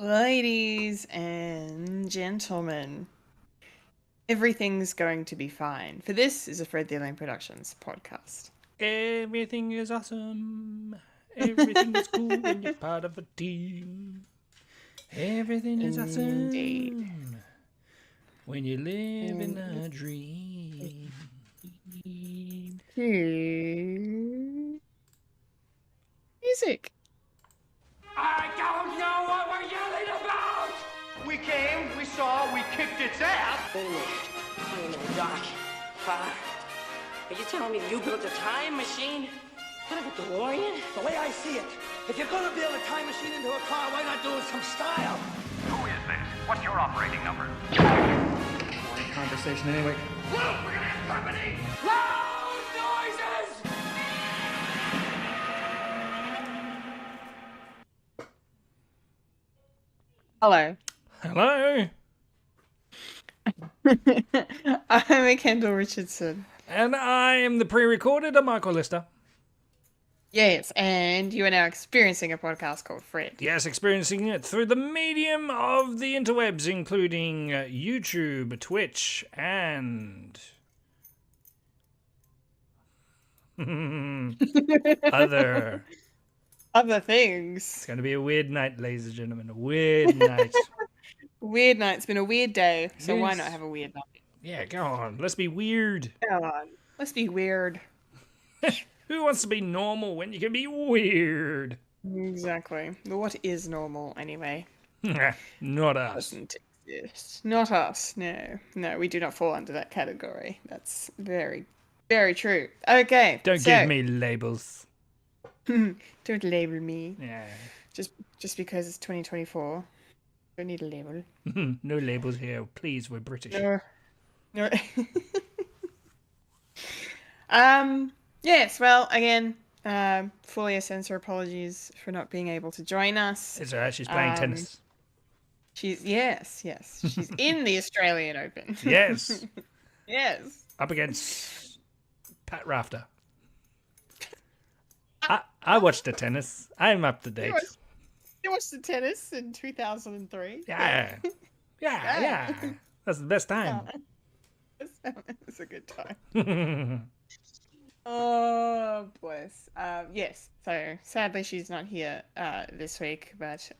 Ladies and gentlemen, everything's going to be fine. For this is a Fred the Alien Productions podcast. Everything is awesome. Everything is cool when you're part of a team. Everything is Indeed. awesome when you live in a dream. Music. I don't know what we're yelling about! We came, we saw, we kicked its ass! Finished. Wait a minute, Doc. Are you telling me you built a time machine? Kind of a DeLorean? The way I see it, if you're gonna build a time machine into a car, why not do it with some style? Who is this? What's your operating number? Boring conversation anyway. Look, we're gonna have company! Loud noises! Hello. Hello. I'm a Kendall Richardson. And I am the pre-recorded Michael Lister. Yes, and you are now experiencing a podcast called Fred. Yes, experiencing it through the medium of the interwebs, including YouTube, Twitch, and other. Other things. It's going to be a weird night, ladies and gentlemen. A weird night. Weird night. It's been a weird day, so why Yes. not have a weird night? Yeah, go on. Let's be weird. Come on. Let's be weird. Who wants to be normal when you can be weird? Exactly. What is normal anyway? Not us. Doesn't exist. Not us. No. No, we do not fall under that category. That's very, very true. Okay. Don't so, give me labels. Don't label me. Yeah. Just because it's 2024. Don't need a label. No labels here. Please, we're British. No. Yes, well, again, fully a sincere apologies for not being able to join us. It's alright, she's playing tennis. Yes. She's in the Australian Open. Yes. Yes. Up against Pat Rafter. I watched the tennis. I'm up to date. You watched the tennis in 2003? Yeah. Yeah. That's the best time. It's a good time. Oh, bless. Yes, so sadly she's not here this week, but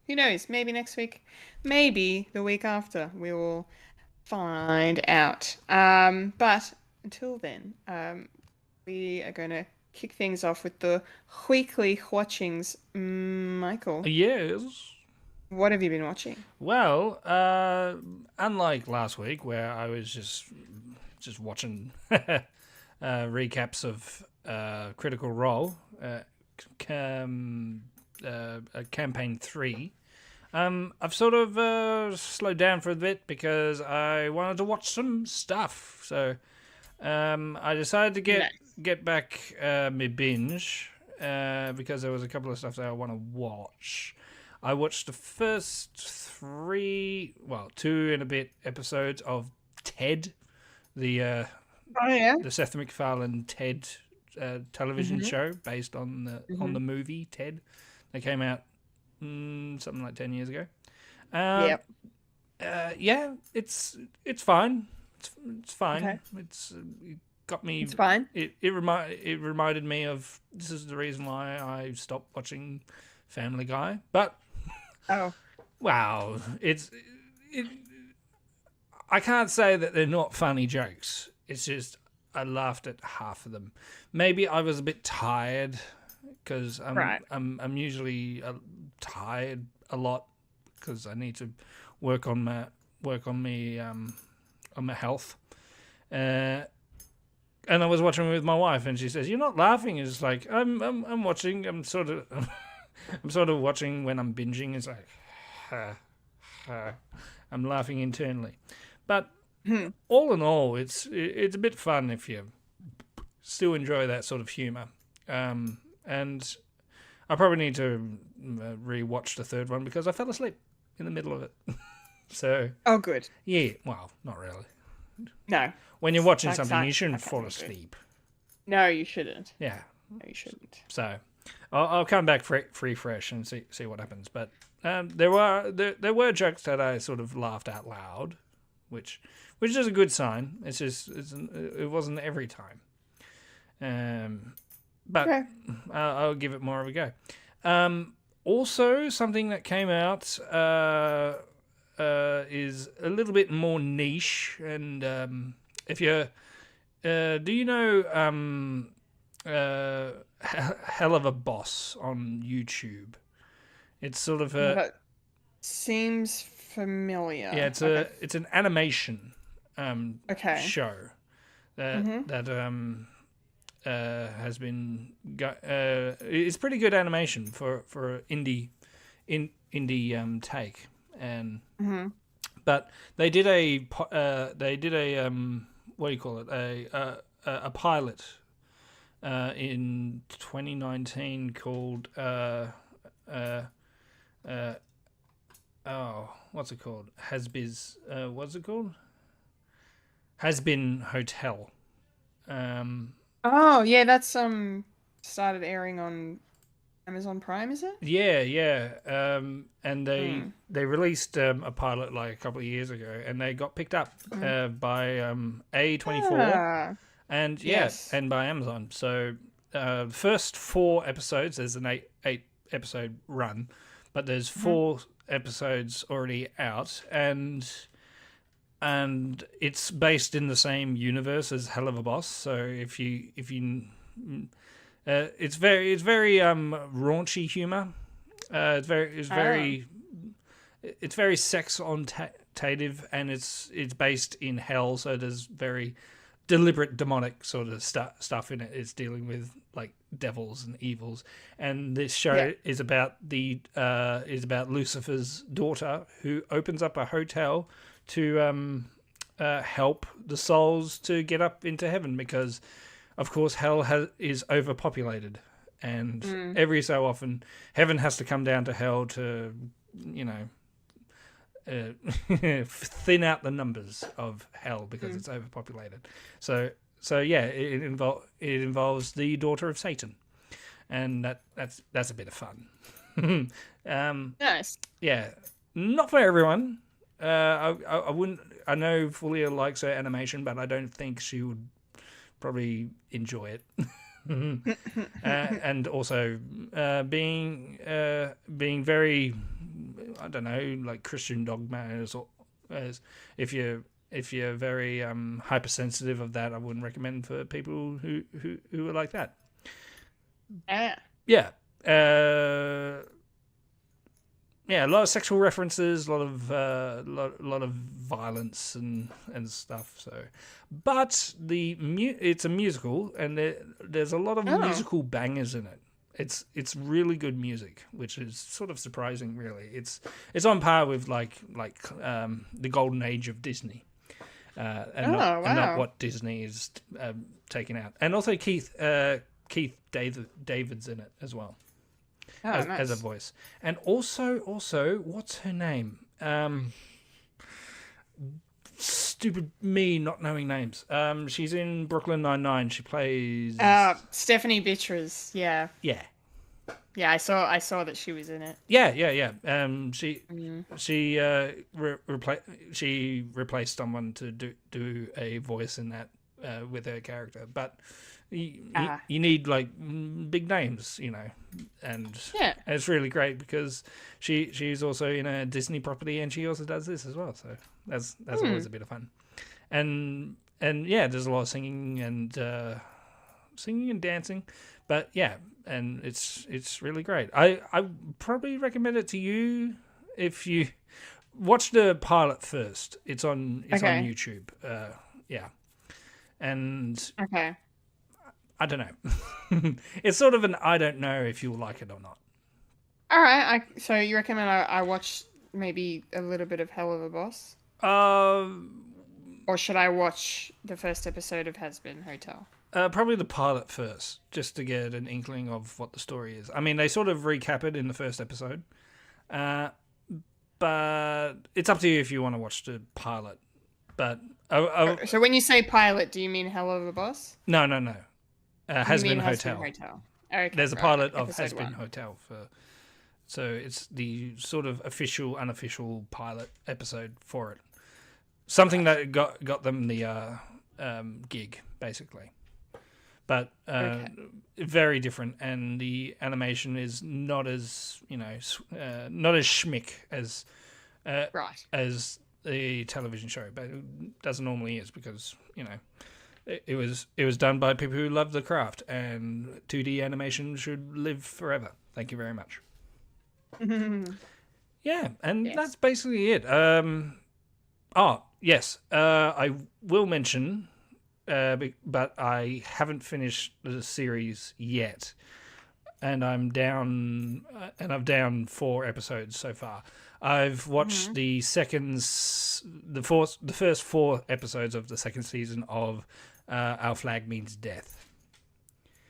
who knows? Maybe next week, maybe the week after, we will find out. But until then, we are going to kick things off with the weekly watchings. Michael, Yes. what have you been watching? Well, unlike last week where I was just watching recaps of Critical Role, campaign 3, I've sort of slowed down for a bit because I wanted to watch some stuff. So I decided to get back my binge because there was a couple of stuff that I want to watch. I watched the first 2 and a bit episodes of Ted, the Seth MacFarlane Ted television show based on the movie Ted. They came out something like 10 years ago. Yep. Yeah, it's fine. It's fine. Okay. It got me. It's fine. It reminded me of, this is the reason why I stopped watching Family Guy. But Oh. wow, I can't say that they're not funny jokes. It's just I laughed at half of them. Maybe I was a bit tired because I'm usually tired a lot because I need to work on my health. And I was watching with my wife, and she says, "You're not laughing." It's like I'm watching. I'm sort of watching when I'm binging. It's like I'm laughing internally, but all in all, it's a bit fun if you still enjoy that sort of humor. And I probably need to re-watch the third one because I fell asleep in the middle of it. So Oh, good. yeah, well, not really. No. When you're watching Like something, you that- shouldn't okay, fall good. asleep. No, you shouldn't. Yeah. No, you shouldn't. So I'll come back free fresh and see what happens. But there were jokes that I sort of laughed out loud, which is a good sign. It's just it wasn't every time. But Okay. I'll give it more of a go. Also, something that came out is a little bit more niche, and if you're, do you know Hell of a Boss on YouTube? It's sort of a That seems familiar. yeah, it's an animation Okay. show that has been it's pretty good animation for indie take, and but they did a what do you call it, a pilot in 2019 called what's it called? What's it called? Has Been Hotel. Oh yeah, that's started airing on Amazon Prime, is it? Yeah. And they released a pilot like a couple of years ago, and they got picked up by A24 and yes. and by Amazon. So the first 4 episodes, there's an 8 episode run, but there's 4 episodes already out, and it's based in the same universe as Hell of a Boss. So if you it's very raunchy humor. It's very sex orientative, and it's based in hell. So there's very deliberate demonic sort of stuff in it. It's dealing with like devils and evils, and this show is about Lucifer's daughter, who opens up a hotel to help the souls to get up into heaven, because of course hell is overpopulated, and every so often heaven has to come down to hell to thin out the numbers of hell because it's overpopulated. So yeah, it involves the daughter of Satan, and that's a bit of fun. Nice. Yeah, not for everyone. I wouldn't. I know Fulia likes her animation, but I don't think she would probably enjoy it. And also being very, I don't know, like Christian dogma, as if you're very hypersensitive of that, I wouldn't recommend for people who are like that. Yeah. Yeah, a lot of sexual references, a lot of violence and stuff. So, but it's a musical, and there's a lot of musical bangers in it. It's really good music, which is sort of surprising, really. It's on par with like the golden age of Disney, and not what Disney is taking out. And also Keith David's in it as well. As a voice. And also, what's her name? Stupid me not knowing names. She's in Brooklyn Nine-Nine. She plays Stephanie Beatriz. Yeah. Yeah. Yeah, I saw that she was in it. Yeah. She replaced someone to do a voice in that with her character, but you need like big names, and it's really great because she's also in a Disney property, and she also does this as well. So that's always a bit of fun, and yeah, there's a lot of singing and dancing, but yeah, and it's really great. I probably recommend it to you if you watch the pilot first. It's on YouTube. Yeah, and okay. I don't know. It's sort of an I don't know if you'll like it or not. All right. So you recommend I watch maybe a little bit of Hell of a Boss? Or should I watch the first episode of Has Been Hotel? Probably the pilot first, just to get an inkling of what the story is. I mean, they sort of recap it in the first episode. But it's up to you if you want to watch the pilot. But so when you say pilot, do you mean Hell of a Boss? No. Has Been Hotel. Okay, There's a pilot of episode Has Been 1. Hotel So it's the sort of official, unofficial pilot episode for it. Something that got them the gig, basically. But very different, and the animation is not as not as schmick as as the television show, but it doesn't normally is because it was done by people who love the craft, and 2D animation should live forever. Thank you very much. Yeah, and that's basically it. Yes, I will mention. But I haven't finished the series yet, and I'm down. And I've down 4 episodes so far. I've watched the first 4 episodes of the second season of Our Flag Means Death.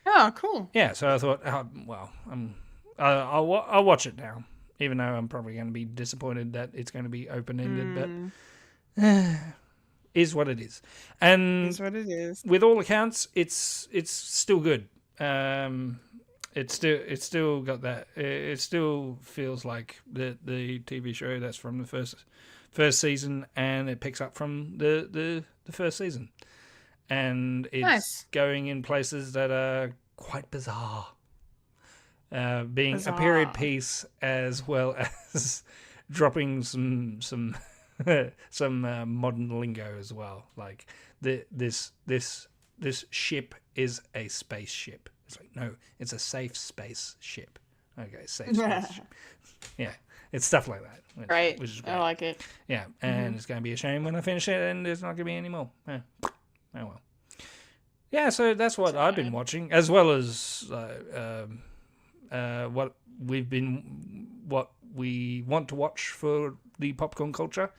Oh, cool. Yeah, so I thought, I'll watch it now, even though I'm probably going to be disappointed that it's going to be open ended, but. Is what it is, and is what it is. With all accounts, it's still good. It's still got that. It still feels like the TV show that's from the first season, and it picks up from the first season, and it's going in places that are quite bizarre. Being a period piece as well as dropping some modern lingo as well. Like this ship is a spaceship. It's like, no, it's a safe space ship. Okay, safe space ship. Yeah, it's stuff like that. Which is great. I like it. Yeah, and it's going to be a shame when I finish it and there's not going to be any more. Yeah. Oh well. Yeah, so that's what I've been watching, as well as what we want to watch for the popcorn culture,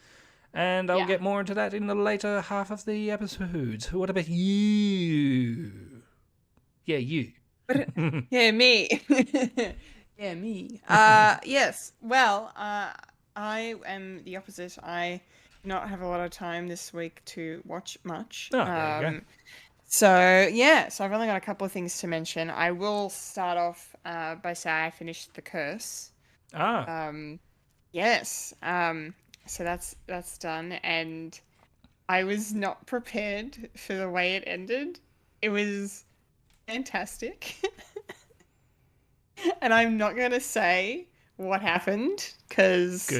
and I'll get more into that in the later half of the episodes. What about you? Yeah, you. Yeah, me. Yeah, me. Yes. Well, I am the opposite. I do not have a lot of time this week to watch much. Oh, there you go. So I've only got a couple of things to mention. I will start off by saying I finished The Curse. Yes. So that's done, and I was not prepared for the way it ended. It was fantastic. And I'm not going to say what happened because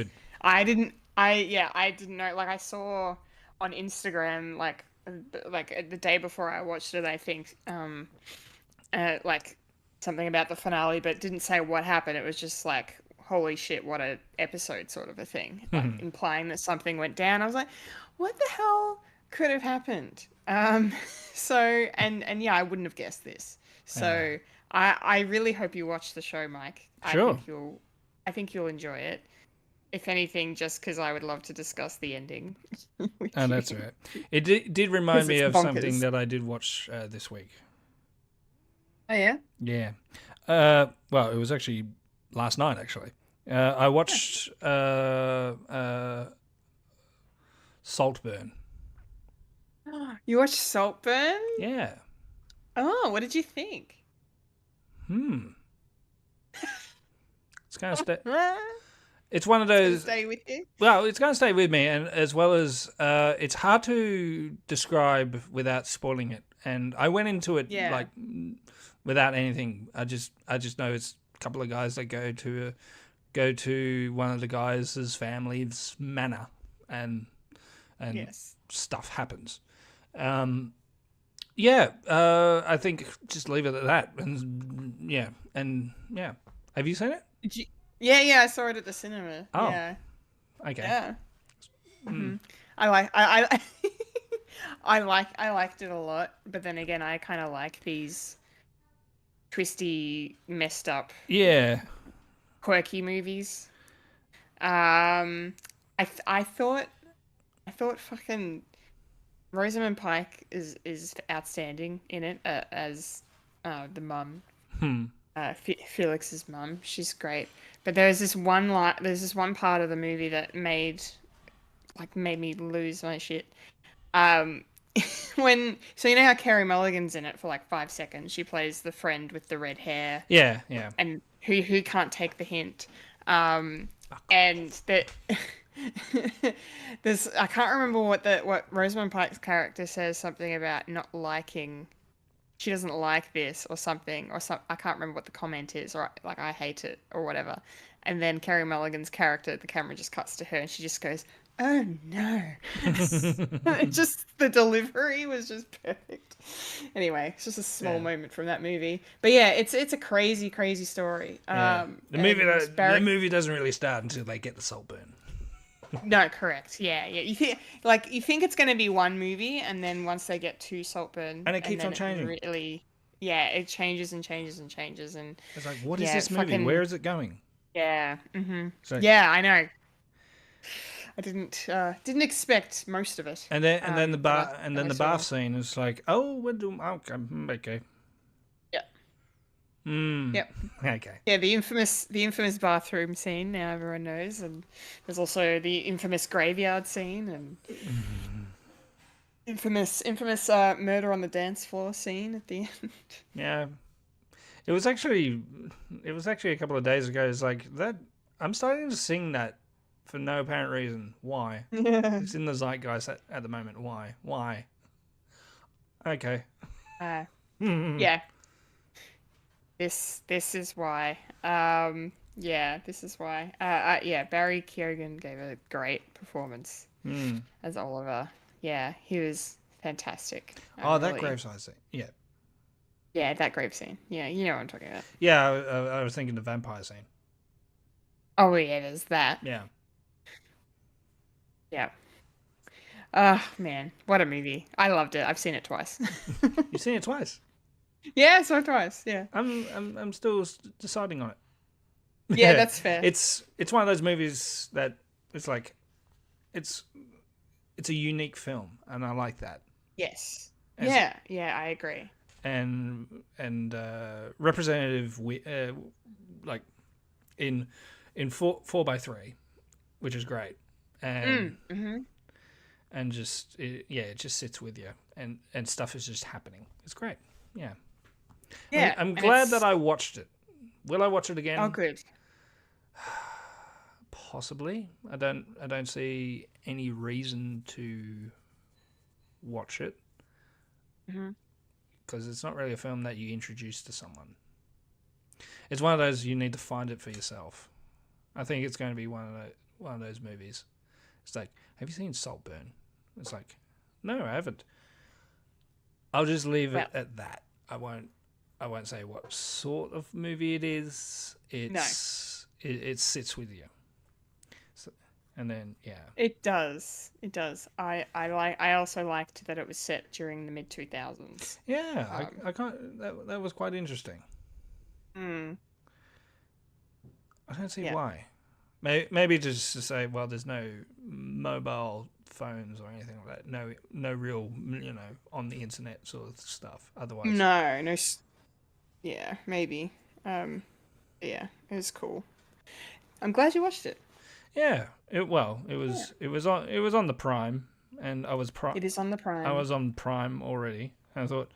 I didn't know. Like, I saw on Instagram like the day before I watched it, I think like something about the finale, but didn't say what happened. It was just like, holy shit, what a episode sort of a thing, like implying that something went down. I was like, what the hell could have happened? So and yeah, I wouldn't have guessed this. So I really hope you watch the show, Mike. Sure. I think you'll enjoy it. If anything, just because I would love to discuss the ending. That's right. It did remind me of something that I did watch this week. Oh yeah. Yeah. Well, it was actually last night. Actually, I watched Saltburn. You watched Saltburn? Yeah. Oh, what did you think? It's kind of it's one of those. It's gonna stay with you? Well, it's going to stay with me, and as well as it's hard to describe without spoiling it. And I went into it like without anything. I just know it's a couple of guys that go to one of the guys' family's manor, and stuff happens. I think just leave it at that. And have you seen it? Did you? Yeah, I saw it at the cinema. Oh, yeah. Okay. Yeah. I liked it a lot, but then again, I kind of like these twisty, messed up, quirky movies. I thought fucking Rosamund Pike is outstanding in it as the mum, Felix's mum. She's great. But there's this one part of the movie that made me lose my shit. So you know how Carey Mulligan's in it for like 5 seconds. She plays the friend with the red hair. Yeah. And who can't take the hint. And that there's I can't remember what Rosamund Pike's character says, something about not liking. She doesn't like this or something, I can't remember what the comment is, or like I hate it or whatever. And then Carey Mulligan's character, the camera just cuts to her and she just goes, "Oh no." Just the delivery was just perfect. Anyway, it's just a small moment from that movie. But yeah, it's a crazy, crazy story. Yeah. The movie doesn't really start until they get the Saltburn. No, correct. Yeah. You think it's going to be one movie, and then once they get to Saltburn, and it keeps on changing. It changes and changes and changes, and it's like, what is this movie? Where is it going? Yeah. Mm-hmm. So, yeah, I know. I didn't expect most of it. And then the bath scene is like, oh, okay. Yep. Okay. Yeah, the infamous bathroom scene. Now everyone knows, and there's also the infamous graveyard scene and infamous murder on the dance floor scene at the end. Yeah, it was actually a couple of days ago. It's like that. I'm starting to sing that for no apparent reason. Why? Yeah. It's in the zeitgeist at the moment. Why? Okay. Yeah. This is why. This is why. Barry Keoghan gave a great performance as Oliver. Yeah, he was fantastic. That graveside scene. Yeah. Yeah, that grave scene. Yeah, you know what I'm talking about. Yeah, I was thinking the vampire scene. Oh yeah, there's that. Yeah. Yeah. Oh man, what a movie! I loved it. I've seen it twice. You've seen it twice? Yeah, I saw it twice. Yeah. I'm still deciding on it. Yeah, that's fair. It's one of those movies that it's like it's a unique film, and I like that. Yes. Yeah, I agree. And representative, like in 4:3, which is great, and and just it just sits with you, and stuff is just happening. It's great. Yeah. Yeah. I'm glad that I watched it. Will I watch it again? Oh, good. Possibly. I don't see any reason to watch it. Because it's not really a film that you introduce to someone. It's one of those you need to find it for yourself. I think it's going to be one of those movies. It's like, have you seen Saltburn? It's like, no, I haven't. I'll just leave it at that. I won't say what sort of movie it is. It sits with you. So, and then it does. I also liked that it was set during the mid-2000s. Yeah, I can't. That was quite interesting. I don't see why. Maybe just to say, well, there's no mobile phones or anything like that. No real, on the internet sort of stuff. Otherwise, no. Yeah, maybe. Yeah, it was cool. I'm glad you watched it. Yeah. It was on the Prime, and I was It is on the Prime. I was on Prime already, and I thought,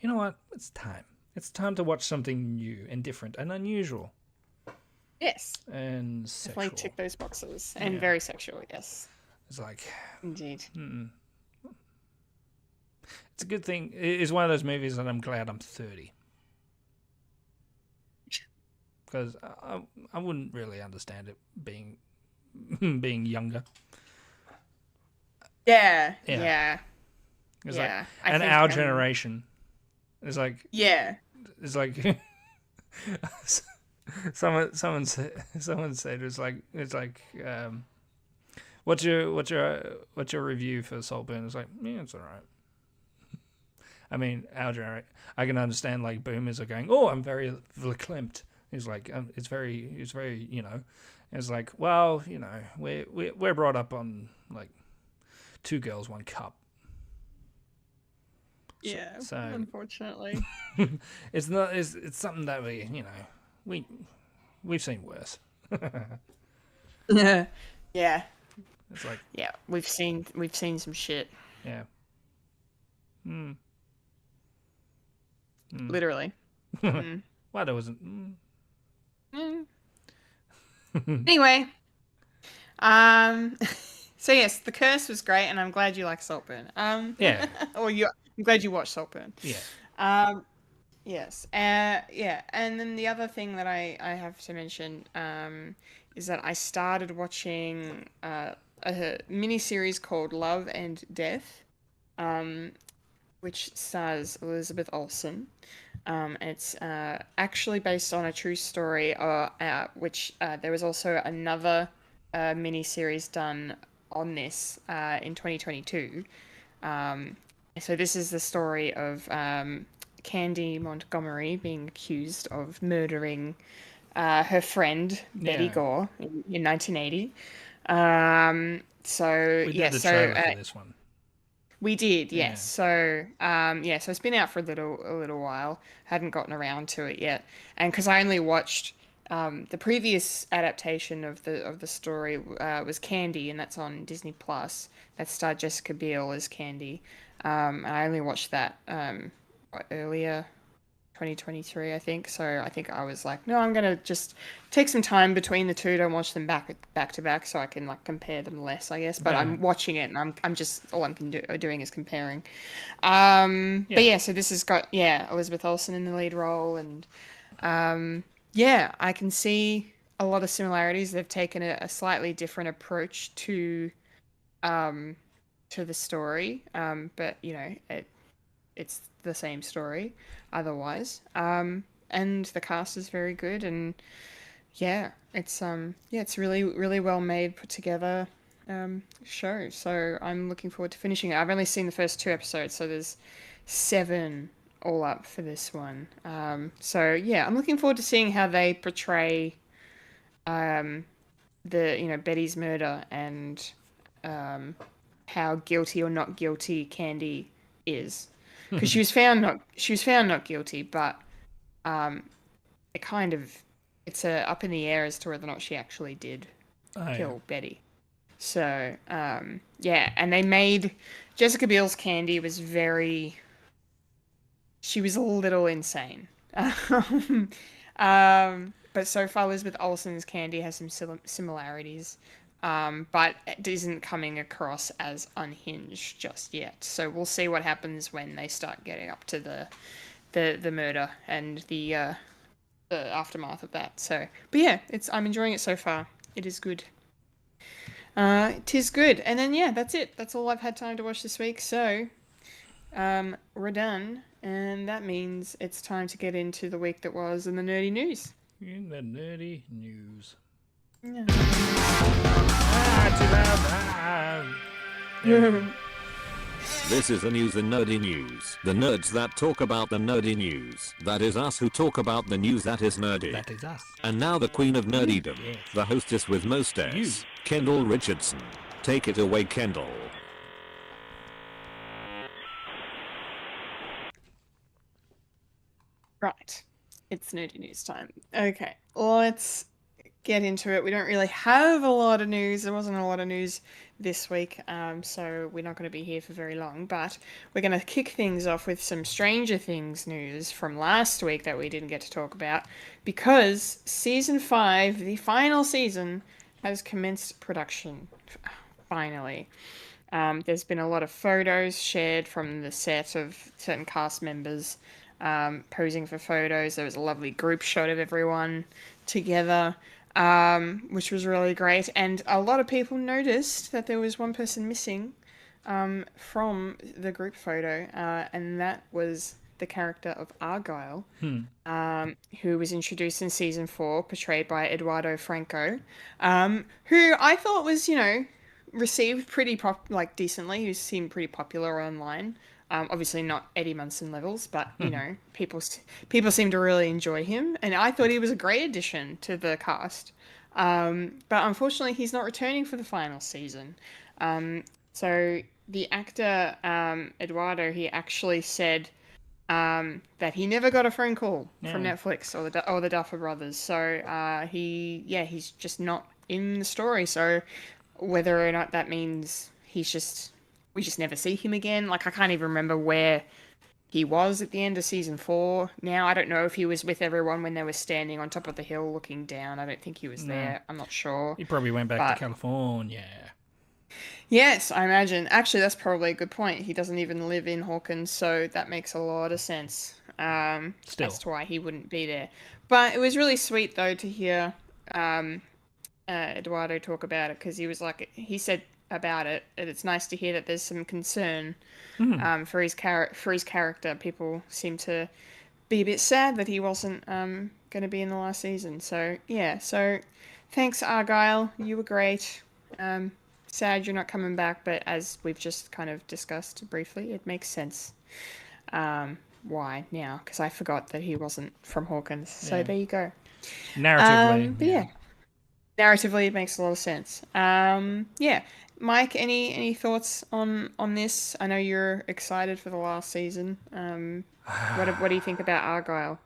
you know what? It's time. It's time to watch something new and different and unusual. Yes. And sexual. Definitely tick those boxes. And very sexual, yes. It's like... Indeed. It's a good thing. It's one of those movies that I'm glad I'm 30. Because I wouldn't really understand it being younger. Yeah. It's like, and our generation is like... Yeah. It's like... Someone said it's like what's your review for Saltburn? It's like, yeah, it's all right. I mean, our generation, I can understand like boomers are going, oh, I'm very verklempt. He's like, it's very, it's like, well, we're brought up on like 2 girls, 1 cup. Yeah, so unfortunately, it's not. It's something that we've seen worse. Yeah. It's like, yeah, we've seen some shit. Yeah. Literally. Well, there wasn't. Anyway, um, so yes, The Curse was great, and I'm glad you like Saltburn. Yeah. I'm glad you watched Saltburn. Yeah. Yes. Yeah. And then the other thing that I have to mention is that I started watching a mini series called Love and Death, um, which stars Elizabeth Olsen. It's actually based on a true story, which there was also another mini series done on this in 2022. Um, so this is the story of Candy Montgomery being accused of murdering her friend Betty Yeah. Gore in 1980. So We yeah, did the so trailer for this one. we did, Yeah. yes. So yeah, so it's been out for a little while. Hadn't gotten around to it yet, and because I only watched the previous adaptation of the story was Candy, and that's on Disney Plus. That starred Jessica Biel as Candy. And I only watched that earlier 2023, I think. So I think I was like, no, I'm gonna just take some time between the two, don't watch them back to back, so I can like compare them less, I guess. But Yeah. I'm watching it, and I'm just all I'm doing is comparing. Yeah. But yeah, so this has got Elizabeth Olsen in the lead role, and yeah, I can see a lot of similarities. They've taken a slightly different approach um to the story, but it's the same story otherwise. And the cast is very good, and it's really really well made, put together show. So I'm looking forward to finishing it. I've only seen the first 2 episodes, so there's 7 all up for this one. So yeah, I'm looking forward to seeing how they portray Betty's murder, and how guilty or not guilty Candy is, because she was found not guilty, but it kind of it's up in the air as to whether or not she actually did kill Betty. So yeah, and they made Jessica Biel's Candy was she was a little insane. But so far Elizabeth Olsen's Candy has some similarities. But it isn't coming across as unhinged just yet. So we'll see what happens when they start getting up to the murder and the aftermath of that. So, but yeah, I'm enjoying it so far. It is good. Tis good. And then yeah, that's it. That's all I've had time to watch this week. So, we're done, and that means it's time to get into the week that was in the nerdy news. In the nerdy news. Yeah. This is the news in nerdy news. The nerds that talk about the nerdy news. That is us who talk about the news that is nerdy. That is us. And now the queen of nerdydom, Yes. the hostess with most You. S, Kendall Richardson. Take it away, Kendall. Right. It's nerdy news time. Okay, let's get into it. We don't really have a lot of news. There wasn't a lot of news this week, so we're not going to be here for very long. But we're going to kick things off with some Stranger Things news from last week that we didn't get to talk about, because season 5, the final season, has commenced production. Finally. There's been a lot of photos shared from the set of certain cast members posing for photos. There was a lovely group shot of everyone together, which was really great. And a lot of people noticed that there was one person missing from the group photo, and that was the character of Argyle, who was introduced in season 4, portrayed by Eduardo Franco, who I thought was, received pretty decently. He seemed pretty popular online. Obviously not Eddie Munson levels, but people seem to really enjoy him, and I thought he was a great addition to the cast. But unfortunately, he's not returning for the final season. So the actor Eduardo, he actually said that he never got a phone call from Netflix or the Duffer Brothers. So he's just not in the story. So whether or not that means we just never see him again. Like, I can't even remember where he was at the end of season 4. Now, I don't know if he was with everyone when they were standing on top of the hill looking down. I don't think he was there. I'm not sure. He probably went back But to California. yes, I imagine. Actually, that's probably a good point. He doesn't even live in Hawkins, so that makes a lot of sense Still. as to why he wouldn't be there. But it was really sweet, though, to hear Eduardo talk about it, because he was like, he said about it, and it's nice to hear that there's some concern for his character. People seem to be a bit sad that he wasn't going to be in the last season. So yeah, so thanks Argyle, you were great. Sad you're not coming back, but as we've just kind of discussed briefly, it makes sense. Why now? Because I forgot that he wasn't from Hawkins. So there you go. Narratively, but yeah. Narratively, it makes a lot of sense. Yeah, Mike, any thoughts on this? I know you're excited for the last season. What do you think about Argyle?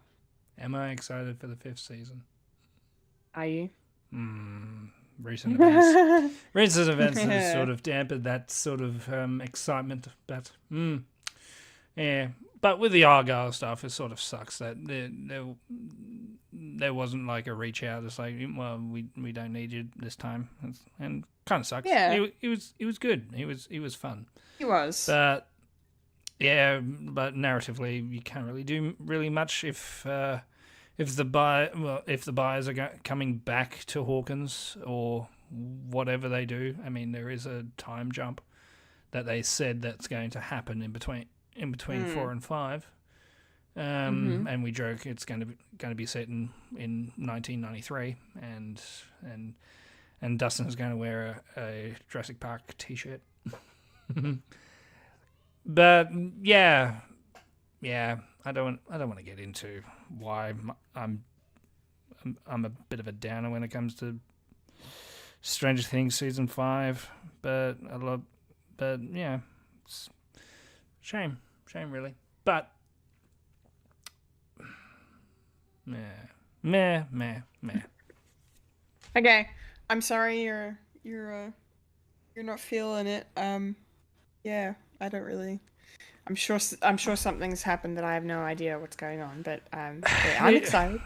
Am I excited for the 5th season? Are you? Recent events. Recent events have sort of dampened that sort of excitement. But yeah. But with the Argyle stuff, it sort of sucks that there wasn't like a reach out. It's like, well, we don't need you this time, and kind of sucks. Yeah, he was good. He was fun. He was. But yeah, but narratively, you can't really do really much if the buyers are coming back to Hawkins or whatever they do. I mean, there is a time jump that they said that's going to happen in between 4 and 5, and we joke it's going to be set in 1993, and Dustin is going to wear a Jurassic Park T-shirt. But yeah, I don't want to get into why I'm a bit of a downer when it comes to Stranger Things season 5, but yeah, it's shame really. But meh. Okay, I'm sorry you're not feeling it. Yeah, I don't really. I'm sure something's happened that I have no idea what's going on, but yeah, I'm excited.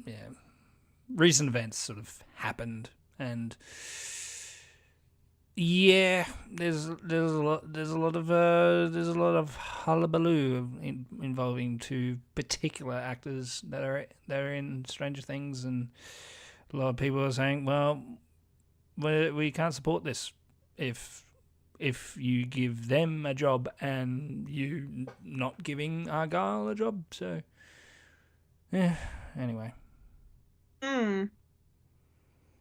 Yeah. Recent events sort of happened, and yeah, there's a lot of hullabaloo involving 2 particular actors that are in Stranger Things, and a lot of people are saying, well, we can't support this if you give them a job and you not giving Argyle a job. So yeah, anyway.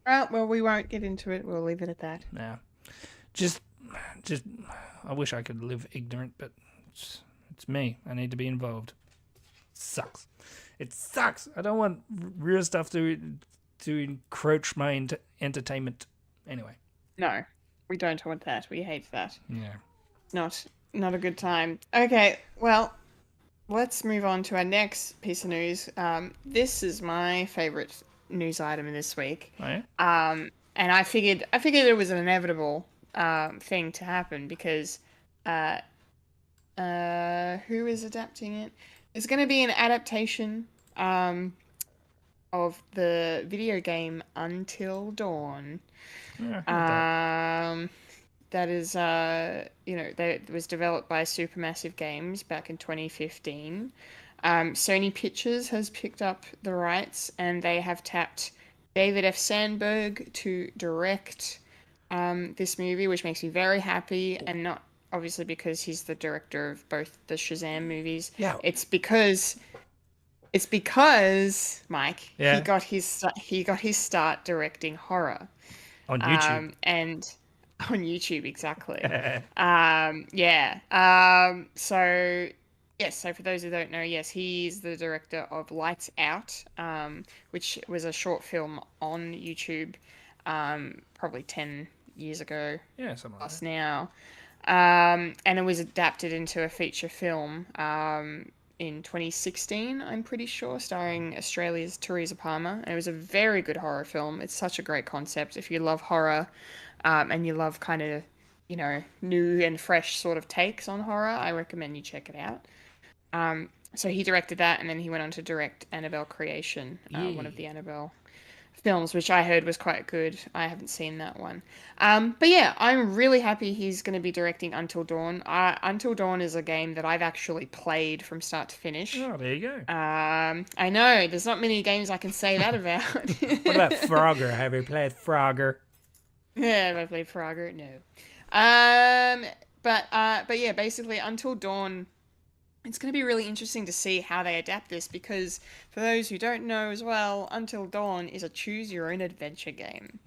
Right, well, we won't get into it. We'll leave it at that. Yeah. Just I wish I could live ignorant, but it's me. I need to be involved. It sucks. I don't want real stuff to encroach my entertainment. Anyway. No, we don't want that. We hate that. Yeah. It's not a good time. Okay, well, let's move on to our next piece of news. This is my favorite news item this week. Oh, yeah? And I figured it was an inevitable thing to happen because who is adapting it? There's going to be an adaptation of the video game Until Dawn. Yeah, that is that was developed by Supermassive Games back in 2015. Sony Pictures has picked up the rights, and they have tapped David F. Sandberg to direct this movie, which makes me very happy, and not obviously because he's the director of both the Shazam movies. Yeah. It's because Mike, yeah. he got his start directing horror on YouTube. And on YouTube, exactly. So yes, so for those who don't know, yes, he's the director of Lights Out, which was a short film on YouTube, probably 10 years ago. Yeah, something like that. Now. And it was adapted into a feature film in 2016, I'm pretty sure, starring Australia's Teresa Palmer. And it was a very good horror film. It's such a great concept. If you love horror and you love kind of new and fresh sort of takes on horror, I recommend you check it out. So he directed that, and then he went on to direct Annabelle Creation, one of the Annabelle films, which I heard was quite good. I haven't seen that one. But yeah, I'm really happy he's going to be directing Until Dawn. Until Dawn is a game that I've actually played from start to finish. Oh, there you go. I know, there's not many games I can say that about. What about Frogger? Have you played Frogger? Yeah, have I played Frogger? No. But yeah, basically Until Dawn, it's going to be really interesting to see how they adapt this, because for those who don't know as well, Until Dawn is a choose your own adventure game.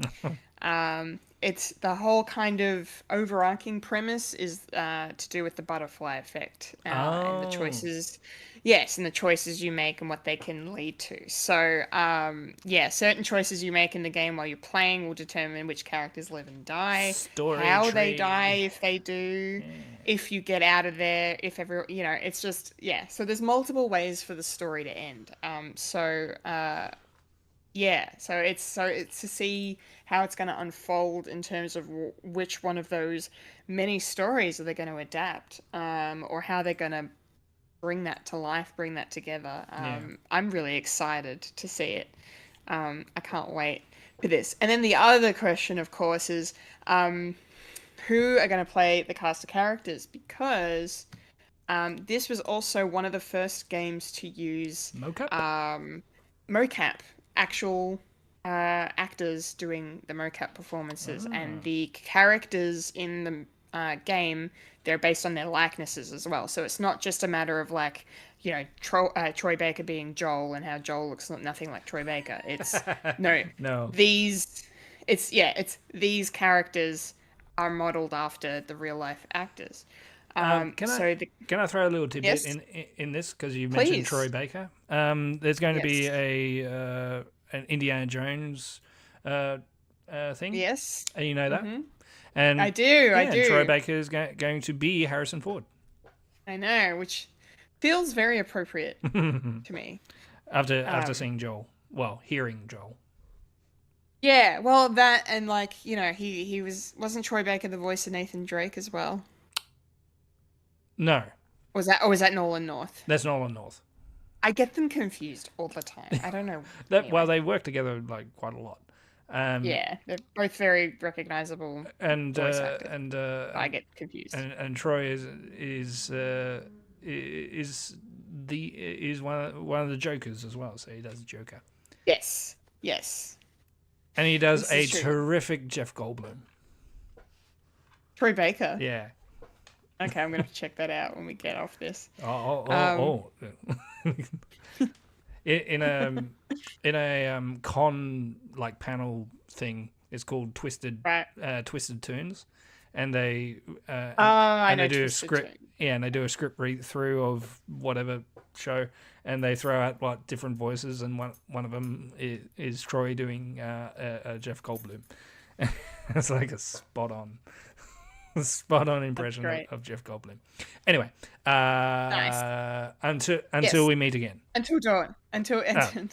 It's the whole kind of overarching premise is to do with the butterfly effect and the choices. Yes, and the choices you make and what they can lead to. So, yeah, certain choices you make in the game while you're playing will determine which characters live and die, how they die if they do, if you get out of there, if ever, it's just, yeah. So there's multiple ways for the story to end. Yeah, so it's to see how it's going to unfold in terms of which one of those many stories are they going to adapt, or how they're going to bring that to life, bring that together. I'm really excited to see it. I can't wait for this. And then the other question, of course, is who are going to play the cast of characters, because this was also one of the first games to use mocap, actual actors doing the mocap performances, and the characters in the game, they're based on their likenesses as well. So it's not just a matter of like, Troy Baker being Joel and how Joel looks nothing like Troy Baker. It's no. These characters are modeled after the real life actors. Can I throw a little tidbit in this, because you mentioned Troy Baker? There's going to be an Indiana Jones thing. Yes, and you know that. And I do. Troy Baker is going to be Harrison Ford. I know, which feels very appropriate to me. After seeing Joel, hearing Joel. Yeah, well, that, and like, he wasn't Troy Baker the voice of Nathan Drake as well? No. Was that Nolan North? That's Nolan North. I get them confused all the time. I don't know. Well, they work together like quite a lot. Yeah, they're both very recognizable voice actors. And I get confused. And Troy is one of the Jokers as well. So he does Joker. Yes. And he does a terrific Jeff Goldblum. Troy Baker. Yeah. Okay, I'm gonna have to check that out when we get off this. In a con like panel thing, it's called Twisted Tunes, and they do a script. Yeah, and they do a script read through of whatever show, and they throw out different voices, and one of them is Troy doing a Jeff Goldblum. It's like a spot on impression of Jeff Goldblum. Anyway, nice. Until we meet again. Until dawn. Until dawn.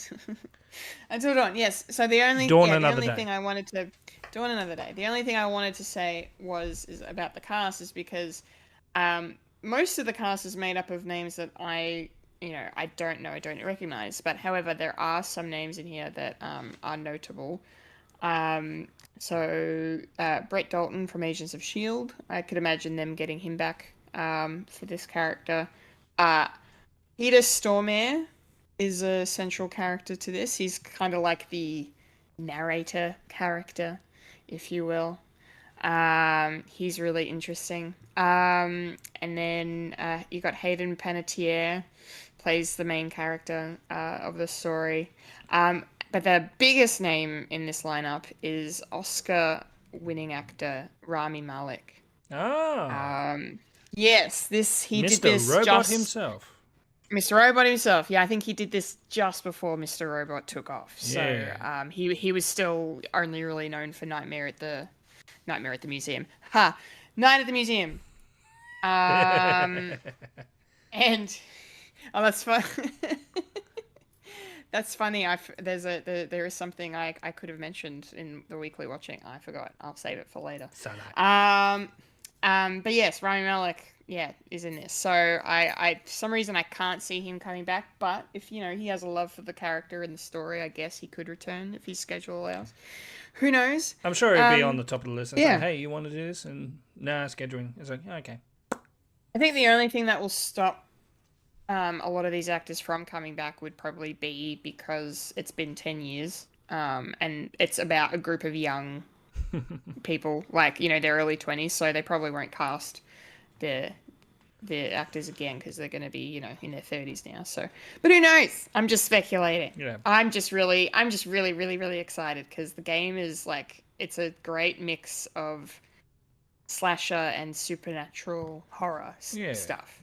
Yes. So the only thing I wanted to dawn another day. The only thing I wanted to say is about the cast is because most of the cast is made up of names that I don't know, I don't recognize. But however, there are some names in here that are notable. So Brett Dalton from Agents of S.H.I.E.L.D., I could imagine them getting him back for this character. Peter Stormare is a central character to this. He's kind of like the narrator character, if you will. He's really interesting. And then you got Hayden Panettiere, plays the main character of the story. But the biggest name in this lineup is Oscar-winning actor Rami Malek. Oh. Yes, he did this Mr. Robot himself. Mr. Robot himself. Yeah, I think he did this just before Mr. Robot took off. So he was still only really known for Nightmare at the Museum. Night at the Museum. And that's fun. That's funny. There is something I could have mentioned in the weekly watching. I forgot. I'll save it for later. So But yes, Rami Malek, is in this. So I for some reason I can't see him coming back. But if he has a love for the character and the story, I guess he could return if his schedule allows. Who knows? I'm sure it'd be on the top of the list. It's yeah. like, hey, you want to do this? And scheduling. It's like, okay. I think the only thing that will stop a lot of these actors from coming back would probably be because it's been 10 years, and it's about a group of young people, like, their early 20s, so they probably won't cast the actors again because they're going to be, in their 30s now. So, but who knows? I'm just speculating. Yeah. I'm just really, really, really excited because the game is like, it's a great mix of slasher and supernatural horror stuff.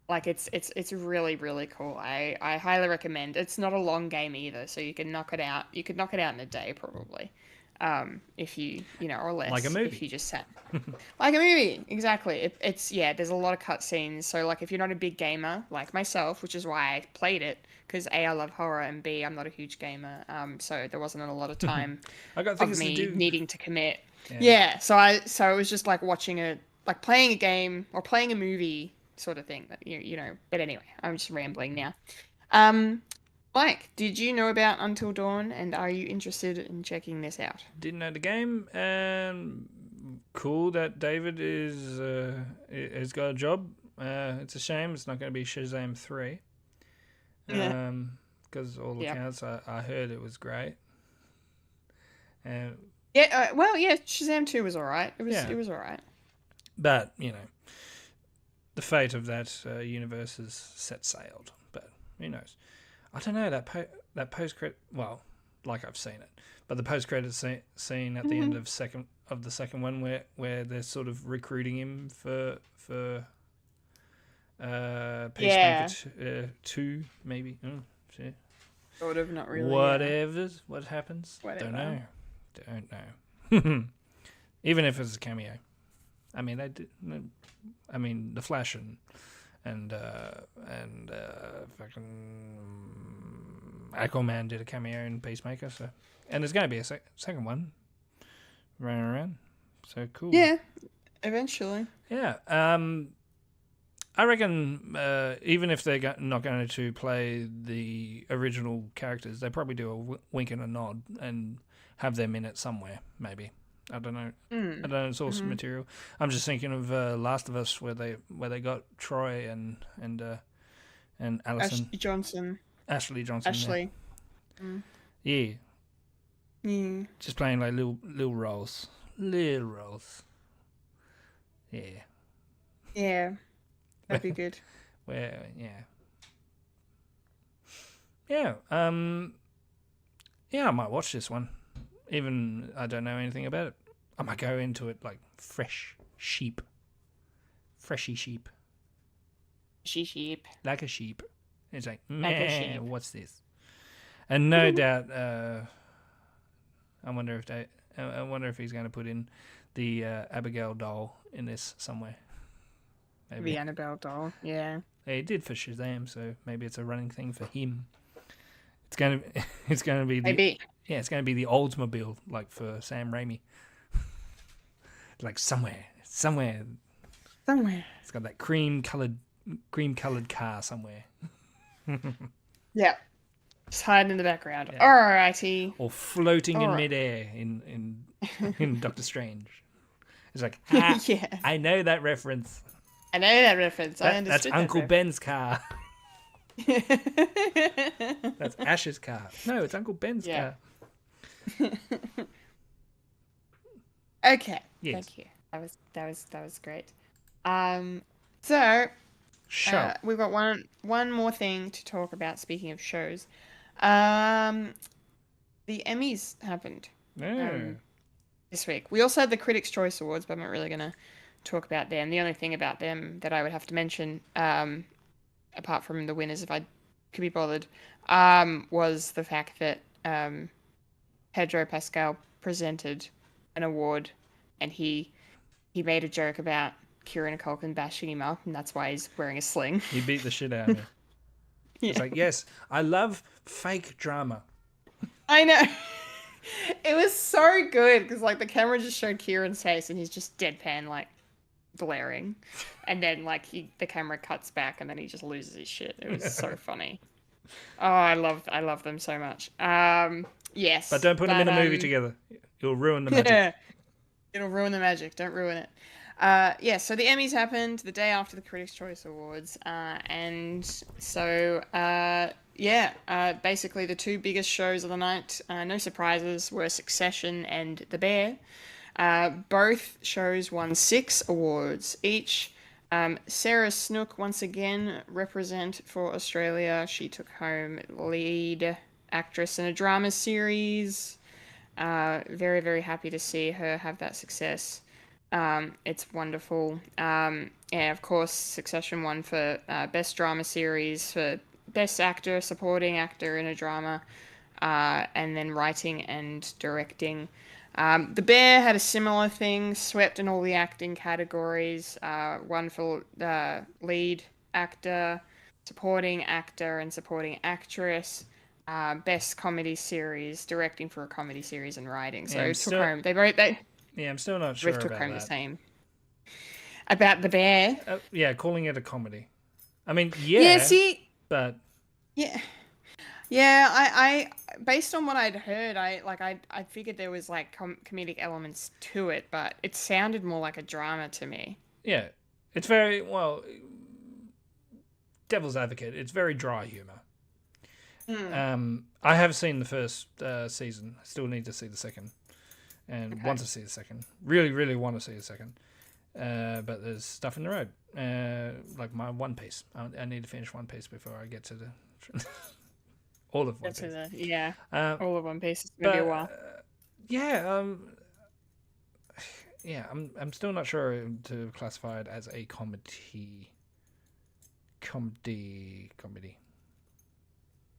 Like it's really, really cool. I highly recommend. It's not a long game either, so you can knock it out. You could knock it out in a day probably, if you or less. Like a movie. If you just sat. Like a movie, exactly. It's there's a lot of cutscenes. So like if you're not a big gamer like myself, which is why I played it, because A, I love horror, and B, I'm not a huge gamer. So there wasn't a lot of time I got things of me to do. needing to commit. Yeah. So it was just like playing a game or playing a movie sort of thing. That But anyway, I'm just rambling now. Mike, did you know about Until Dawn, and are you interested in checking this out? Didn't know the game, and cool that David has got a job. It's a shame it's not going to be Shazam 3. Yeah. Because all accounts, I heard it was great. And Shazam 2 was alright. It was alright. But, the fate of that universe is set sailed. But who knows? I don't know, that post-credit... Well, like I've seen it. But the post-credit scene at the end of the second one where they're sort of recruiting him for Peacemaker 2, maybe. Sort of, not really. Whatever. What happens? Whatever. Don't know. Even if it's a cameo. I mean, they did. I mean, the Flash and fucking Aquaman did a cameo in Peacemaker, so and there's going to be a second one running around. So cool. Yeah, eventually. Yeah. I reckon even if they're not going to play the original characters, they probably do a wink and a nod and have them in it somewhere, maybe. I don't know. I don't know. It's source material. I'm just thinking of Last of Us, where they got Troy and Allison. Ashley Johnson. Yeah. Just playing like little roles. Little roles. Yeah. Yeah. That'd be good. Yeah. I might watch this one. Even I don't know anything about it. I might go into it like freshy sheep. Sheep. Like a sheep. It's like, sheep. What's this? And no doubt, I wonder if he's going to put in the Abigail doll in this somewhere. Maybe. The Annabelle doll, yeah. He did for Shazam, so maybe it's a running thing for him. It's going to be maybe. Yeah, it's going to be the Oldsmobile, like for Sam Raimi. Like somewhere. It's got that cream colored car somewhere. Yeah. Just hiding in the background. Yeah. Alrighty. Or floating in midair in Doctor Strange. It's like, yeah. I know that reference. I understood that's Uncle Ben's car. That's Ash's car. No, it's Uncle Ben's car. Okay. Yes. Thank you. That was great. So we've got one more thing to talk about. Speaking of shows, the Emmys happened this week. We also had the Critics' Choice Awards, but I'm not really gonna talk about them. The only thing about them that I would have to mention, apart from the winners, if I could be bothered, was the fact that Pedro Pascal presented an award, and he made a joke about Kieran Culkin bashing him up, and that's why he's wearing a sling. He beat the shit out of me. It's like, yes, I love fake drama. I know. It was so good because like the camera just showed Kieran's face, and he's just deadpan, like blaring, and then like the camera cuts back, and then he just loses his shit. It was so funny. Oh, I love them so much. Yes, But don't put them in a movie together. You'll ruin the magic. It'll ruin the magic. Don't ruin it. Yeah, so the Emmys happened the day after the Critics' Choice Awards, and so basically the two biggest shows of the night, no surprises, were Succession and The Bear. Both shows won 6 awards each. Sarah Snook once again represent for Australia. She took home lead actress in a drama series. Very, very happy to see her have that success. It's wonderful. Of course, Succession won for Best Drama Series, for Best Actor, Supporting Actor in a Drama, and then Writing and Directing. The Bear had a similar thing, swept in all the acting categories, won for Lead Actor, Supporting Actor, and Supporting Actress. Best Comedy Series, Directing for a Comedy Series, and Writing. So took home. Yeah, I'm still not sure took about home that. the same. About The Bear? Calling it a comedy. I mean, but yeah, I based on what I'd heard, I figured there was like comedic elements to it, but it sounded more like a drama to me. Yeah, it's very devil's advocate. It's very dry humor. I have seen the first season. I still need to see the second. And want to see the second. Really, really want to see the second. But there's stuff in the road. Like my One Piece. I need to finish One Piece before I get to the... all of One Piece. All of One Piece. It's going to be a while. I'm still not sure to classify it as a comedy.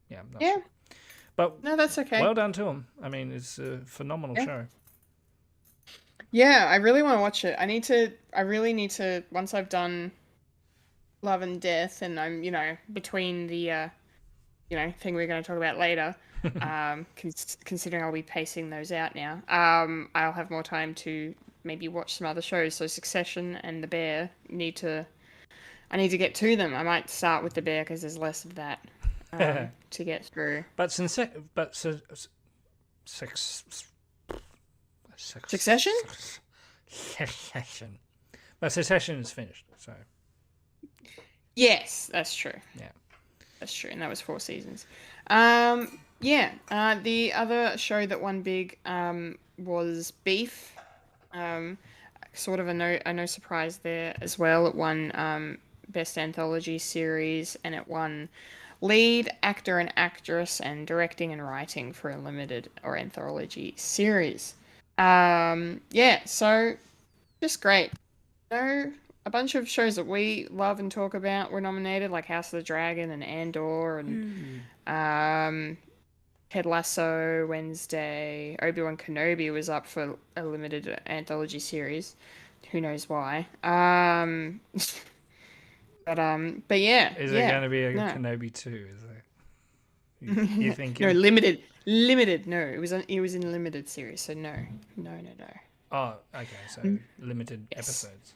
Yeah, I'm not sure. But no, that's okay. Well done to him. I mean, it's a phenomenal show. Yeah, I really want to watch it. I really need to, once I've done Love and Death, and I'm, between the, thing we're going to talk about later, considering I'll be pacing those out now, I'll have more time to maybe watch some other shows. So Succession and The Bear, I need to get to them. I might start with The Bear because there's less of that to get through. Succession? But Succession is finished, so. Yes, that's true. Yeah. That's true, and that was 4 seasons. The other show that won big was Beef. Sort of a no surprise there as well. It won Best Anthology Series, and it won Lead Actor and Actress and Directing and Writing for a Limited or Anthology Series. So just great. A bunch of shows that we love and talk about were nominated, like House of the Dragon and Andor and Ted Lasso, Wednesday. Obi-Wan Kenobi was up for a limited anthology series. Who knows why? But yeah. Is there going to be a Kenobi 2? Is there? You think? No, limited. No, it was in limited series. So no. Oh, okay. So limited episodes.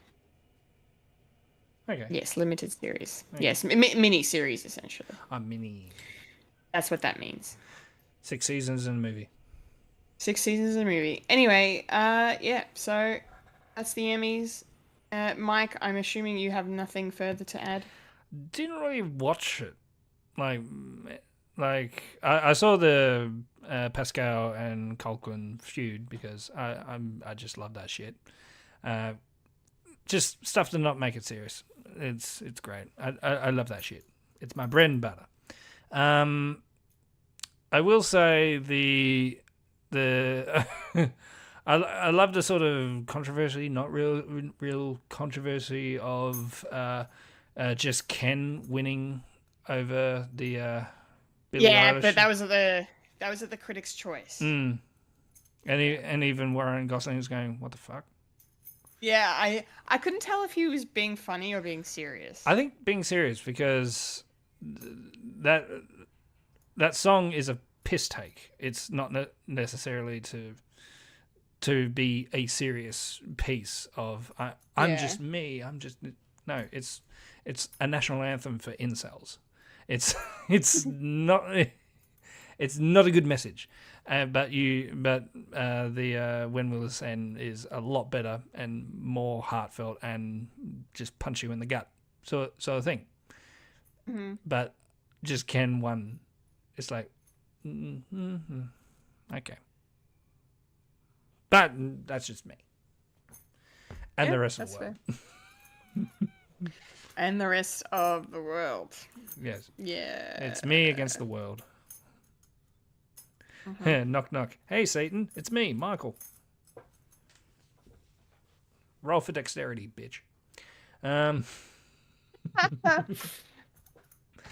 Okay. Yes, limited series. Okay. Yes, mini series essentially. A mini. That's what that means. 6 seasons in a movie. 6 seasons in a movie. Anyway, so that's the Emmys. Mike, I'm assuming you have nothing further to add? Didn't really watch it. Like I saw the Pascal and Culkin feud because I just love that shit. Just stuff to not make it serious. It's great. I love that shit. It's my bread and butter. I will say the I love the sort of controversy, not real controversy of just Ken winning over the Billie Eilish. But that was at the Critics' Choice. And even Warren Gosling was going, "What the fuck?" Yeah, I couldn't tell if he was being funny or being serious. I think being serious because that song is a piss take. It's not necessarily to to be a serious piece of I'm Yeah. just me. No. It's a national anthem for incels. It's not it's not a good message. But the When Will This End is a lot better and more heartfelt and just punch you in the gut sort of thing. Mm-hmm. But just Ken one, it's like, okay. But that's just me. And the rest of the world. And the rest of the world. Yes. Yeah. It's me against the world. Knock, knock. Hey, Satan. It's me, Michael. Roll for dexterity, bitch.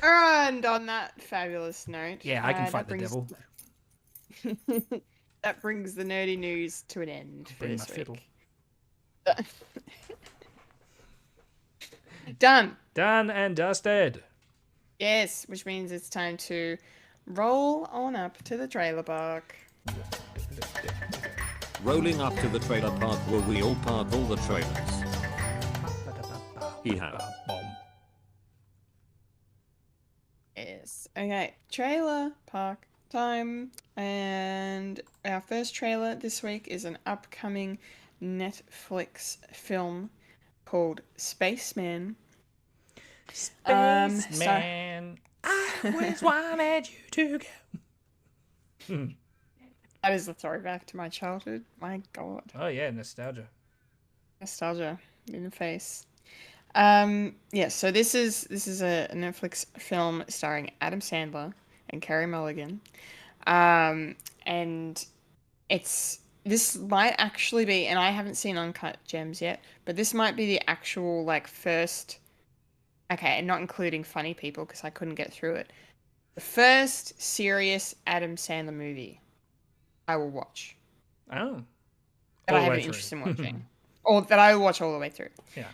And on that fabulous note. Yeah, I can fight the devil. That brings the nerdy news to an end for Bring this my week. fiddle. Done. Done and dusted. Yes, which means it's time to roll on up to the trailer park. Rolling up to the trailer park where we all park all the trailers. Yes. Okay, trailer park time. And our first trailer this week is an upcoming Netflix film called Spaceman. Spaceman, I always wanted you to go. That is a throwback to my childhood. My God. Oh yeah, nostalgia. Nostalgia in the face. Yeah, so this is a Netflix film starring Adam Sandler and Carey Mulligan. And this might actually be, and I haven't seen Uncut Gems yet, but this might be the actual like first, okay, and not including funny people because I couldn't get through it. The first serious Adam Sandler movie I will watch. Oh. That I have an interest in watching. Or that I will watch all the way through. Yeah.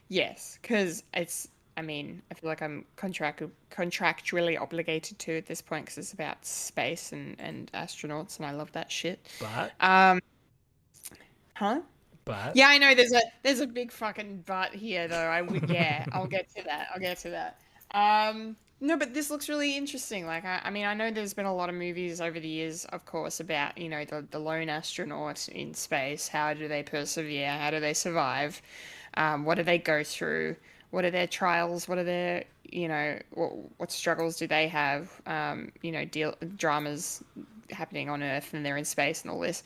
Yes, because I feel like I'm contractually obligated to at this point because it's about space and astronauts, and I love that shit. But. Huh? But. Yeah, I know. There's a big fucking but here, though. I'll get to that. No, but this looks really interesting. Like, I mean, I know there's been a lot of movies over the years, of course, about, you know, the lone astronaut in space. How do they persevere? How do they survive? What do they go through? What are their trials? What are their, you know, what struggles do they have? You know, dramas happening on Earth and they're in space and all this.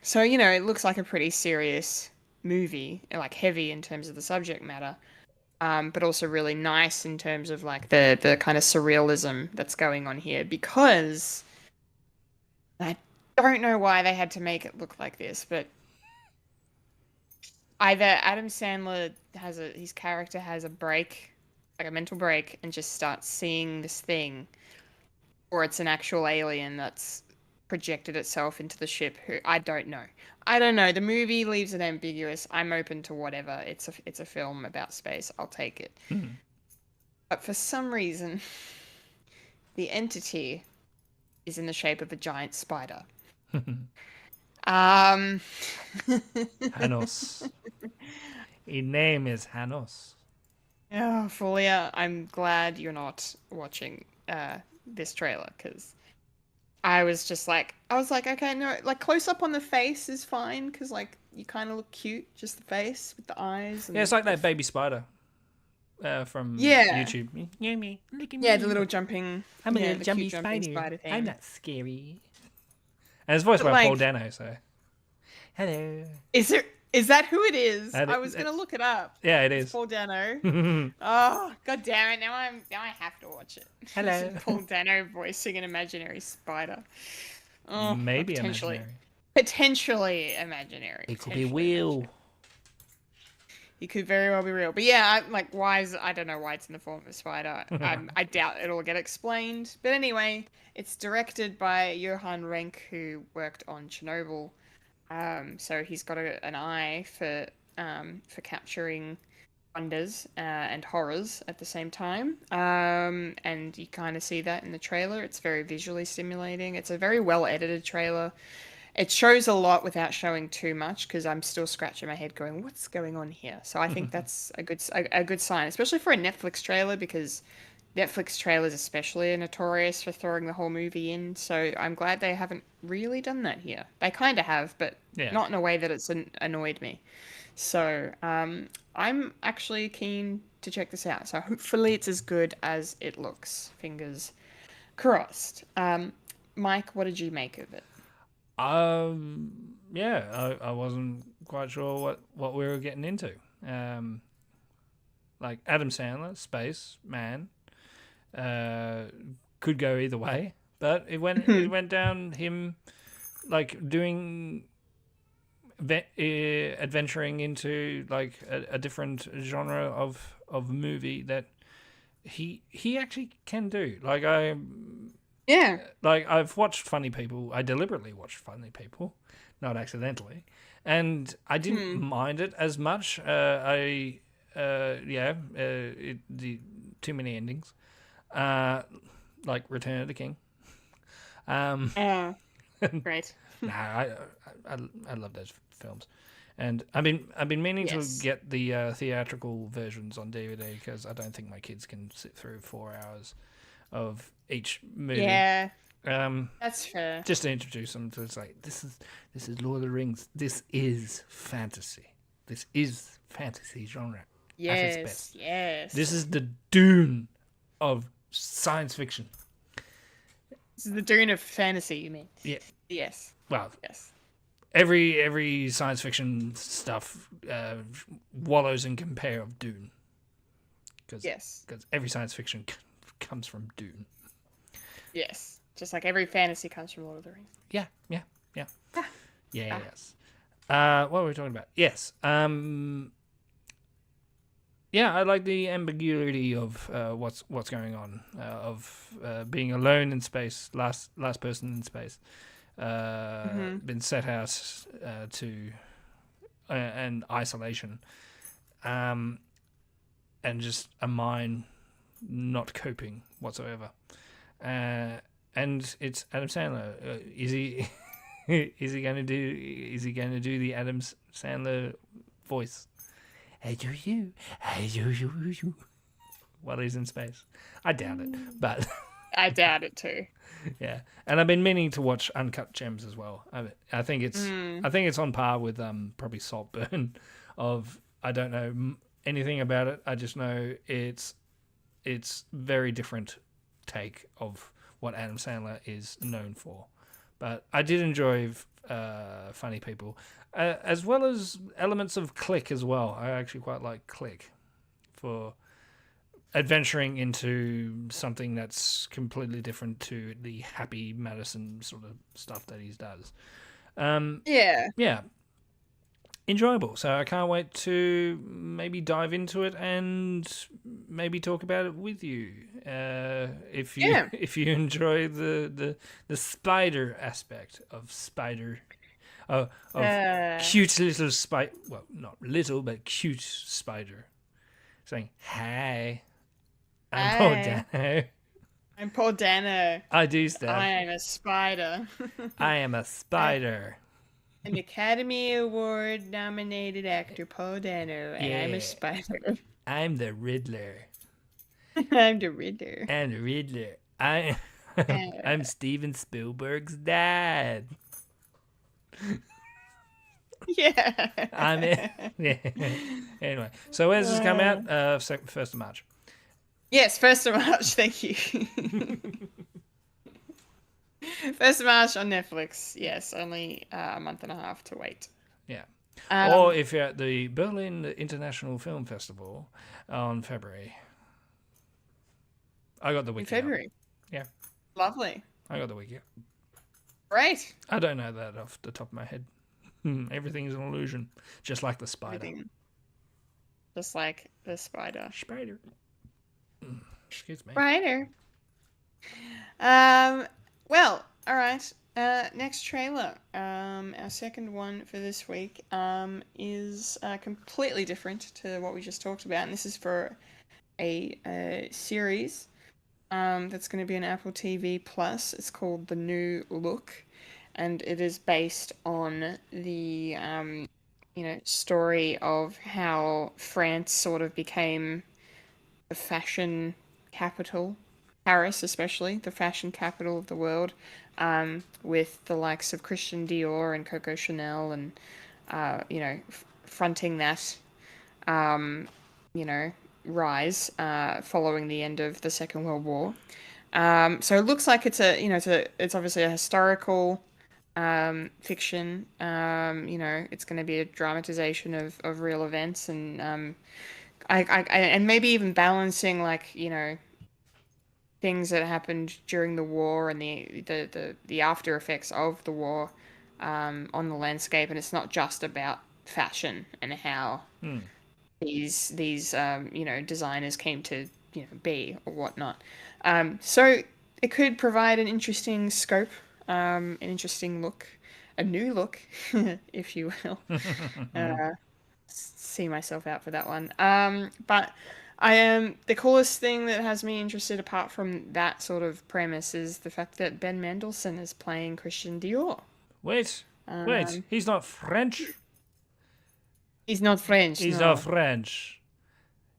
So, you know, it looks like a pretty serious movie, like heavy in terms of the subject matter. But also really nice in terms of like the kind of surrealism that's going on here, because I don't know why they had to make it look like this, but either Adam Sandler his character has a break, like a mental break, and just starts seeing this thing, or it's an actual alien that's projected itself into the ship. Who I don't know. The movie leaves it ambiguous. I'm open to whatever. It's a film about space. I'll take it. But for some reason, the entity is in the shape of a giant spider. Hanos. His name is Hanos. Oh, Fulia, I'm glad you're not watching this trailer, because I was like, okay, no, like close up on the face is fine, because like you kind of look cute, just the face with the eyes. And yeah, it's like that baby spider from Yeah. YouTube. Yeah, me, look at me. Yeah, the little jumping. I'm a yeah, little the jumpy cute spider. thing. I'm not scary. And it's voiced But, by like- Paul Dano, so. Hello. Is that who it is? That- I was gonna look it up. Yeah, it It's is. Paul Dano. Oh, god damn it! Now I have to watch it. Hello. Paul Dano voicing an imaginary spider. Oh, Maybe potentially. imaginary. Potentially imaginary. It could be potentially real. imaginary. It could very well be real. But yeah, I don't know why it's in the form of a spider. I doubt it'll get explained. But anyway, it's directed by Johan Renck, who worked on Chernobyl. So he's got an eye for capturing wonders and horrors at the same time. And you kind of see that in the trailer. It's very visually stimulating. It's a very well edited trailer. it shows a lot without showing too much because I'm still scratching my head going, what's going on here? So I think that's a good sign, especially for a Netflix trailer because Netflix trailers especially are notorious for throwing the whole movie in. So I'm glad they haven't really done that here. They kind of have, but Yeah. not in a way that it's annoyed me. So I'm actually keen to check this out. So hopefully it's as good as it looks. Fingers crossed. Mike, what did you make of it? Yeah, I wasn't quite sure what we were getting into. Like Adam Sandler, space man, could go either way, but it went down him like doing adventuring into like a different genre of movie that he actually can do. Like I've watched Funny People. I deliberately watched Funny People, not accidentally, and I didn't mind it as much. The too many endings, like Return of the King. Great. Nah, I love those films, and I've been meaning to get the theatrical versions on DVD because I don't think my kids can sit through 4 hours of each movie. Yeah. That's fair. Just to introduce them to, it's like this is Lord of the Rings. This is fantasy. This is fantasy genre. At its best. Yes. This is the Dune of science fiction. This is the Dune of fantasy, you mean? Yeah. Yes. Well, yes. Every science fiction stuff wallows in compare of Dune. Because every science fiction comes from Dune. Yes. Just like every fantasy comes from Lord of the Rings. Yeah. Yes. What were we talking about? Yes. Yeah, I like the ambiguity of what's going on, of being alone in space, last person in space, been set out to and isolation, and just a mind not coping whatsoever, and it's Adam Sandler. Is he going to do the Adam Sandler voice? I do you. While he's in space. I doubt it, but... I doubt it too. Yeah, and I've been meaning to watch Uncut Gems as well. I think it's on par with probably Saltburn. Of I don't know anything about it. I just know it's very different take of what Adam Sandler is known for. But I did enjoy Funny People, as well as elements of Click as well. I actually quite like Click for adventuring into something that's completely different to the Happy Madison sort of stuff that he does. Yeah. Enjoyable. So I can't wait to maybe dive into it and maybe talk about it with you. If you enjoy the spider aspect of Spider, of cute little spider. Well, not little, but cute spider, saying hi. I'm Paul Dano. I'm Paul Dano. I do stuff. I am a spider. I am a spider. An Academy Award nominated actor, Paul Dano, and I'm a spider. I'm the Riddler. I'm the Riddler. I'm the Riddler. I'm Steven Spielberg's dad. Yeah. Anyway, so when does this come out? 1st of March. Yes, 1st of March. Thank you. 1st of March on Netflix. Yes, only a month and a half to wait. Yeah. Or if you're at the Berlin International Film Festival on February. I got the week. February. Yeah. Lovely. I got the week. Great. I don't know that off the top of my head. Everything is an illusion, just like the spider. Everything. Just like the spider. Spider. Excuse me. Spider. Well, all right. Next trailer. Our second one for this week is completely different to what we just talked about, and this is for a series that's going to be on Apple TV Plus. It's called The New Look. and it is based on the story of how France sort of became the fashion capital, Paris especially, the fashion capital of the world, with the likes of Christian Dior and Coco Chanel, and fronting that, you know, rise following the end of the Second World War. So it looks like it's obviously a historical fiction. It's going to be a dramatization of real events, and and maybe even balancing, like, things that happened during the war and the after effects of the war on the landscape. And it's not just about fashion and how these designers came to be or whatnot. So it could provide an interesting scope, an interesting look, a new look, if you will. See myself out for that one. But I am the coolest thing that has me interested, apart from that sort of premise, is the fact that Ben Mendelsohn is playing Christian Dior. Wait, he's not French. He's not French. He's no. not French.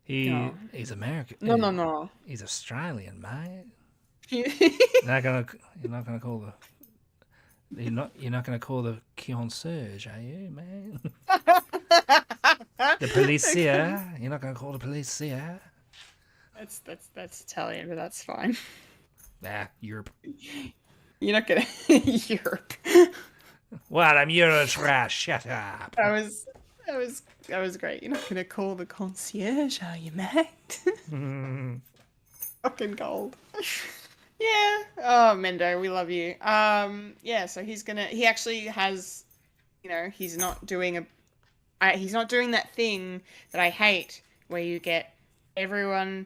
He's American. No. He's Australian, mate. You're You're not gonna call the concierge, are you, man? The policia. You're not gonna call the policia. That's Italian, but that's fine. Europe. You're not gonna Europe. What? I'm Eurotrash. Shut up. That was great. You're not gonna call the concierge, are you, mate? Fucking gold. Yeah. Oh, Mendo, we love you. Yeah. So he actually has, he's not doing that thing that I hate, where you get everyone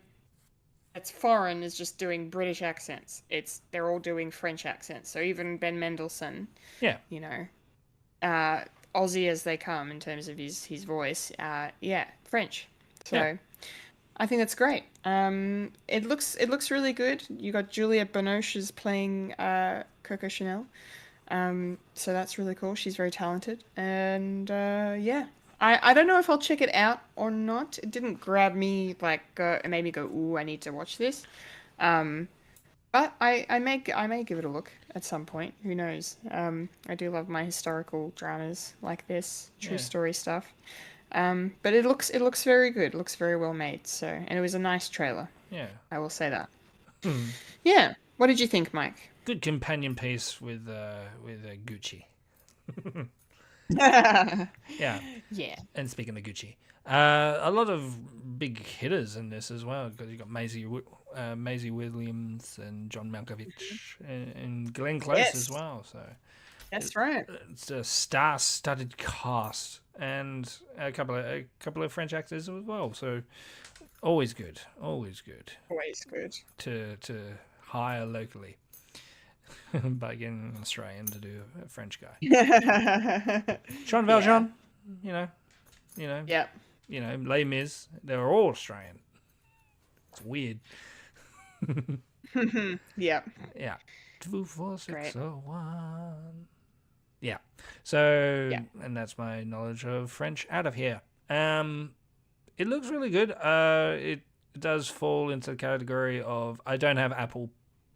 that's foreign is just doing British accents. They're all doing French accents. So even Ben Mendelsohn, Yeah. Aussie as they come in terms of his voice. French. So Yeah. I think that's great. It looks really good. You got Juliette Binoche is playing Coco Chanel. So that's really cool. She's very talented. And yeah. I don't know if I'll check it out or not. It didn't grab me, like, it made me go, ooh, I need to watch this. But I may give it a look at some point. Who knows? I do love my historical dramas like this, true story stuff. But it looks very good. It looks very well made. So, and it was a nice trailer. Yeah. I will say that. Yeah. What did you think, Mike? Good companion piece with Gucci. Yeah. Yeah. And speaking of Gucci, a lot of big hitters in this as well, because you got Maisie Williams and John Malkovich and Glenn Close as well. So that's right. It's a star-studded cast and a couple of French actors as well. So always good to hire locally. By getting an Australian to do a French guy. Jean Valjean, Yep. Les Mis, they were all Australian. It's weird. Yep. Yeah. 24601. Yeah. So, and that's my knowledge of French out of here. It looks really good. It does fall into the category of, I don't have Apple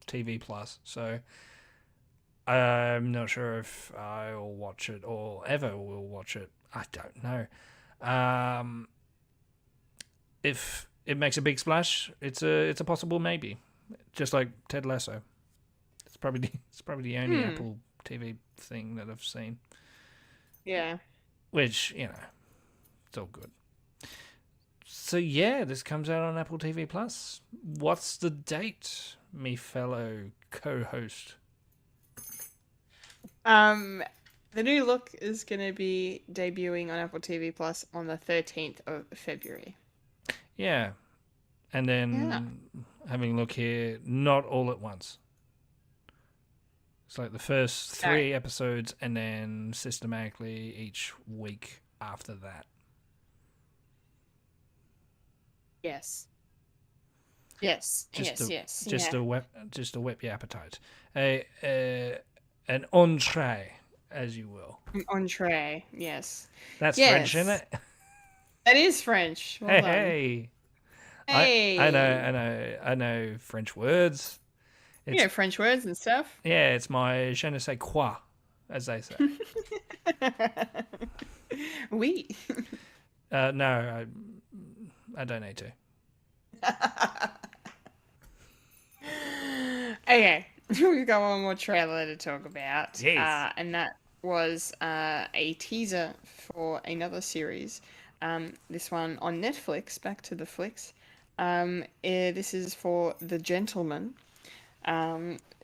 TV Plus, so I'm not sure if I'll watch it or ever will watch it. I don't know. If it makes a big splash, it's a possible maybe. Just like Ted Lasso. It's probably the only Apple TV thing that I've seen. Yeah. Which, it's all good. So yeah, this comes out on Apple TV Plus. What's the date, me fellow co-host? The new look is going to be debuting on Apple TV Plus on the 13th of February. Yeah. And then having a look here, not all at once. It's like the first 3 episodes and then systematically each week after that. Yes. Yes. Just yes. to whet your appetite. an entree, as you will. An entree, yes. That's Yes. French, isn't it? That is French. Well done. Hey. Hey. I know French words. You know French words and stuff. Yeah, it's my je ne sais quoi, as they say. Oui. No, I don't need to. Okay, we've got one more trailer to talk about. Yes. And that was a teaser for another series. This one on Netflix, back to the flicks. This is for The Gentleman.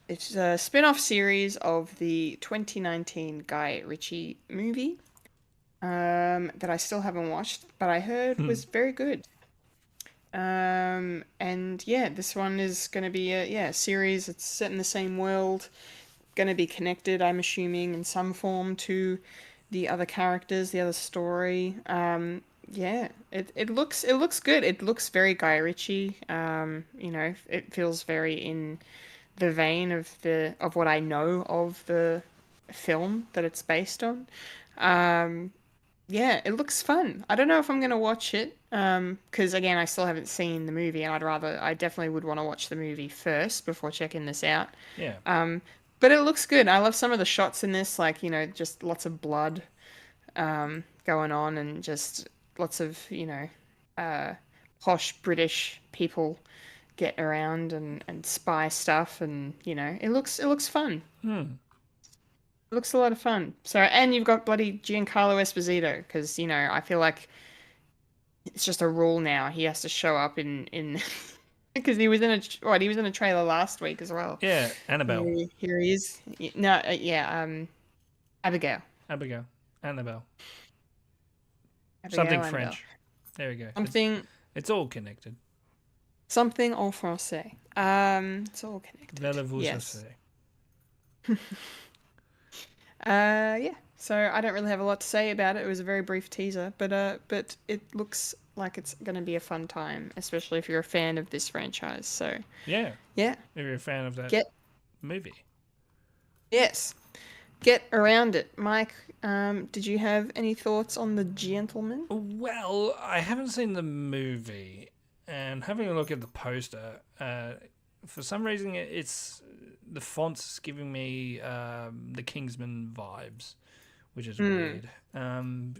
It's a spin-off series of the 2019 Guy Ritchie movie that I still haven't watched, but I heard was very good. And yeah, this one is going to be a series. It's set in the same world, going to be connected, I'm assuming, in some form to the other characters, the other story. Yeah, it looks good. It looks very Guy Ritchie. It feels very in the vein of what I know of the film that it's based on. Yeah, it looks fun. I don't know if I'm gonna watch it, because again, I still haven't seen the movie, and I definitely would want to watch the movie first before checking this out. Yeah. But it looks good. I love some of the shots in this, like, just lots of blood, going on, and just lots of, posh British people get around and spy stuff, and it looks fun. It looks a lot of fun. So, and you've got bloody Giancarlo Esposito, because I feel like it's just a rule now. He has to show up in because he was in a trailer last week as well. Yeah, Annabelle. Here he is. No, Abigail. Annabelle. Abigail Something French. There we go. It's all connected. Something en français. It's all connected. Voulez-vous Yes. say? Yeah. So I don't really have a lot to say about it. It was a very brief teaser, but it looks like it's going to be a fun time, especially if you're a fan of this franchise. So Yeah. yeah, If you're a fan of that movie. yes, get around it, Mike. Did you have any thoughts on The Gentleman? Well, I haven't seen the movie, and having a look at the poster, for some reason it's the font's giving me the Kingsman vibes, which is weird. And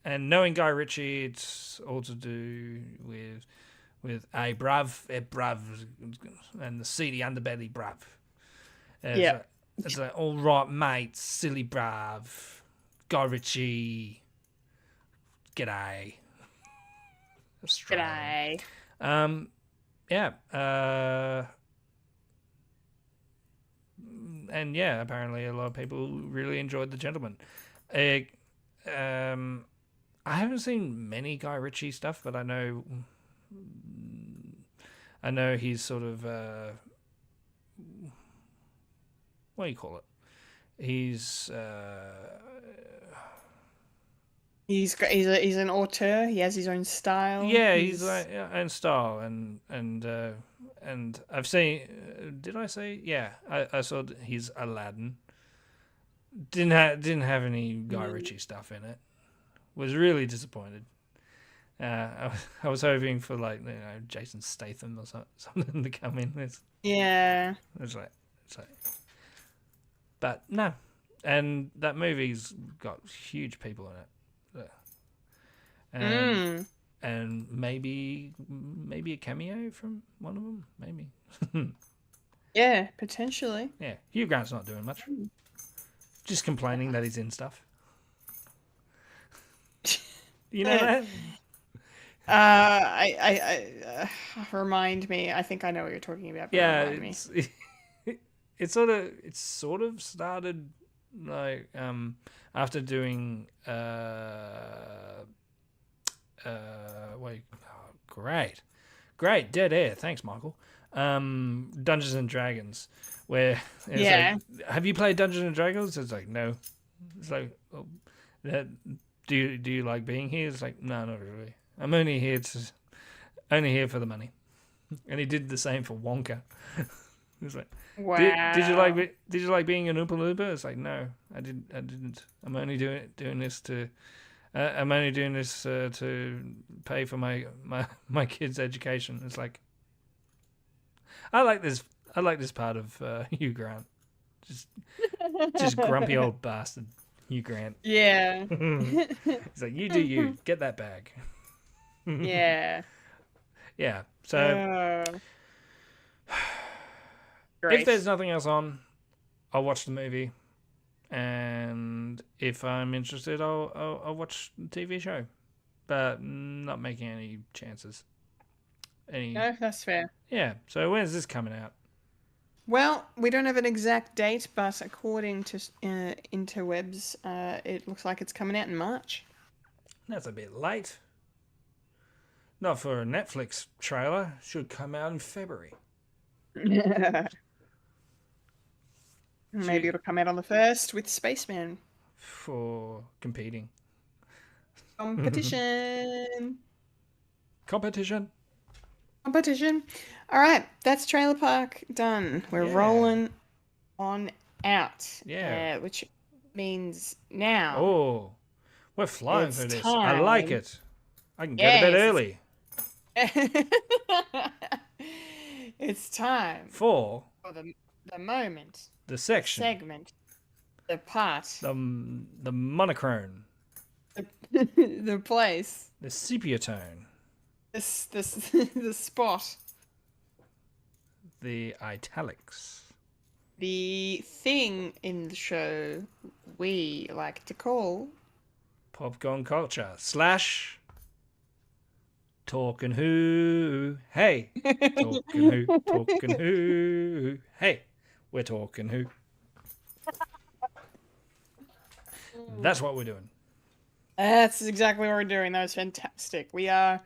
knowing Guy Ritchie, it's all to do with a bruv, and the seedy underbelly bruv. Yeah. It's like, all right, mate, silly bruv, Guy Ritchie, g'day. Australian. G'day. Yeah. And yeah, apparently a lot of people really enjoyed The Gentleman. I haven't seen many Guy Ritchie stuff, but I know he's sort of what do you call it? He's he's an auteur. He has his own style. yeah, he's like own style, and I've seen. Did I say? Yeah, I saw his Aladdin. Didn't have any Guy Ritchie stuff in it. Was really disappointed. I was hoping for Jason Statham or something to come in. It's like, but no, and that movie's got huge people in it. And maybe a cameo from one of them, maybe. Yeah, potentially. Yeah, Hugh Grant's not doing much. Just complaining that he's in stuff. You know that? I remind me. I think I know what you're talking about. But Yeah, remind me. It's sort of started like after doing great dead air. Thanks, Michael. Dungeons and Dragons, where it's like, have you played Dungeons and Dragons? It's like, no. It's like, well, do you like being here? It's like, no, not really. I'm only here for the money. And he did the same for Wonka. He was like, Wow. Did you like being an Oompa Loompa? It's like, no, I didn't. I'm only doing this to. I'm only doing this to pay for my kids' education. It's like, I like this. I like this part of Hugh Grant. Just grumpy old bastard Hugh Grant. Yeah. He's like, you do you. Get that bag. Yeah. Yeah. So if there's nothing else on, I'll watch the movie, and if I'm interested, I'll watch the TV show, but not making any chances. No, that's fair. Yeah. So when's this coming out? Well, we don't have an exact date, but according to interwebs, it looks like it's coming out in March. That's a bit late. Not for a Netflix trailer. Should come out in February. Maybe it'll come out on the 1st with Spaceman. For competing. Competition. Competition. All right, that's Trailer Park done. We're rolling on out. Yeah. Which means now. Oh, we're flying through this. I time. like it. I can get a bit early. It's time For the moment. the section. Segment. The part. The monochrome. The place. The sepia tone. The spot. The italics. The thing in the show we like to call Popcorn culture / talking who. Hey. Talking who. Hey. We're talking who. That's what we're doing. That's exactly what we're doing. That was fantastic. We are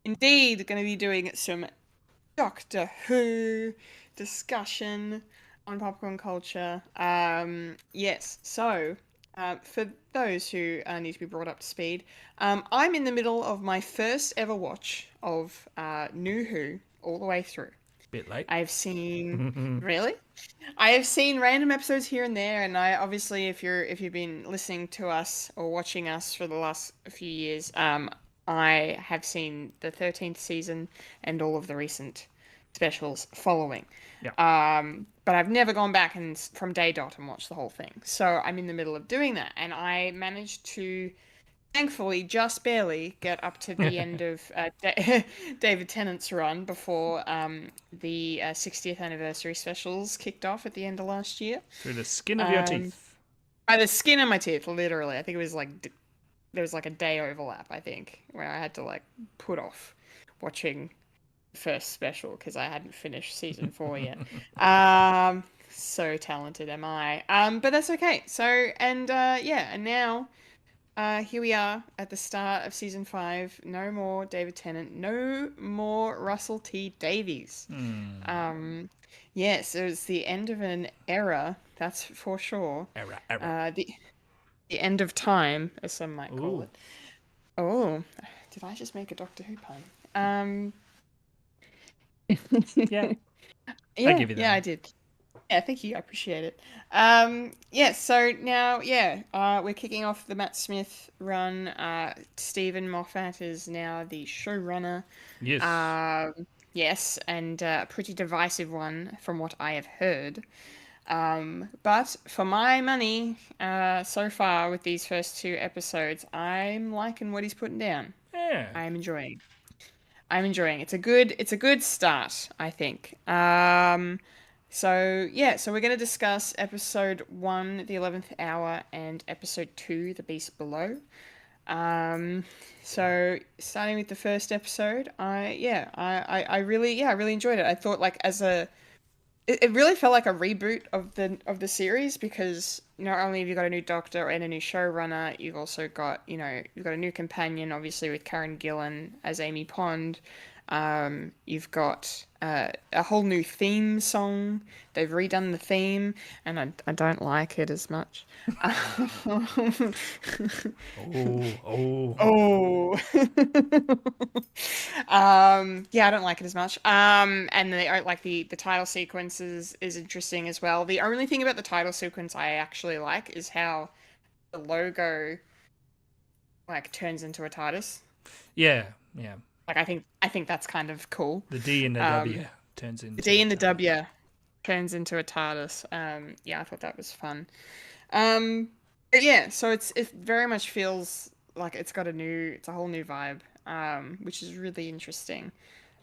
indeed going to be doing some Doctor Who discussion on popcorn culture. Yes, so for those who need to be brought up to speed, I'm in the middle of my first ever watch of New Who all the way through. Bit late. I've seen really. I have seen random episodes here and there, and I obviously, if you've been listening to us or watching us for the last few years, I have seen the 13th season and all of the recent specials following. Yeah. But I've never gone back and from day dot and watched the whole thing. So I'm in the middle of doing that, and I managed to, thankfully, just barely get up to the end of David Tennant's run before the 60th anniversary specials kicked off at the end of last year. Through the skin of your teeth. By the skin of my teeth, literally. I think it was like there was like a day overlap, I think, where I had to like put off watching the first special because I hadn't finished season 4 yet. So talented am I. But that's okay. So and now here we are at the start of season 5. No more David Tennant. No more Russell T Davies. Yes, it was the end of an era. That's for sure. Era. The end of time, as some might call Ooh. it. Oh, did I just make a Doctor Who pun? Yeah. Yeah, I give you that. yeah, I did. Yeah, thank you. I appreciate it. So now, we're kicking off the Matt Smith run. Stephen Moffat is now the showrunner. Yes. Yes, and a pretty divisive one from what I have heard. But for my money, so far with these first 2 episodes, I'm liking what he's putting down. Yeah. I'm enjoying. It's a good start, I think. So we're going to discuss episode 1, The 11th Hour, and episode 2, The Beast Below. So starting with the first episode, I really enjoyed it. I thought it really felt like a reboot of the series because not only have you got a new Doctor and a new showrunner, you've also got you've got a new companion, obviously with Karen Gillan as Amy Pond, You've got a whole new theme song. They've redone the theme, and I don't like it as much. Oh. Oh. Yeah, I don't like it as much. And the title sequence is interesting as well. The only thing about the title sequence I actually like is how the logo like turns into a TARDIS. Yeah. Like I think that's kind of cool. The D and the W turns into The D and the a TARDIS. W turns into a TARDIS. Yeah, I thought that was fun. But yeah, so it very much feels like it's a whole new vibe, which is really interesting.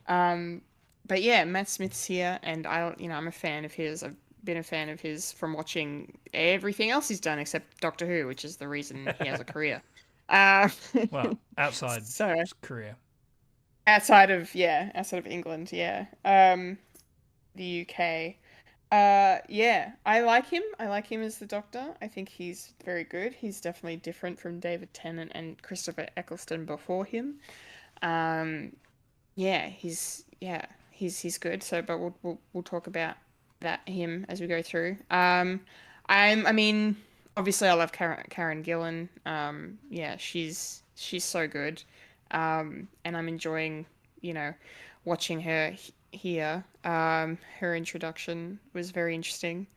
But yeah, Matt Smith's here, and I'm a fan of his. I've been a fan of his from watching everything else he's done except Doctor Who, which is the reason he has a career. Uh, Well, outside so his career. outside of England, yeah, the UK. Yeah, I like him. I like him as the Doctor. I think he's very good. He's definitely different from David Tennant and Christopher Eccleston before him. Yeah, he's good. So, but we'll talk about him as we go through. I mean, obviously I love Karen Gillan. Yeah, she's so good. And I'm enjoying, watching her here. Her introduction was very interesting.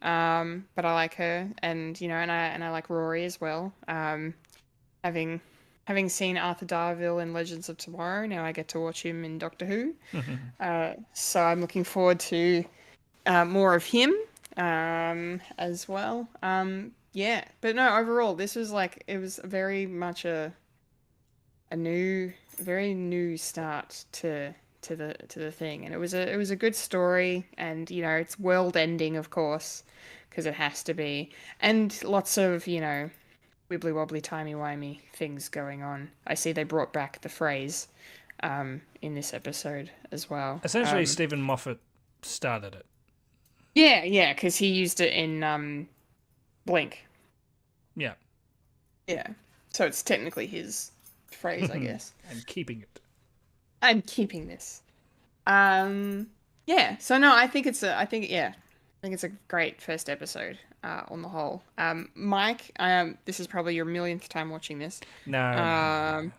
But I like her, and I like Rory as well. Having seen Arthur Darvill in Legends of Tomorrow, now I get to watch him in Doctor Who. So I'm looking forward to more of him as well. Yeah, but no, overall, this was it was very much a very new start to the thing, and it was a good story, and it's world ending, of course, because it has to be, and lots of wibbly wobbly timey wimey things going on. I see they brought back the phrase in this episode as well. Essentially, Stephen Moffat started it. Yeah, because he used it in Blink. Yeah. Yeah, so it's technically his phrase, I guess. And keeping it. I'm keeping this. Yeah. So no, I think it's a great first episode on the whole. Mike, this is probably your millionth time watching this. No.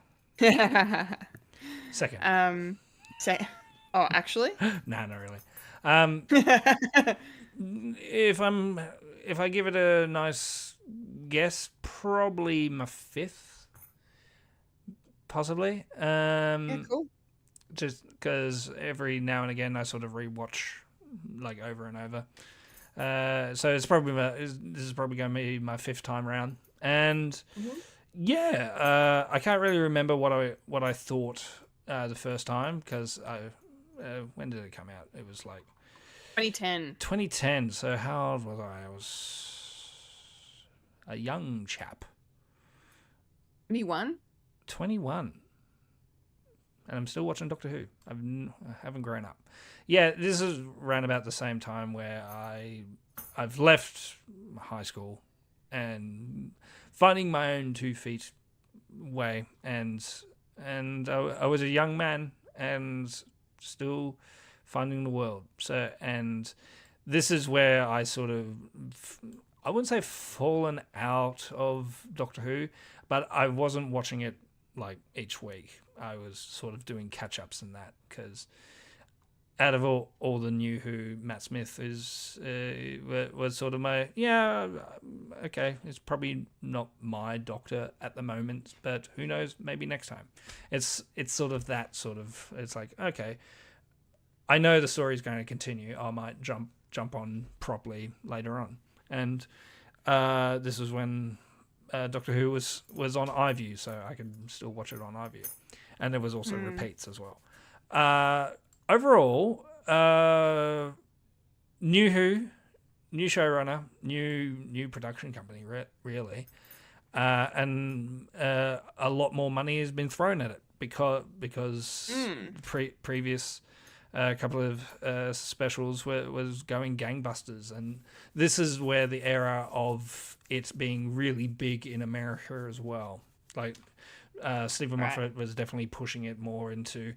Second. Oh, actually? No, not really. If I give it a nice guess, probably my fifth, possibly. Yeah, cool. Just because every now and again I sort of rewatch over and over. So this is probably going to be my fifth time round, and yeah, I can't really remember what I thought the first time, because when did it come out? It was 2010. 2010. So how old was I? I was a young chap. 21. 21. And I'm still watching Doctor Who. I haven't grown up. Yeah, this is around about the same time where I've left high school and finding my own 2 feet way, and I was a young man and still finding the world. So, and this is where I sort of, I wouldn't say fallen out of Doctor Who, but I wasn't watching it each week. I was sort of doing catch-ups and that, because out of all the new Who, Matt Smith was sort of my, okay, it's probably not my Doctor at the moment, but who knows, maybe next time. It's sort of that sort of, it's okay, I know the story's going to continue, I might jump on properly later on. And this was when Doctor Who was on iView, so I could still watch it on iView. And there was also repeats as well. Overall, new Who, new showrunner, new production company, really, and a lot more money has been thrown at it because previous couple of specials was going gangbusters, and this is where the era of it being really big in America as well. Stephen Moffat was definitely pushing it more into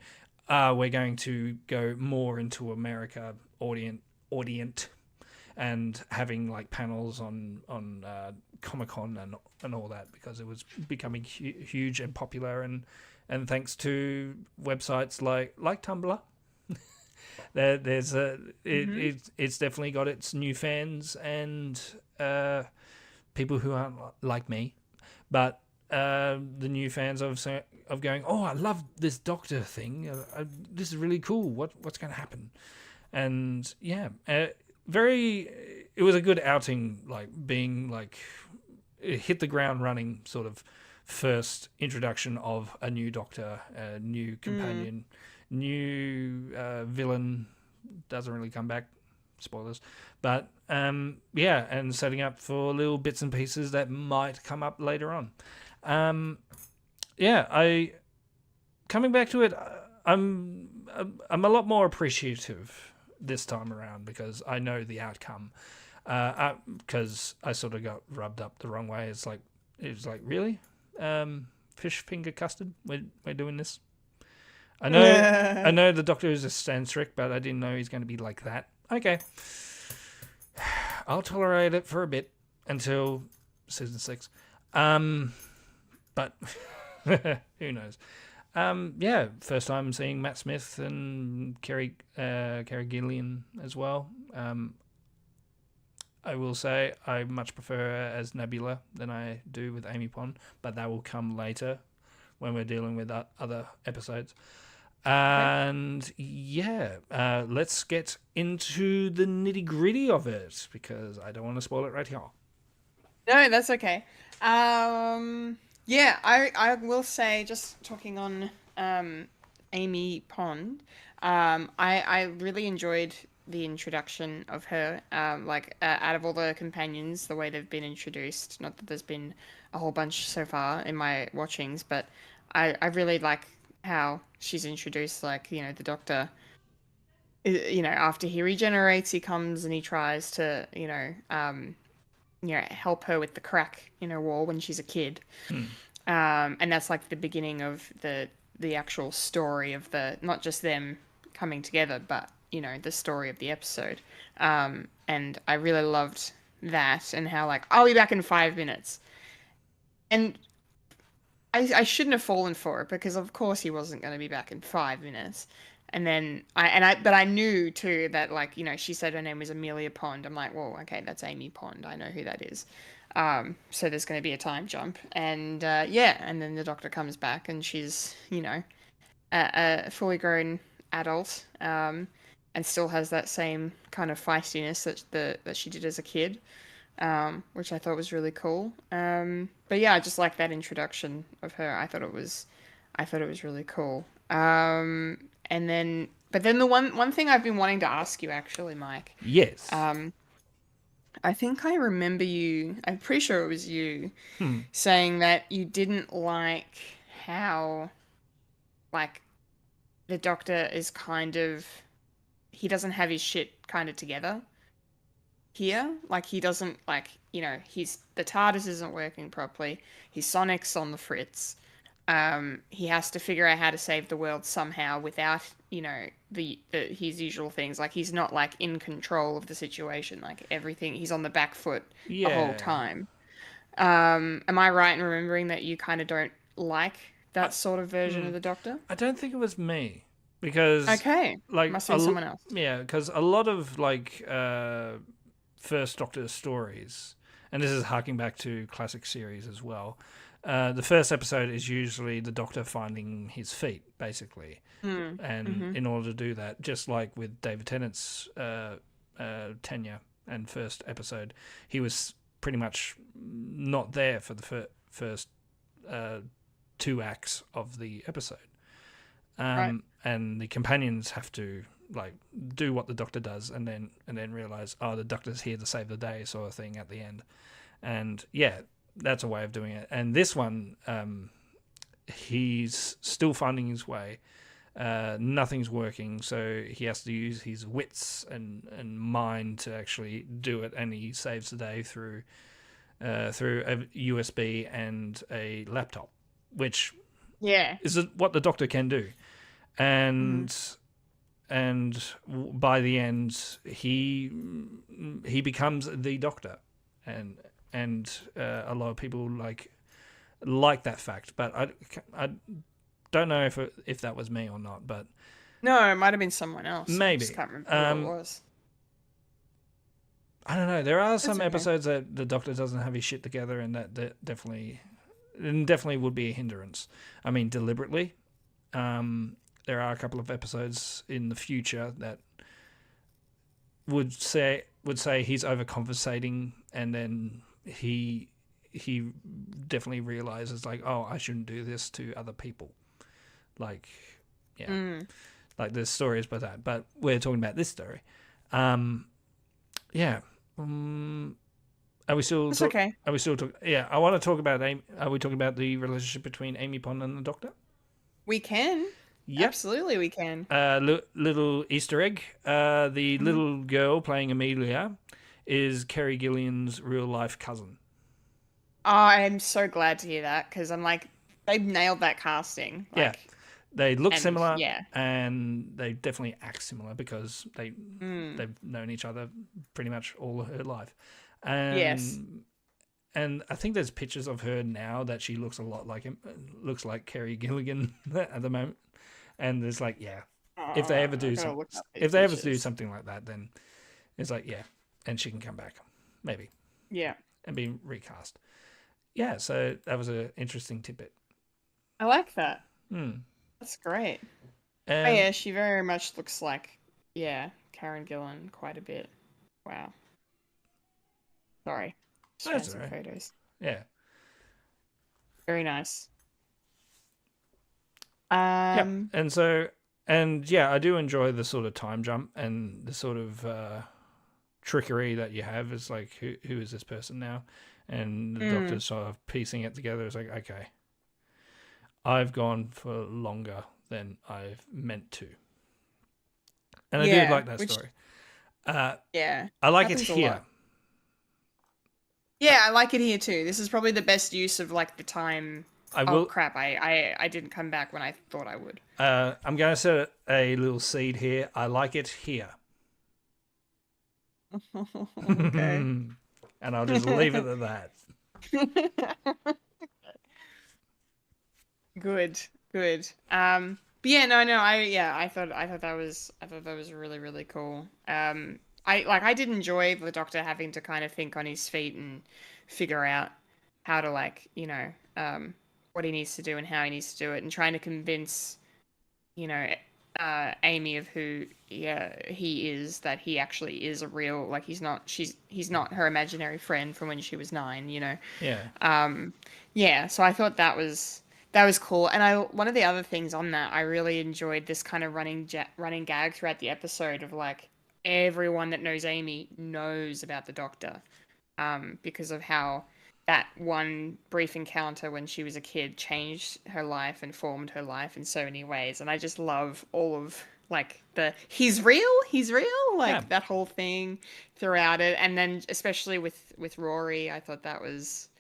we're going to go more into America audience and having like panels on Comic-Con and all that, because it was becoming huge and popular, and thanks to websites like Tumblr. It's definitely got its new fans and people who aren't like me, but the new fans of going, oh, I love this Doctor thing. This is really cool. What's going to happen? And yeah, it was a good outing, like being like it hit the ground running sort of first introduction of a new Doctor, a new companion, new villain, doesn't really come back, spoilers, but yeah, and setting up for little bits and pieces that might come up later on. Coming back to it, I'm a lot more appreciative this time around because I know the outcome. Because I sort of got rubbed up the wrong way. It was like really, fish finger custard. We're doing this. I know the Doctor is a Stanstrick, but I didn't know he's going to be like that. Okay, I'll tolerate it for a bit until season 6. But who knows? Yeah, first time seeing Matt Smith and Kerry Gillian as well. I will say I much prefer her as Nebula than I do with Amy Pond, but that will come later when we're dealing with other episodes. And yeah, let's get into the nitty-gritty of it, because I don't want to spoil it right here. No, that's okay. Yeah, I will say, just talking on Amy Pond, I really enjoyed the introduction of her. Out of all the companions, the way they've been introduced, not that there's been a whole bunch so far in my watchings, but I really like how she's introduced. Like, the Doctor, after he regenerates, he comes and he tries to, help her with the crack in her wall when she's a kid. And that's like the beginning of the actual story of not just them coming together, but the story of the episode. And I really loved that, and how like, I'll be back in 5 minutes. And I shouldn't have fallen for it, because of course he wasn't going to be back in 5 minutes. And then but I knew too that, like, she said her name was Amelia Pond. I'm like, well, okay, that's Amy Pond. I know who that is. So there's going to be a time jump. And and then the Doctor comes back, and she's, a fully grown adult, and still has that same kind of feistiness that she did as a kid, which I thought was really cool. But yeah, I just like that introduction of her. I thought it was really cool. But then the one thing I've been wanting to ask you, actually, Mike. Yes. I think I remember I'm pretty sure it was you, saying that you didn't like how, like, the Doctor is kind of, he doesn't have his shit kind of together here. Like, he doesn't, like, the TARDIS isn't working properly. His Sonic's on the fritz. He has to figure out how to save the world somehow without, his usual things. Like, he's not, like, in control of the situation. Like, everything, he's on the back foot the whole time. Am I right in remembering that you kind of don't like that sort of version of the Doctor? I don't think it was me, because like, must be someone else. Yeah, because a lot of like First Doctor stories, and this is harking back to classic series as well. The first episode is usually the Doctor finding his feet, basically, and in order to do that, just like with David Tennant's tenure and first episode, he was pretty much not there for the first 2 acts of the episode. And the companions have to like do what the Doctor does, and then realize, oh, the Doctor's here to save the day, sort of thing at the end. And yeah, that's a way of doing it. And this one, he's still finding his way. Nothing's working, so he has to use his wits and mind to actually do it, and he saves the day through a USB and a laptop, which is what the Doctor can do. and by the end he becomes the Doctor, and a lot of people like that fact, but I don't know if that was me or not, but No, it might have been someone else. maybe. I just can't remember who it was. I don't know. There are some okay. episodes that the Doctor doesn't have his shit together, and that definitely would be a hindrance. I mean, deliberately. There are a couple of episodes in the future that would say he's overcompensating, and then he definitely realizes like, oh, I shouldn't do this to other people. Like, yeah, like there's stories about that, but we're talking about this story. Yeah. Are we still? Okay. Are we still talking? Yeah, I want to talk about. Are we talking about the relationship between Amy Pond and the Doctor? We can. Yep. Absolutely, we can. Little Easter egg. The little girl playing Amelia is Kerry Gillian's real life cousin. Oh, I'm so glad to hear that, because I'm like, they've nailed that casting. Yeah. They look similar, yeah. and they definitely act similar because they've known each other pretty much all her life. And, yes. And I think there's pictures of her now that she looks a lot like him, looks like Kerry Gilligan at the moment. And it's like, yeah, if they ever do something like that, then it's like, yeah, and she can come back, maybe. Yeah. And be recast. Yeah, so that was an interesting tidbit. I like that. Hmm. That's great. Oh, yeah, she very much looks like, Karen Gillan quite a bit. Wow. Sorry. That's some all right. photos. Yeah. Very nice. Yeah, I do enjoy the sort of time jump and the sort of trickery that you have. It's like, who is this person now? And the Doctor's sort of piecing it together. It's like, okay, I've gone for longer than I've meant to. And I do like that story. I like it here. Yeah, I like it here too. This is probably the best use of like the time. Oh crap! I didn't come back when I thought I would. I'm going to set a little seed here. I like it here. Okay. And I'll just leave it at that. Good. But yeah, no. I thought that was really, really cool. I did enjoy the Doctor having to kind of think on his feet and figure out how to what he needs to do and how he needs to do it, and trying to convince, Amy of who he is, that he actually is a real, like, he's not her imaginary friend from when she was 9, Yeah. So I thought that was cool. And one of the other things on that, I really enjoyed this kind of running gag throughout the episode of like everyone that knows Amy knows about the Doctor, because of how that one brief encounter when she was a kid changed her life and formed her life in so many ways. And I just love all of like he's real, like that whole thing throughout it. And then especially with Rory, I thought that was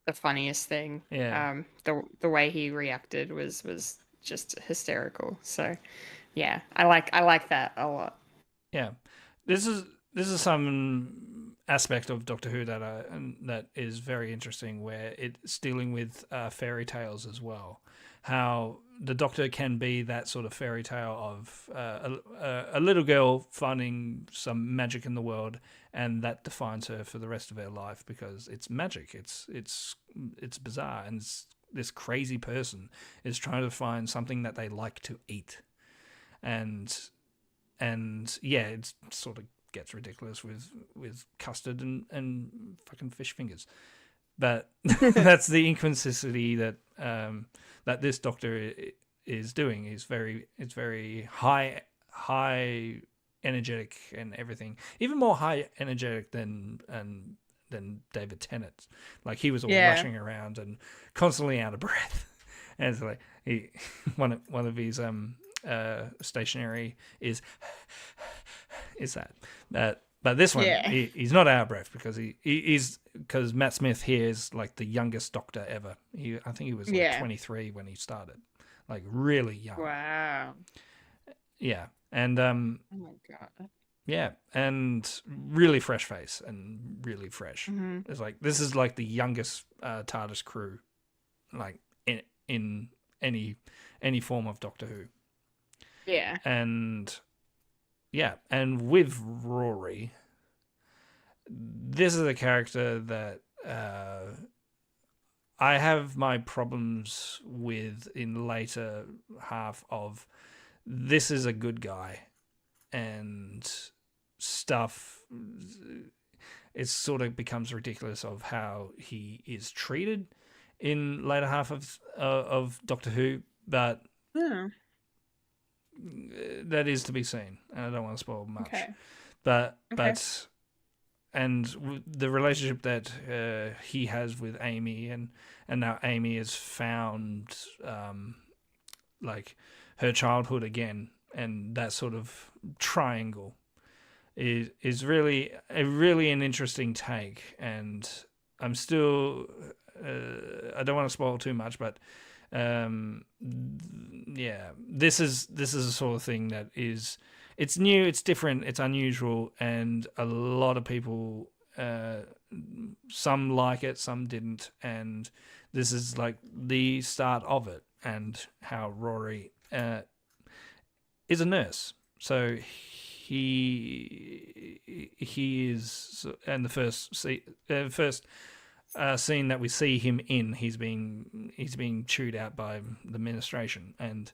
the funniest thing. Yeah. The way he reacted was just hysterical. So yeah, I like that a lot. Yeah. This is some aspect of Doctor Who that is very interesting, where it's dealing with fairy tales as well. How the Doctor can be that sort of fairy tale of a little girl finding some magic in the world, and that defines her for the rest of her life because it's magic. It's bizarre, and this crazy person is trying to find something that they like to eat, and yeah, it sort of gets ridiculous with custard and fucking fish fingers, but that's the inconsistency that this Doctor is doing. It's very high energetic and everything, even more high energetic than David Tennant. Like, he was all rushing around and constantly out of breath, and it's like one of his stationary is that. But this one, he's not out of breath because Matt Smith here is like the youngest Doctor ever. I think he was like 23 when he started. like really young. Wow. Yeah, and Oh my god. yeah, and really fresh face and really fresh. Mm-hmm. It's like this is like the youngest TARDIS crew, like in any form of Doctor Who. Yeah. And yeah, and with Rory, this is a character that I have my problems with in later half of. This is a good guy, and stuff. It sort of becomes ridiculous of how he is treated in later half of Doctor Who, but Hmm. that is to be seen, and I don't want to spoil much. Okay. But Okay. the relationship that he has with Amy, and now Amy has found like her childhood again, and that sort of triangle is really an interesting take. And I'm still I don't want to spoil too much, but yeah, this is a sort of thing that is, it's new, it's different, it's unusual, and a lot of people, some like it, some didn't, and this is like the start of it. And how Rory is a nurse, so he is, and the first scene that we see him in, he's being chewed out by the administration, and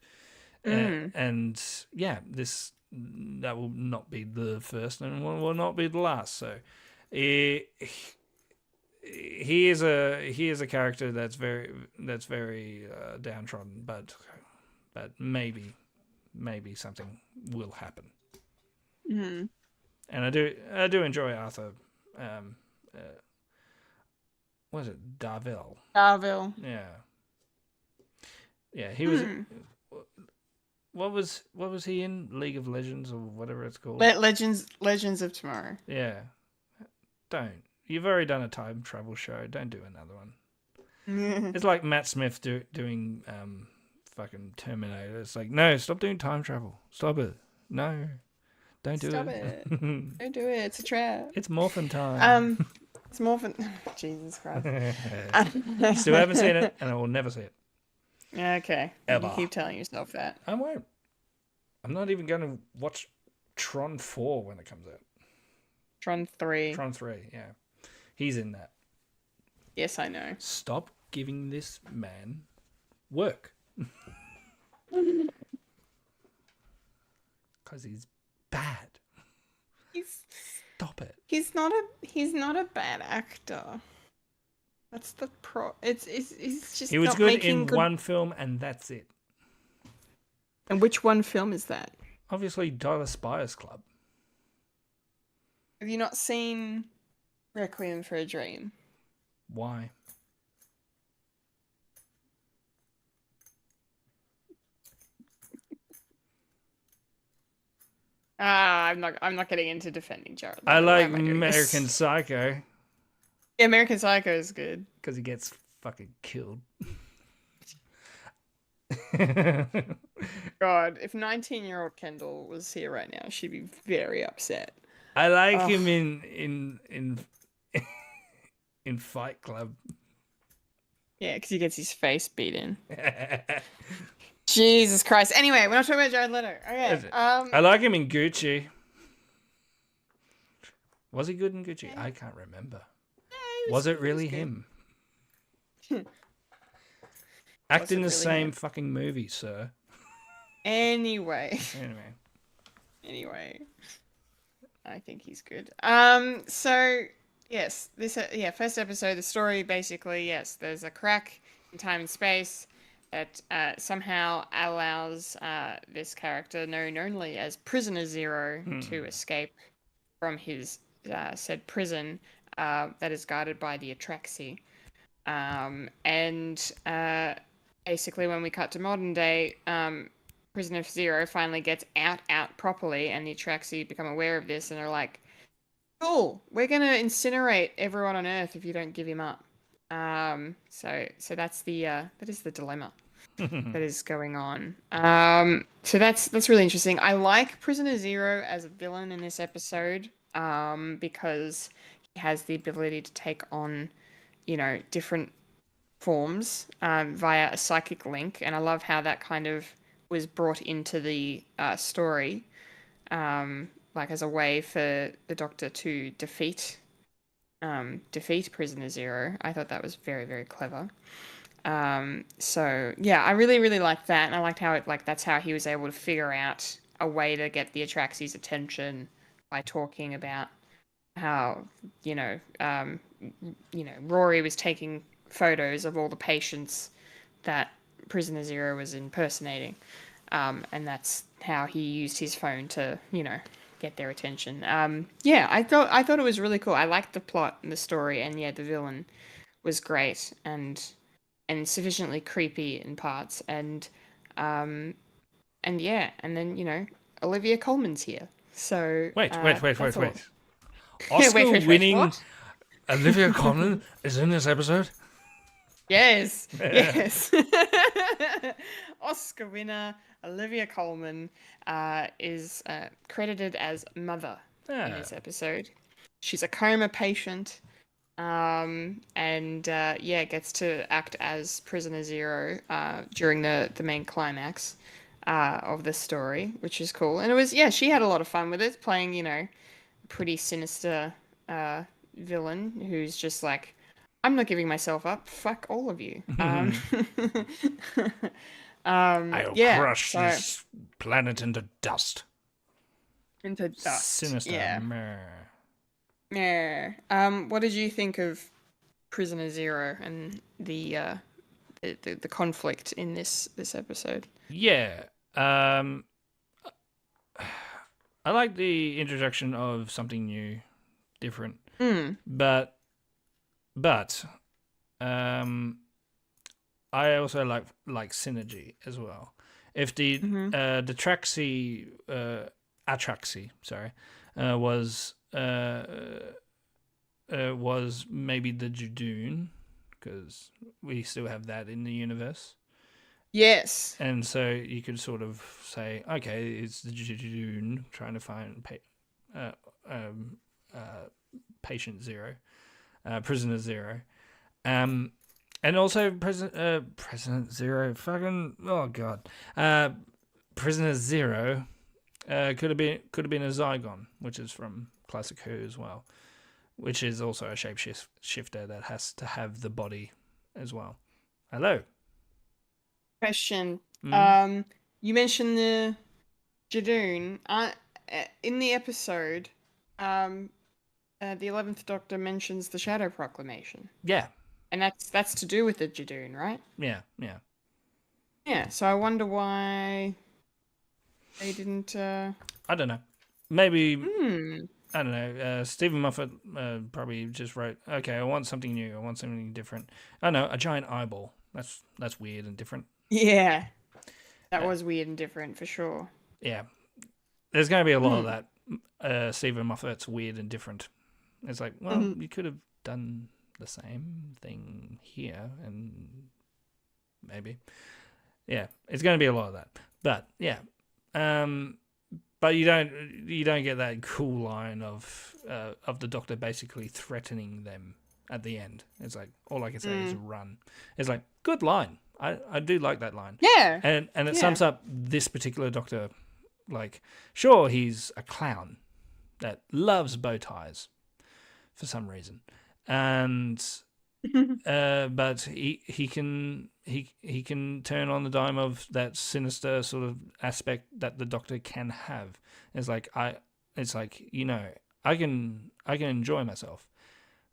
yeah, that will not be the first and will not be the last. So he is a character that's very downtrodden, but maybe something will happen. Mm-hmm. And I do enjoy Arthur. What is it, Darville? Darville. Yeah. He was. What was he in? League of Legends or whatever it's called. Legends of Tomorrow. Yeah. Don't. You've already done a time travel show. Don't do another one. It's like Matt Smith doing fucking Terminator. It's like, no, stop doing time travel. Stop it. No. Don't do Stop it. it. Don't do it. It's a trap. It's morphin time. It's morphin. Jesus Christ. Still haven't seen it, and I will never see it. Okay. Ever. You keep telling yourself that. I won't. I'm not even going to watch Tron 4 when it comes out. Tron 3. Tron 3, yeah. He's in that. Yes, I know. Stop giving this man work. Because he's bad. Stop it. He's not a bad actor. That's the It's just. He was not good in good... one film, and that's it. And which one film is that? Obviously, Dallas Buyers Club. Have you not seen Requiem for a Dream? Why? I'm not getting into defending Jared Leto. I like Why am I doing this? American Psycho. Yeah, American Psycho is good. Because he gets fucking killed. God, if 19-year-old Kendall was here right now, she'd be very upset. I like him in Fight Club. Yeah, because he gets his face beaten. Jesus Christ. Anyway, we're not talking about Jared Leto. Okay. I like him in Gucci. Was he good in Gucci? Yeah. I can't remember. Yeah, was it really him? Act in the same fucking movie, sir. Anyway. I think he's good. So yes, this first episode, the story basically, yes, there's a crack in time and space that somehow allows this character, known only as Prisoner Zero, to escape from his said prison that is guarded by the Atraxi. Basically, when we cut to modern day, Prisoner Zero finally gets out properly, and the Atraxi become aware of this, and are like, "Cool, we're gonna incinerate everyone on Earth if you don't give him up." So that's that is the dilemma. that is going on. So that's really interesting. I like Prisoner Zero as a villain in this episode, because he has the ability to take on, different forms via a psychic link, and I love how that kind of was brought into the story, like as a way for the Doctor to defeat Prisoner Zero. I thought that was very, very clever. So yeah, I really, really liked that, and I liked how that's how he was able to figure out a way to get the Atraxis' attention by talking about how Rory was taking photos of all the patients that Prisoner Zero was impersonating, and that's how he used his phone to get their attention. Yeah, I thought it was really cool. I liked the plot and the story, and yeah, the villain was great and sufficiently creepy in parts, and yeah, and then Olivia Colman's here. So Wait. that's all. Oscar-winning What? Olivia Colman is in this episode. Yes, yes. Oscar winner Olivia Colman is credited as Mother in this episode. She's a coma patient, and gets to act as Prisoner Zero during the main climax of the story, which is cool. And it was, she had a lot of fun with it, playing a pretty sinister villain who's just like, I'm not giving myself up. Fuck all of you. I'll crush this planet into dust. Into dust. Sinister. Yeah. Yeah. What did you think of Prisoner Zero and the conflict in this episode? Yeah. I like the introduction of something new, different. But I also like synergy as well. If the Atraxi, was maybe the Judoon, because we still have that in the universe. Yes. And so you could sort of say, okay, it's the Judoon trying to find patient Zero, Prisoner Zero. And also President Zero, fucking, oh god, Prisoner Zero could have been a Zygon, which is from Classic Who as well, which is also a shapeshifter that has to have the body as well. Hello. Question. You mentioned the Judoon. In the episode, the 11th Doctor mentions the Shadow Proclamation. Yeah. And that's to do with the Judoon, right? Yeah. Yeah, so I wonder why they didn't... I don't know. Maybe... I don't know. Stephen Moffat probably just wrote, okay, I want something new. I want something different. I don't know, a giant eyeball. That's weird and different. Yeah. That was weird and different, for sure. Yeah. There's going to be a lot of that. Stephen Moffat's weird and different. It's like, well, you could have done the same thing here, and maybe. Yeah, it's going to be a lot of that. But, yeah. But you don't get that cool line of the Doctor basically threatening them at the end. It's like, all I can say is run. It's like, good line. I do like that line. Yeah. And it sums up this particular Doctor. Like, sure, he's a clown that loves bow ties for some reason. And but he can turn on the dime of that sinister sort of aspect that the Doctor can have. It's like I can enjoy myself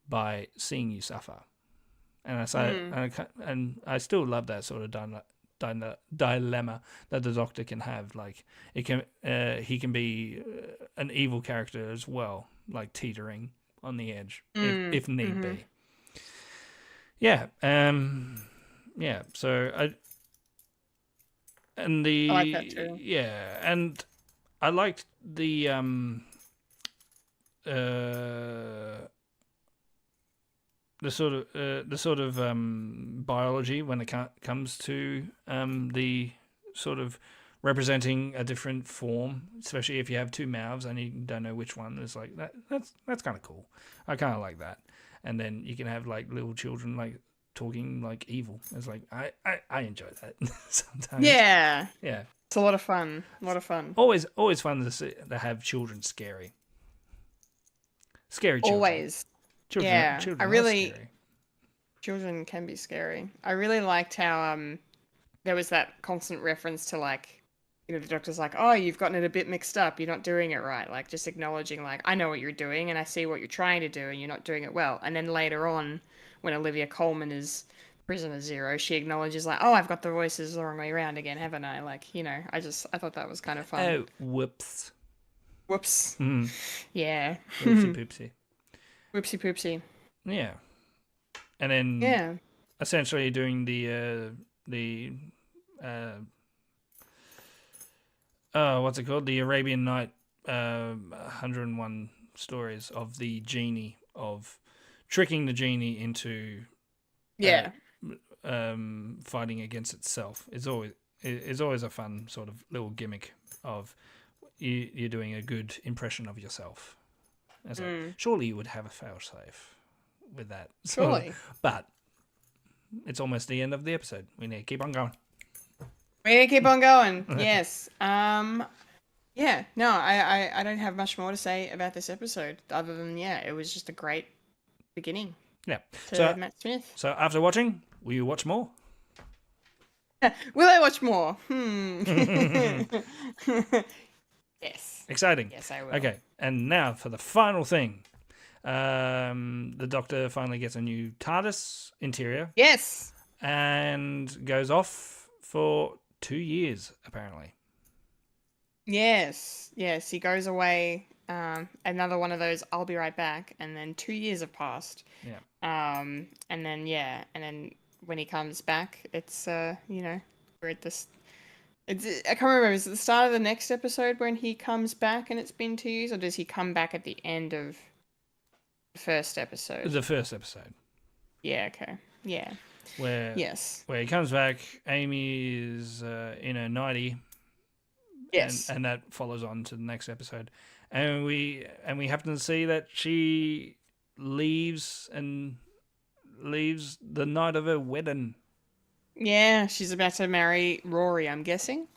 by seeing you suffer, and I still love that sort of dilemma that the Doctor can have. Like he can be an evil character as well, like teetering on the edge if need be. Yeah. Yeah. So I like that too. Yeah, and I liked the biology when it comes to the sort of representing a different form, especially if you have two mouths and you don't know which one. It's like that's kind of cool. I kind of like that. And then you can have like little children like talking like evil. It's like I enjoy that sometimes. Yeah. Yeah. It's a lot of fun. A lot of fun. Always fun to have children scary. Scary children. Always. Children, Yeah. children I are really. scary. Children can be scary. I really liked how there was that constant reference to like, you know, the doctor's like, oh, you've gotten it a bit mixed up. You're not doing it right. Like just acknowledging like, I know what you're doing and I see what you're trying to do and you're not doing it well. And then later on, when Olivia Colman is Prisoner Zero, she acknowledges like, oh, I've got the voices the wrong way around again, haven't I? Like, you know, I thought that was kind of fun. Oh, whoops. Whoops. Yeah. Whoopsie poopsie. Whoopsie poopsie. Yeah. And then Yeah. essentially doing what's it called? The Arabian Night 101 stories of the genie, of tricking the genie into fighting against itself. It's always a fun sort of little gimmick of you're doing a good impression of yourself. It's like, surely you would have a failsafe with that. Surely. But it's almost the end of the episode. We need to keep on going. We're gonna keep on going. Yes. Yeah. No, I don't have much more to say about this episode other than it was just a great beginning. Yeah. To Matt Smith. So after watching, will you watch more? Will I watch more? Yes. Exciting. Yes, I will. Okay, and now for the final thing. The Doctor finally gets a new TARDIS interior. Yes. And goes off for 2 years, apparently. Yes. He goes away. Another one of those. I'll be right back. And then 2 years have passed. Yeah. And then when he comes back, it's we're at this. I can't remember. Is it the start of the next episode when he comes back and it's been 2 years, or does he come back at the end of the first episode? The first episode. Yeah. Okay. Yeah. Where he comes back, Amy is in her 90. Yes. And that follows on to the next episode, and we happen to see that she leaves the night of her wedding. Yeah, she's about to marry Rory, I'm guessing.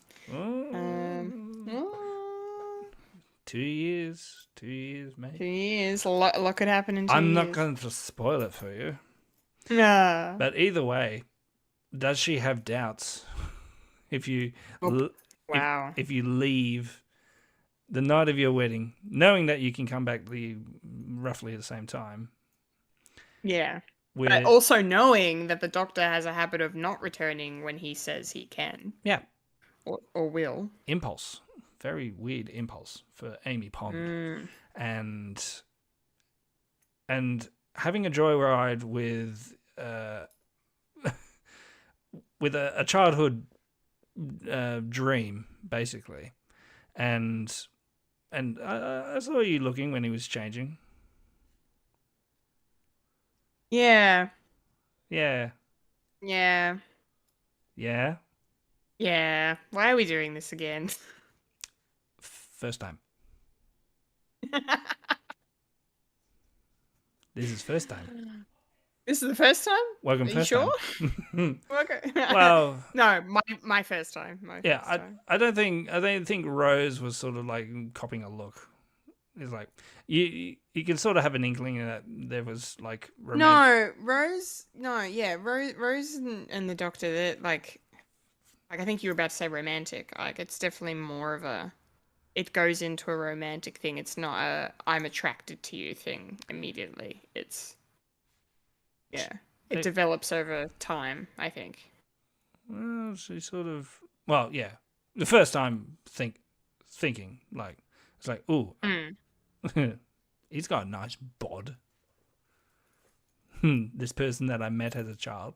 2 years. 2 years, mate. 2 years. A lot could happen in 2 years. I'm not going to spoil it for you. No. But either way, does she have doubts if you wow. if you leave the night of your wedding, knowing that you can come back roughly at the same time? Yeah. But also knowing that the Doctor has a habit of not returning when he says he can. Yeah. Or will. Impulse. Very weird impulse for Amy Pond. And having a joyride with a childhood dream, basically. And I saw you looking when he was changing. Yeah. Yeah. Yeah. Yeah. Yeah. Why are we doing this again? First time. This is first time. This is the first time? Welcome, are first you sure? time. Okay. Well, no, my first time. I don't think Rose was sort of like copying a look. It's like you can sort of have an inkling that there was like Rose and the Doctor, they're like I think you were about to say romantic. Like it's definitely more of it goes into a romantic thing. It's not a I'm attracted to you thing immediately. It develops over time, I think. Well, she sort of the first time thinking like it's like ooh. He's got a nice bod. This person that I met as a child.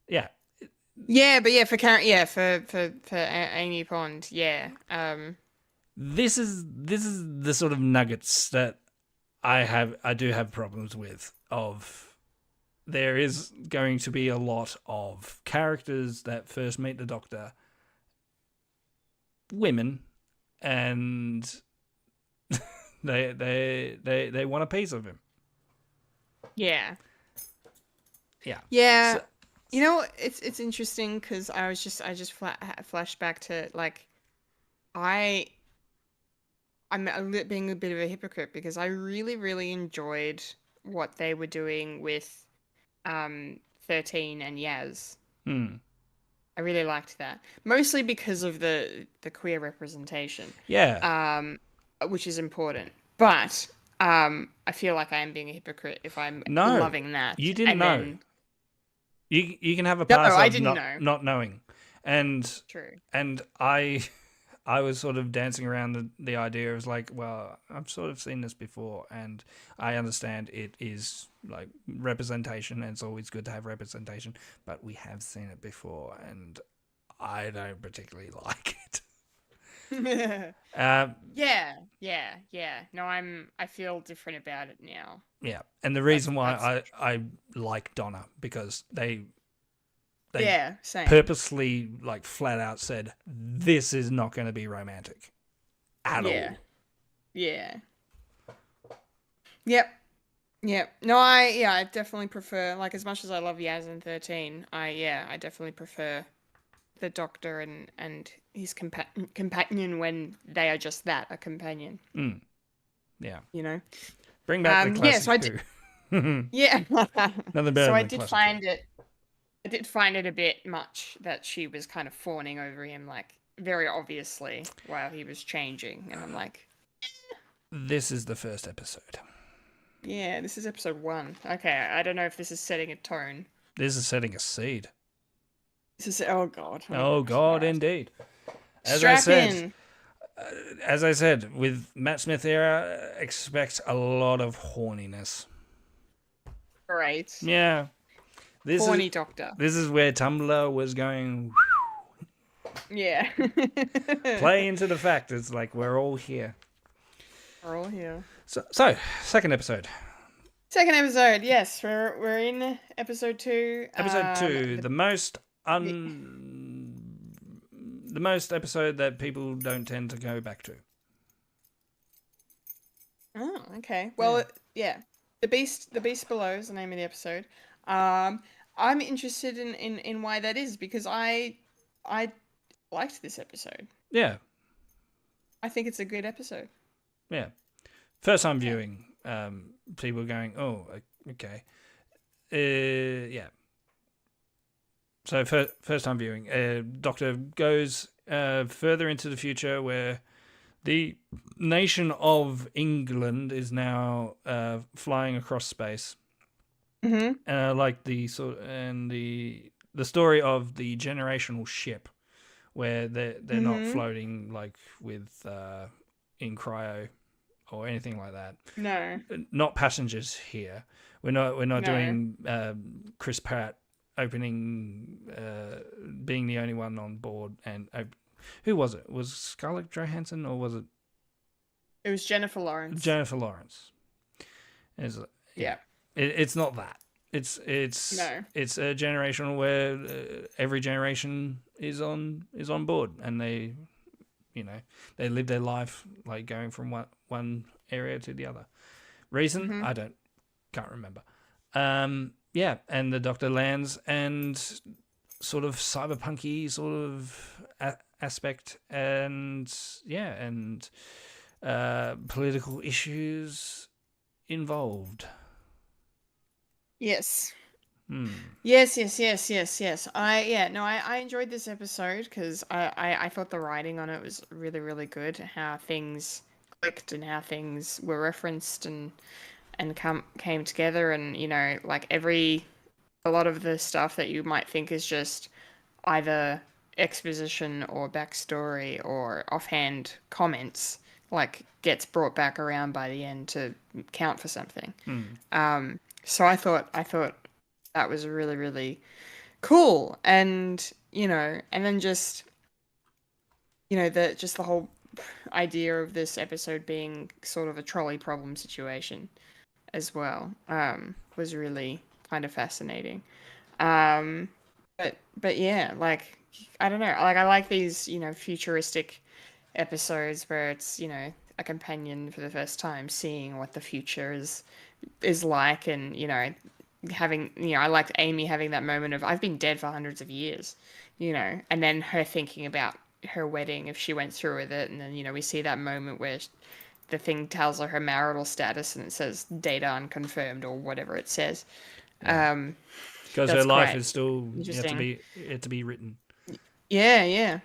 Yeah. Yeah, but for Amy Pond, yeah. This is the sort of nuggets that I do have problems with of there is going to be a lot of characters that first meet the Doctor, women, and they want a piece of him. Yeah. Yeah. Yeah. So, You know, it's interesting because I just flashed back to like I'm being a bit of a hypocrite because I really really enjoyed what they were doing with 13 and Yaz. I really liked that, mostly because of the queer representation. yeah. Which is important. But I feel like I am being a hypocrite if I'm No, loving that you didn't and know. then You can have a no, pass I of didn't know. not knowing, and True. and I was sort of dancing around the idea of like, well, I've sort of seen this before, and I understand it is like representation, and it's always good to have representation, but we have seen it before, and I don't particularly like it. Yeah. No, I feel different about it now. Yeah, and the reason why I like Donna because they yeah, same. purposely like flat out said this is not going to be romantic at all. Yeah. Yep. No, I definitely prefer, like, as much as I love Yaz and 13, I definitely prefer the Doctor and his companion when they are just that, a companion. Yeah. You know? Bring back the classic so I did, yeah. Nothing better So I than did classic find it a bit much that she was kind of fawning over him, like, very obviously while he was changing, and I'm like, This is the first episode. yeah, this is episode 1. Okay, I don't know if this is setting a tone. This is setting a seed. This is, oh god. Oh god, indeed. As I said, with Matt Smith era, expect a lot of horniness. Great. Yeah. Horny Doctor. This is where Tumblr was going. Yeah. Play into the fact it's like we're all here. We're all here. So second episode. Second episode, yes. We're in episode 2. Episode 2, the most episode that people don't tend to go back to. Oh, okay. Well, yeah. The Beast Below is the name of the episode. I'm interested in why that is because I liked this episode. Yeah. I think it's a good episode. Yeah. First time viewing, people going, oh, okay. Yeah. So first time viewing, Doctor goes further into the future where the nation of England is now flying across space. Mm-hmm. Like the story of the generational ship, where they're not floating like with in cryo or anything like that. No, not passengers here. We're not doing Chris Pratt opening, being the only one on board, and who was it? Was Scarlett Johansson or was it? It was Jennifer Lawrence. Jennifer Lawrence. Yeah. It's not that. It's a generational where every generation is on board, and they live their life like going from one area to the other. Reason I can't remember. Yeah, and the Doctor lands and sort of cyberpunky sort of aspect, and political issues involved. Yes. Yes. I enjoyed this episode because I thought the writing on it was really, really good. How things clicked and how things were referenced and came together, and like a lot of the stuff that you might think is just either exposition or backstory or offhand comments, like gets brought back around by the end to count for something. So I thought that was really, really cool, and then just the whole idea of this episode being sort of a trolley problem situation as well was really kind of fascinating. Um, but yeah, like I don't know, like I like these, futuristic episodes where it's, a companion for the first time seeing what the future is like, and having, I liked Amy having that moment of I've been dead for hundreds of years, and then her thinking about her wedding if she went through with it, and then we see that moment where the thing tells her marital status and it says data unconfirmed or whatever it says. Because her That's life quite is still interesting. yet to be written. Yeah. Yeah.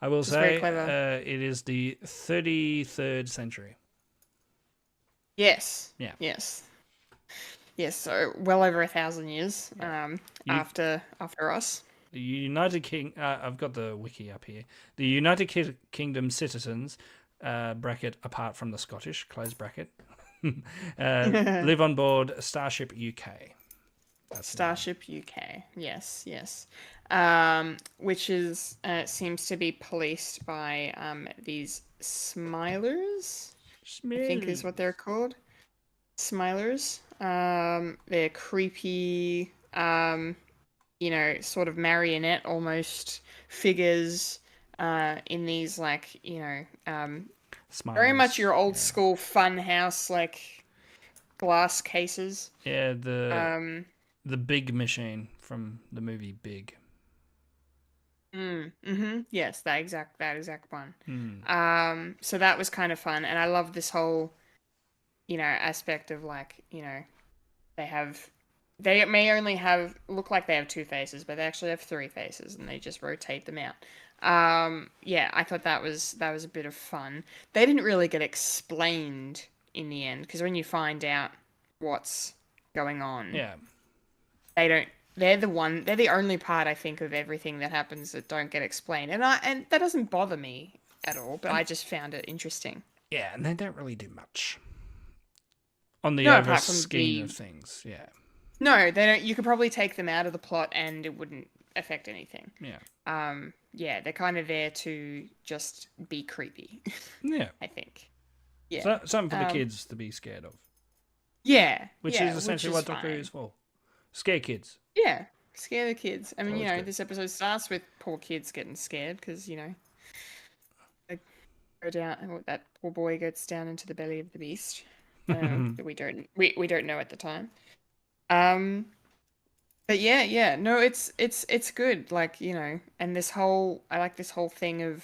I will It's very say clever. it is the 33rd century. Yes. Yeah. Yes. Yes. So well over 1,000 years. You, After us. the United King. I've got the wiki up here. The United Kingdom citizens, bracket apart from the Scottish, close bracket, live on board Starship UK. That's Starship UK. Yes. Which is seems to be policed by these Smilers, I think is what they're called. Smilers. They're creepy, sort of marionette almost figures in these like, very much Smilers. your old school fun house like glass cases. Yeah, Um the Big machine from the movie Big. yes, that exact one. Hmm. So that was kind of fun, and I love this whole, aspect of like, they may only have look like they have two faces, but they actually have three faces, and they just rotate them out. Yeah, I thought that was a bit of fun. They didn't really get explained in the end because when you find out what's going on, Yeah. they don't. They're the only part I think of everything that happens that don't get explained, and that doesn't bother me at all. But I just found it interesting. Yeah, and they don't really do much on the No, overall apart from scheme of things. Yeah. no, they don't. You could probably take them out of the plot, and it wouldn't affect anything. Yeah. Yeah, they're kind of there to just be creepy. Yeah. I think. Yeah. So, something for the kids to be scared of, Yeah. which yeah, is essentially what Doctor Who fine. is for. Scare kids. Yeah, scare the kids. I mean, Always good. this episode starts with poor kids getting scared because they go down. That poor boy gets down into the belly of the beast. That we don't know at the time. But yeah. No, it's good. Like and I like this whole thing of,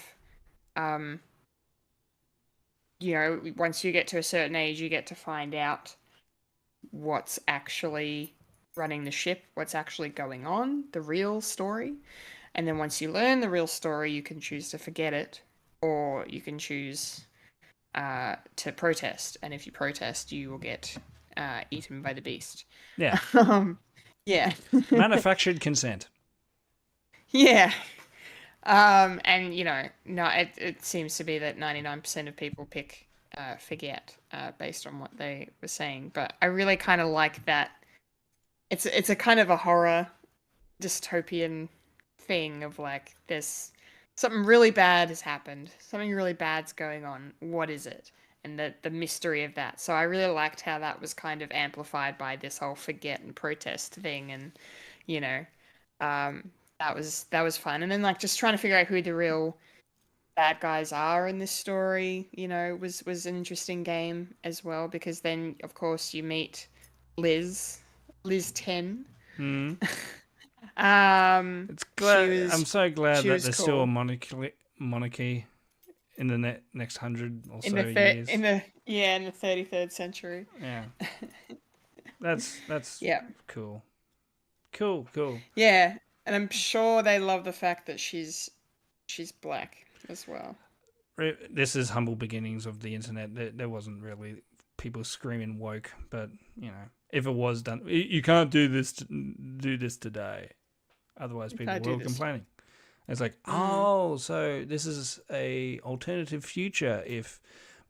once you get to a certain age, you get to find out what's actually running the ship, what's actually going on, the real story. And then once you learn the real story, you can choose to forget it, or you can choose to protest. And if you protest, you will get eaten by the beast. Yeah. Yeah. Manufactured consent. Yeah. And no, it seems to be that 99% of people pick forget based on what they were saying. But I really kind of like that. It's a kind of a horror dystopian thing of like this something really bad has happened. Something really bad's going on. What is it? And the mystery of that. So I really liked how that was kind of amplified by this whole forget and protest thing, and you know, that was fun. And then like just trying to figure out who the real bad guys are in this story, was an interesting game as well, because then of course you meet Liz 10. Hmm. It's I'm so glad that there's still a cool. monarchy in the next 100 or in so the years. in the 33rd century. Yeah. That's Yeah. cool. Yeah, and I'm sure they love the fact that she's black as well. This is humble beginnings of the internet. There wasn't really people screaming woke, but if it was done, you can't do this today. Otherwise, people were complaining. It's like, oh, so this is a alternative future if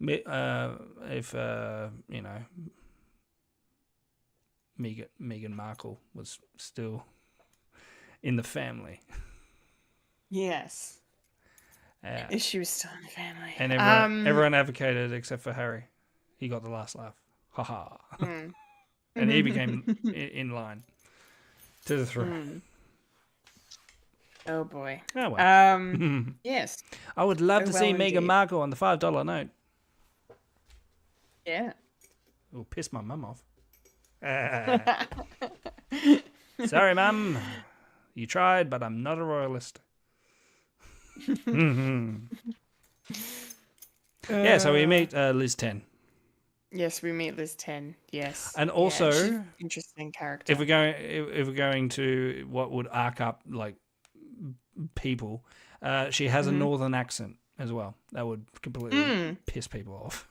Meghan Markle was still in the family. Yes. Yeah. If she was still in the family. And everyone advocated except for Harry. He got the last laugh. Ha ha. and he became in line to the throne. Oh boy. Oh well. Yes. I would love Oh, to see well, Meghan indeed. Markle on the $5 note. Yeah. It'll piss my mum off. Sorry, Mum. You tried, but I'm not a royalist. Yeah, so we meet Liz 10. Yes, we meet Liz 10. Yes. And Yeah, also, she's an interesting character. if we're going to what would arc up like people, she has a northern accent as well. That would completely piss people off.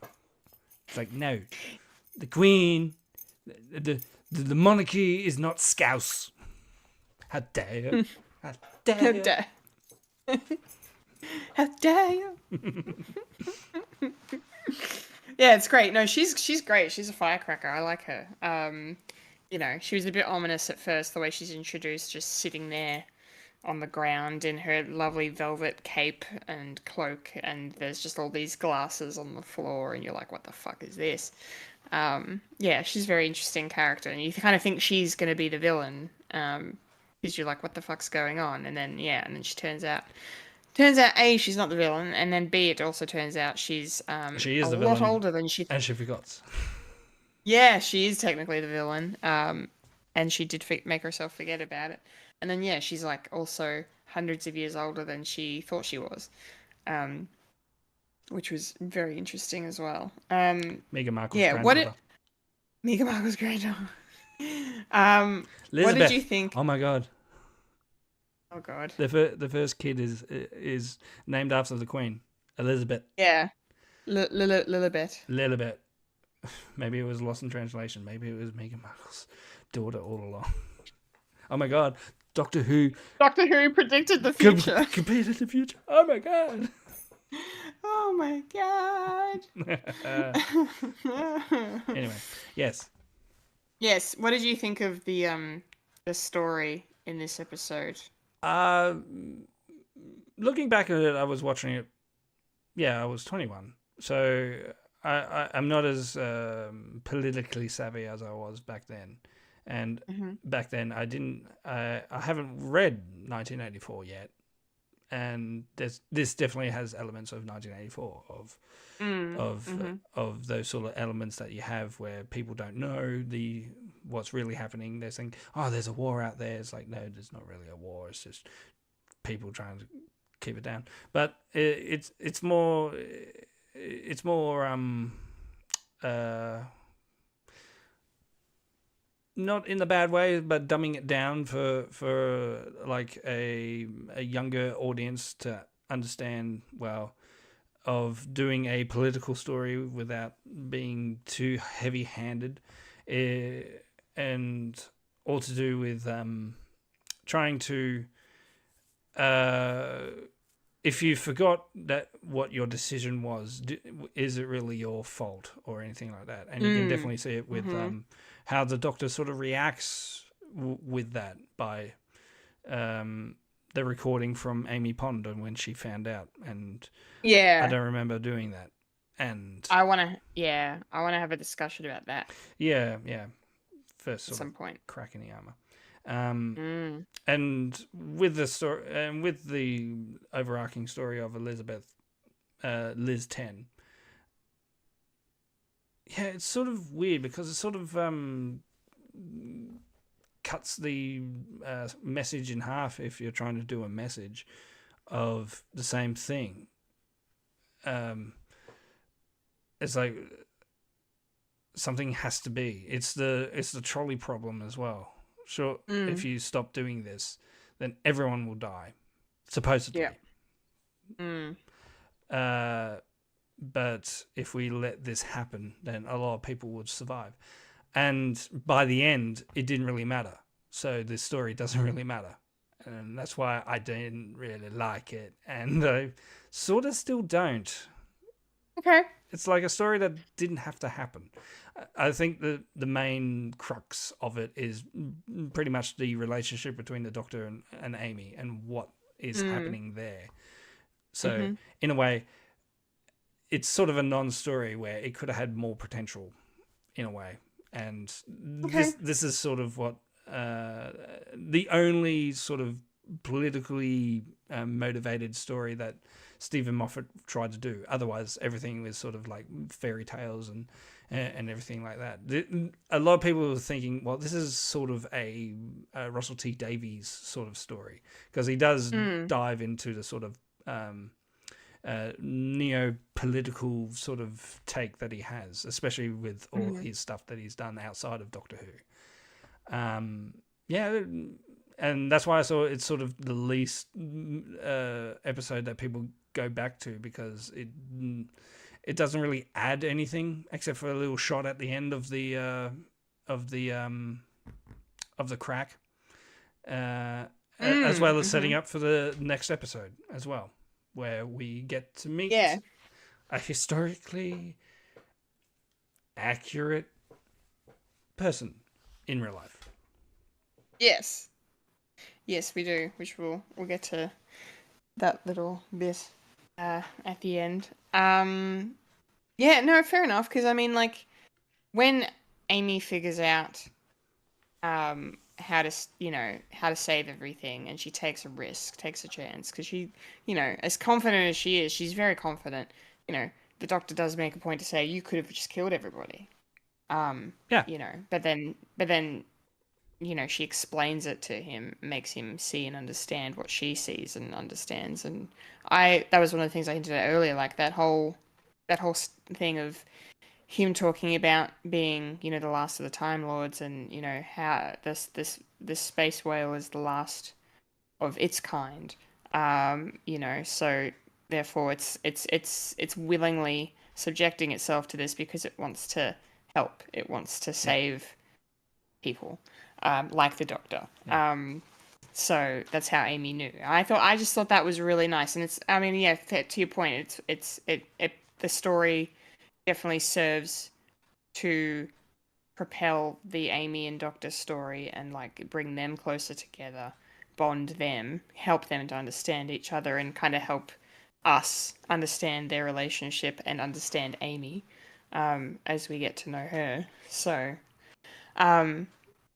It's like, no, the Queen, the monarchy is not Scouse. How dare you? How dare How you? dare How dare you? Yeah, it's great. No, she's great. She's a firecracker. I like her. She was a bit ominous at first, the way she's introduced, just sitting there on the ground in her lovely velvet cape and cloak, and there's just all these glasses on the floor, and you're like, what the fuck is this? Yeah, she's a very interesting character, and you kind of think she's going to be the villain, because you're like, what the fuck's going on? And then, she turns out, A, she's not the villain, and then B, it also turns out she's She is a the lot villain, older than she and she forgot. Yeah, she is technically the villain, and she did make herself forget about it. And then, she's like also hundreds of years older than she thought she was, which was very interesting as well. Meghan Markle's granddaughter. Meghan Markle's granddaughter. Elizabeth. What did you think? Oh my god. Oh god. The first kid is named after the Queen, Elizabeth. Yeah. Lilibet. Lilibet. Maybe it was lost in translation. Maybe it was Meghan Markle's daughter all along. Oh my god. Doctor Who predicted the future. Competed the future. Oh my god. Oh my god. Anyway, yes. Yes. What did you think of the story in this episode? Looking back at it, I was watching it. Yeah, I was 21, so I'm not as politically savvy as I was back then. And back then, I haven't read 1984 yet, and this definitely has elements of 1984 of those sort of elements that you have where people don't know what's really happening. They're saying, "Oh, there's a war out there." It's like, no, there's not really a war. It's just people trying to keep it down. But it's more not in the bad way, but dumbing it down for like a younger audience to understand, well, of doing a political story without being too heavy-handed, and all to do with trying to if you forgot that what your decision was, is it really your fault or anything like that? And you can definitely see it with how the Doctor sort of reacts with that by the recording from Amy Pond and when she found out. And I don't remember doing that. And I want to have a discussion about that. Yeah. First at some point. Crack in the armor. And with the story and with the overarching story of Elizabeth, Liz 10, it's sort of weird because it sort of cuts the message in half if you're trying to do a message of the same thing. It's like something has to be. It's the trolley problem as well. Sure, if you stop doing this, then everyone will die, supposedly. Yeah. But if we let this happen, then a lot of people would survive. And by the end, it didn't really matter. So this story doesn't really matter. And that's why I didn't really like it. And I sort of still don't. Okay. It's like a story that didn't have to happen. I think the main crux of it is pretty much the relationship between the Doctor and Amy and what is happening there. So in a way, it's sort of a non-story where it could have had more potential in a way. and Okay. this is sort of what the only sort of politically motivated story that Stephen Moffat tried to do. Otherwise, everything was sort of like fairy tales and everything like that. A lot of people were thinking, well, this is sort of a Russell T Davies sort of story, because he does dive into the sort of neo-political sort of take that he has, especially with all his stuff that he's done outside of Doctor Who. Yeah, and that's why I saw it's sort of the least episode that people go back to, because it doesn't really add anything except for a little shot at the end of the crack, as well as setting up for the next episode as well, where we get to meet a historically accurate person in real life. Yes, we do, which we'll get to that little bit at the end. Yeah, no, fair enough, because I mean, like, when Amy figures out how to save everything, and she takes a risk, takes a chance, because she, as confident as she is, she's very confident. The Doctor does make a point to say, you could have just killed everybody. But then she explains it to him, makes him see and understand what she sees and understands. And that was one of the things I hinted at earlier, like that whole thing of him talking about being, the last of the Time Lords, and how this space whale is the last of its kind. So therefore it's willingly subjecting itself to this because it wants to help. It wants to save people, like the Doctor. So that's how Amy knew. I just thought that was really nice, and it's, I mean, yeah, to your point, it's the story definitely serves to propel the Amy and Doctor story, and like bring them closer together, bond them, help them to understand each other, and kind of help us understand their relationship and understand Amy as we get to know her. So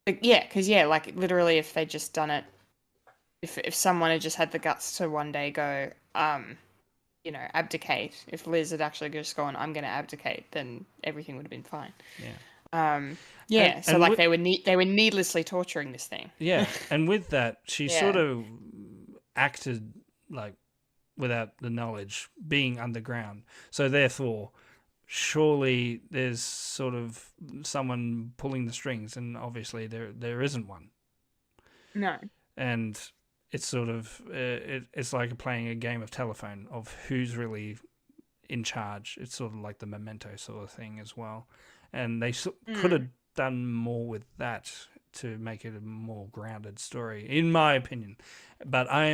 because like literally, if they'd just done it, if someone had just had the guts to one day go abdicate, if Liz had actually just gone, I'm going to abdicate, then everything would have been fine. They were needlessly torturing this thing. Yeah, and with that, she sort of acted like without the knowledge, being underground. So therefore, surely there's sort of someone pulling the strings, and obviously there isn't one. No. And it's sort of it's like playing a game of telephone of who's really in charge. It's sort of like the Memento sort of thing as well. And they could have done more with that to make it a more grounded story, in my opinion. But I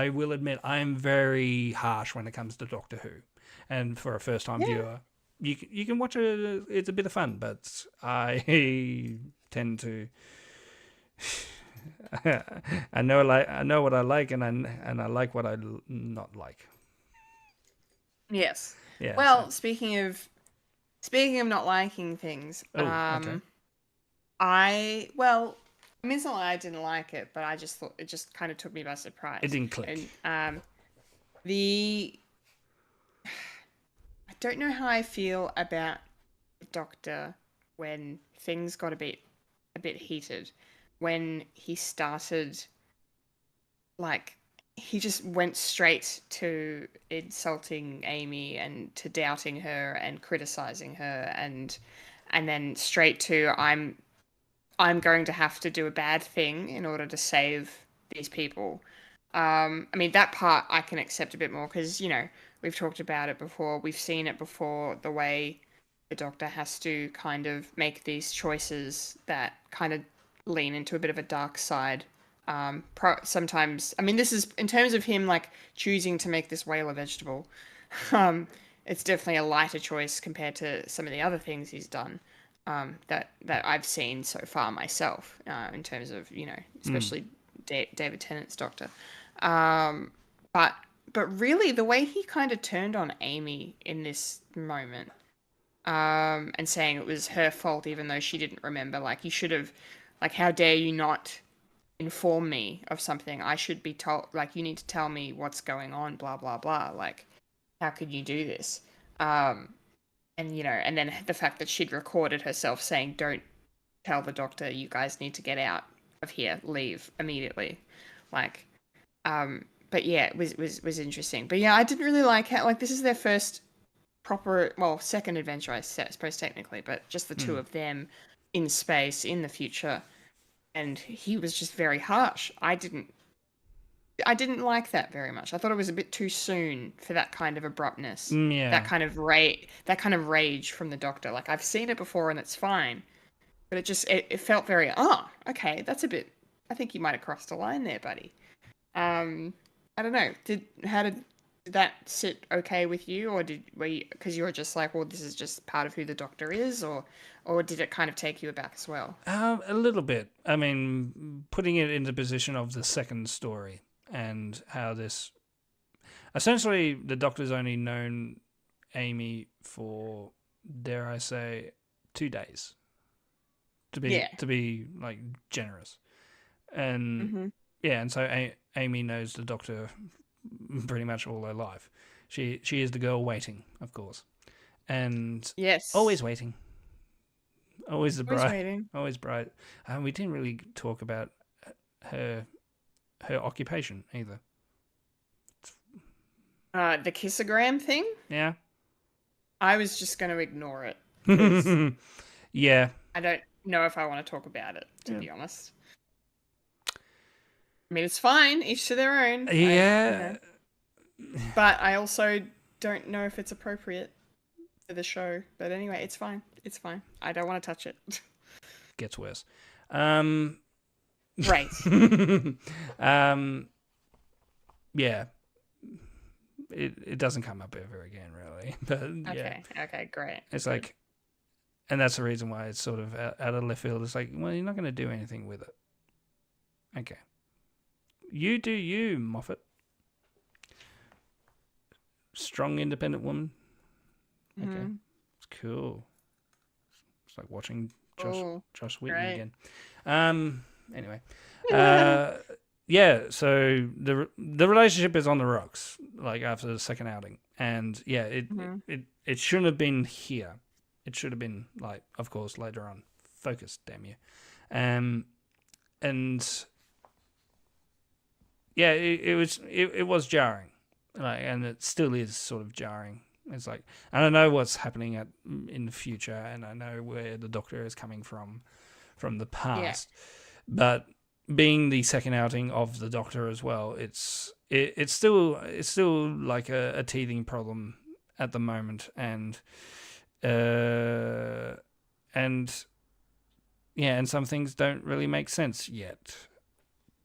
will admit, I am very harsh when it comes to Doctor Who. And for a first-time viewer, you can watch it. It's a bit of fun, but I tend to. I know what I like, and I like what I not like. Yes. Yeah. Well, speaking of not liking things, okay. I mean, it's not like I didn't like it, but I just thought it just kind of took me by surprise. It didn't click. And I don't know how I feel about the Doctor when things got a bit heated. When he started, like, he just went straight to insulting Amy and to doubting her and criticizing her, and then straight to I'm going to have to do a bad thing in order to save these people. I mean, that part I can accept a bit more because, we've talked about it before. We've seen it before, the way the Doctor has to kind of make these choices that kind of lean into a bit of a dark side. Sometimes, I mean, this is in terms of him like choosing to make this whale a vegetable. It's definitely a lighter choice compared to some of the other things he's done that I've seen so far myself. In terms of especially David Tennant's Doctor. But really, the way he kind of turned on Amy in this moment, and saying it was her fault even though she didn't remember. Like, you should have, like, how dare you not inform me of something? I should be told, like, you need to tell me what's going on, blah, blah, blah. Like, how could you do this? And, and then the fact that she'd recorded herself saying, don't tell the doctor, you guys need to get out of here, leave immediately. Like, but yeah, it was interesting. But yeah, I didn't really like how, like, this is their first proper, well, second adventure, I suppose, technically, but just the two of them in space in the future. And he was just very harsh. I didn't like that very much. I thought it was a bit too soon for that kind of abruptness. Yeah. That kind of rage from the doctor. Like, I've seen it before and it's fine. But it felt very, okay, that's a bit, I think you might have crossed a line there, buddy. I don't know. How did that sit okay with you, or because you were just like, well, this is just part of who the doctor is, or did it kind of take you aback as well? A little bit. I mean, putting it in the position of the second story and how this, essentially, the doctor's only known Amy for, dare I say, 2 days. To be like generous, and and so Amy knows the doctor pretty much all her life. She is the girl waiting, of course, and always waiting, always the bride, always bright. We didn't really talk about her occupation either. The kissogram thing. Yeah, I was just going to ignore it. Yeah, I don't know if I want to talk about it, to be honest. I mean, it's fine, each to their own. Yeah. But I also don't know if it's appropriate for the show. But anyway, it's fine. It's fine. I don't want to touch it. Gets worse. Right. Yeah. It doesn't come up ever again, really. But yeah. Okay, great. It's like, and that's the reason why it's sort of out of left field. It's like, well, you're not going to do anything with it. Okay. You do you, Moffat. Strong, independent woman. Okay. It's cool. It's like watching Josh Whitney again. Anyway. Yeah, so the relationship is on the rocks, like after the second outing. And yeah, it shouldn't have been here. It should have been, like, of course, later on. Focus, damn you. And yeah, it was jarring, like, and it still is sort of jarring. It's like, I don't know what's happening in the future, and I know where the Doctor is coming from the past, but being the second outing of the Doctor as well, it's still like a teething problem at the moment, and some things don't really make sense yet.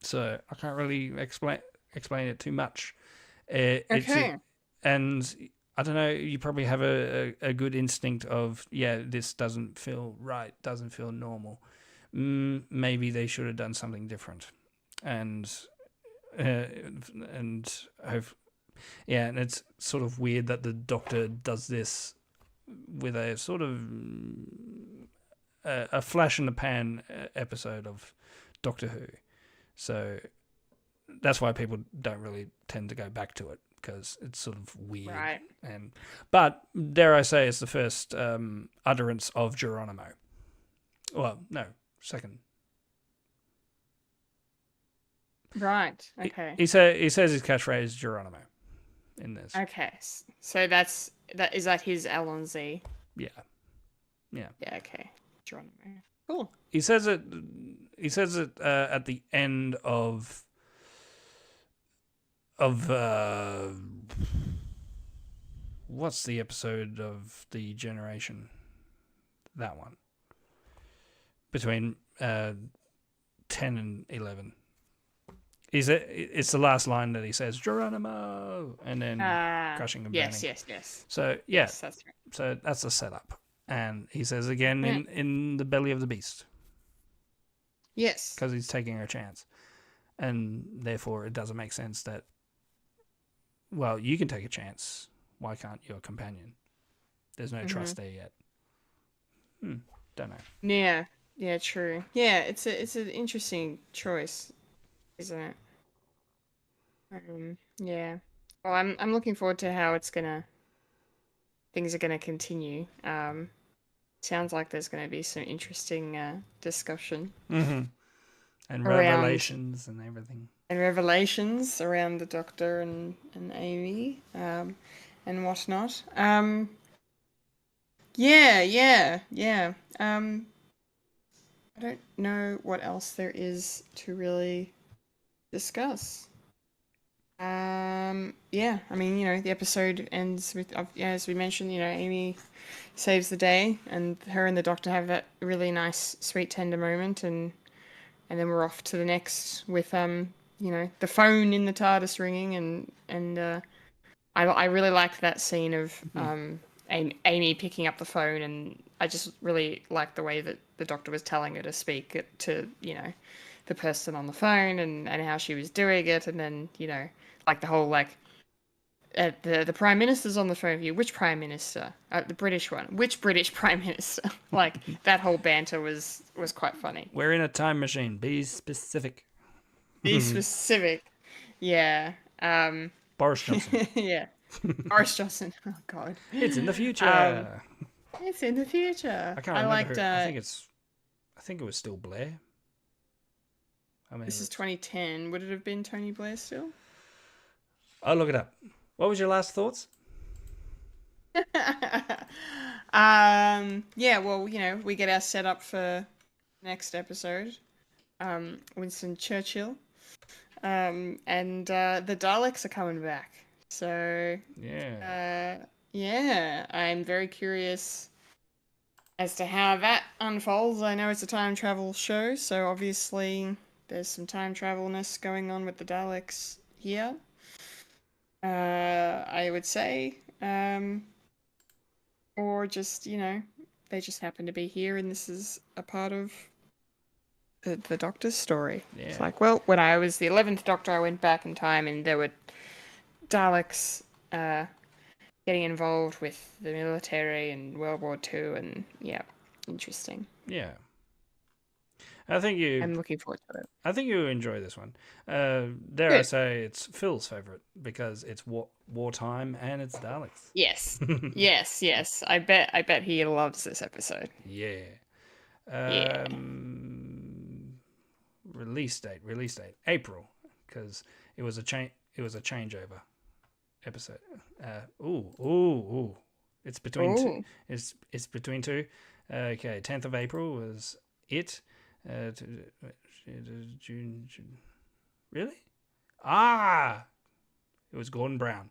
So I can't really explain it too much. Okay. And I don't know, you probably have a good instinct of, this doesn't feel right, doesn't feel normal. Maybe they should have done something different. And it's sort of weird that the Doctor does this with a sort of a flash in the pan episode of Doctor Who. So that's why people don't really tend to go back to it, because it's sort of weird. Right. But dare I say, it's the first utterance of Geronimo. Well, no, second. Right. Okay. He says his catchphrase Geronimo in this. Okay. So is that his L&Z? Yeah. Yeah. Okay. Geronimo. Cool. He says it at the end of what's the episode of The Generation? That one. Between 10 and 11. It's the last line that he says, Geronimo, and then crushing and burning. Yes. So yes, that's right. So that's the setup. And he says again in the belly of the beast. Yes. Because he's taking a chance. And therefore it doesn't make sense that, well, you can take a chance. Why can't your companion? There's no trust there yet. Don't know. Yeah. Yeah. True. Yeah. It's an interesting choice, isn't it? Yeah. Well, I'm looking forward to how things are gonna continue. Sounds like there's gonna be some interesting discussion Mm-hmm. And around revelations and everything. and revelations around the Doctor and Amy, and whatnot. Yeah, yeah, yeah. I don't know what else there is to really discuss. Yeah, I mean, the episode ends with, yeah, as we mentioned, Amy saves the day, and her and the Doctor have that really nice, sweet, tender moment, and then we're off to the next with, the phone in the TARDIS ringing, and I really liked that scene of Amy picking up the phone, and I just really liked the way that the Doctor was telling her to speak it to, the person on the phone, and how she was doing it, and then, like the whole, like, the Prime Minister's on the phone with you. Which Prime Minister? The British one. Which British Prime Minister? Like, that whole banter was quite funny. We're in a time machine. Be specific. Be specific. Yeah. Boris Johnson. Yeah. Boris Johnson. Oh, God. It's in the future. It's in the future. I can't remember. I think it was still Blair. I mean, this is 2010. Would it have been Tony Blair still? I'll look it up. What was your last thoughts? Yeah, well, we get our setup for next episode. Winston Churchill. And the Daleks are coming back. So yeah, I'm very curious as to how that unfolds. I know it's a time travel show, so obviously there's some time travelness going on with the Daleks here. I would say, or just they just happen to be here, and this is a part of the Doctor's story. Yeah. It's like, well, when I was the 11th Doctor, I went back in time, and there were Daleks getting involved with the military and World War II, and yeah, interesting. Yeah. I'm looking forward to it. I think you enjoy this one. Dare I say it's Phil's favorite because it's wartime and it's Daleks. Yes, yes. I bet he loves this episode. Yeah. Release date April, because it was a changeover episode. It's between two. It's between two. Okay, 10th of April was it. June. Really? It was Gordon Brown.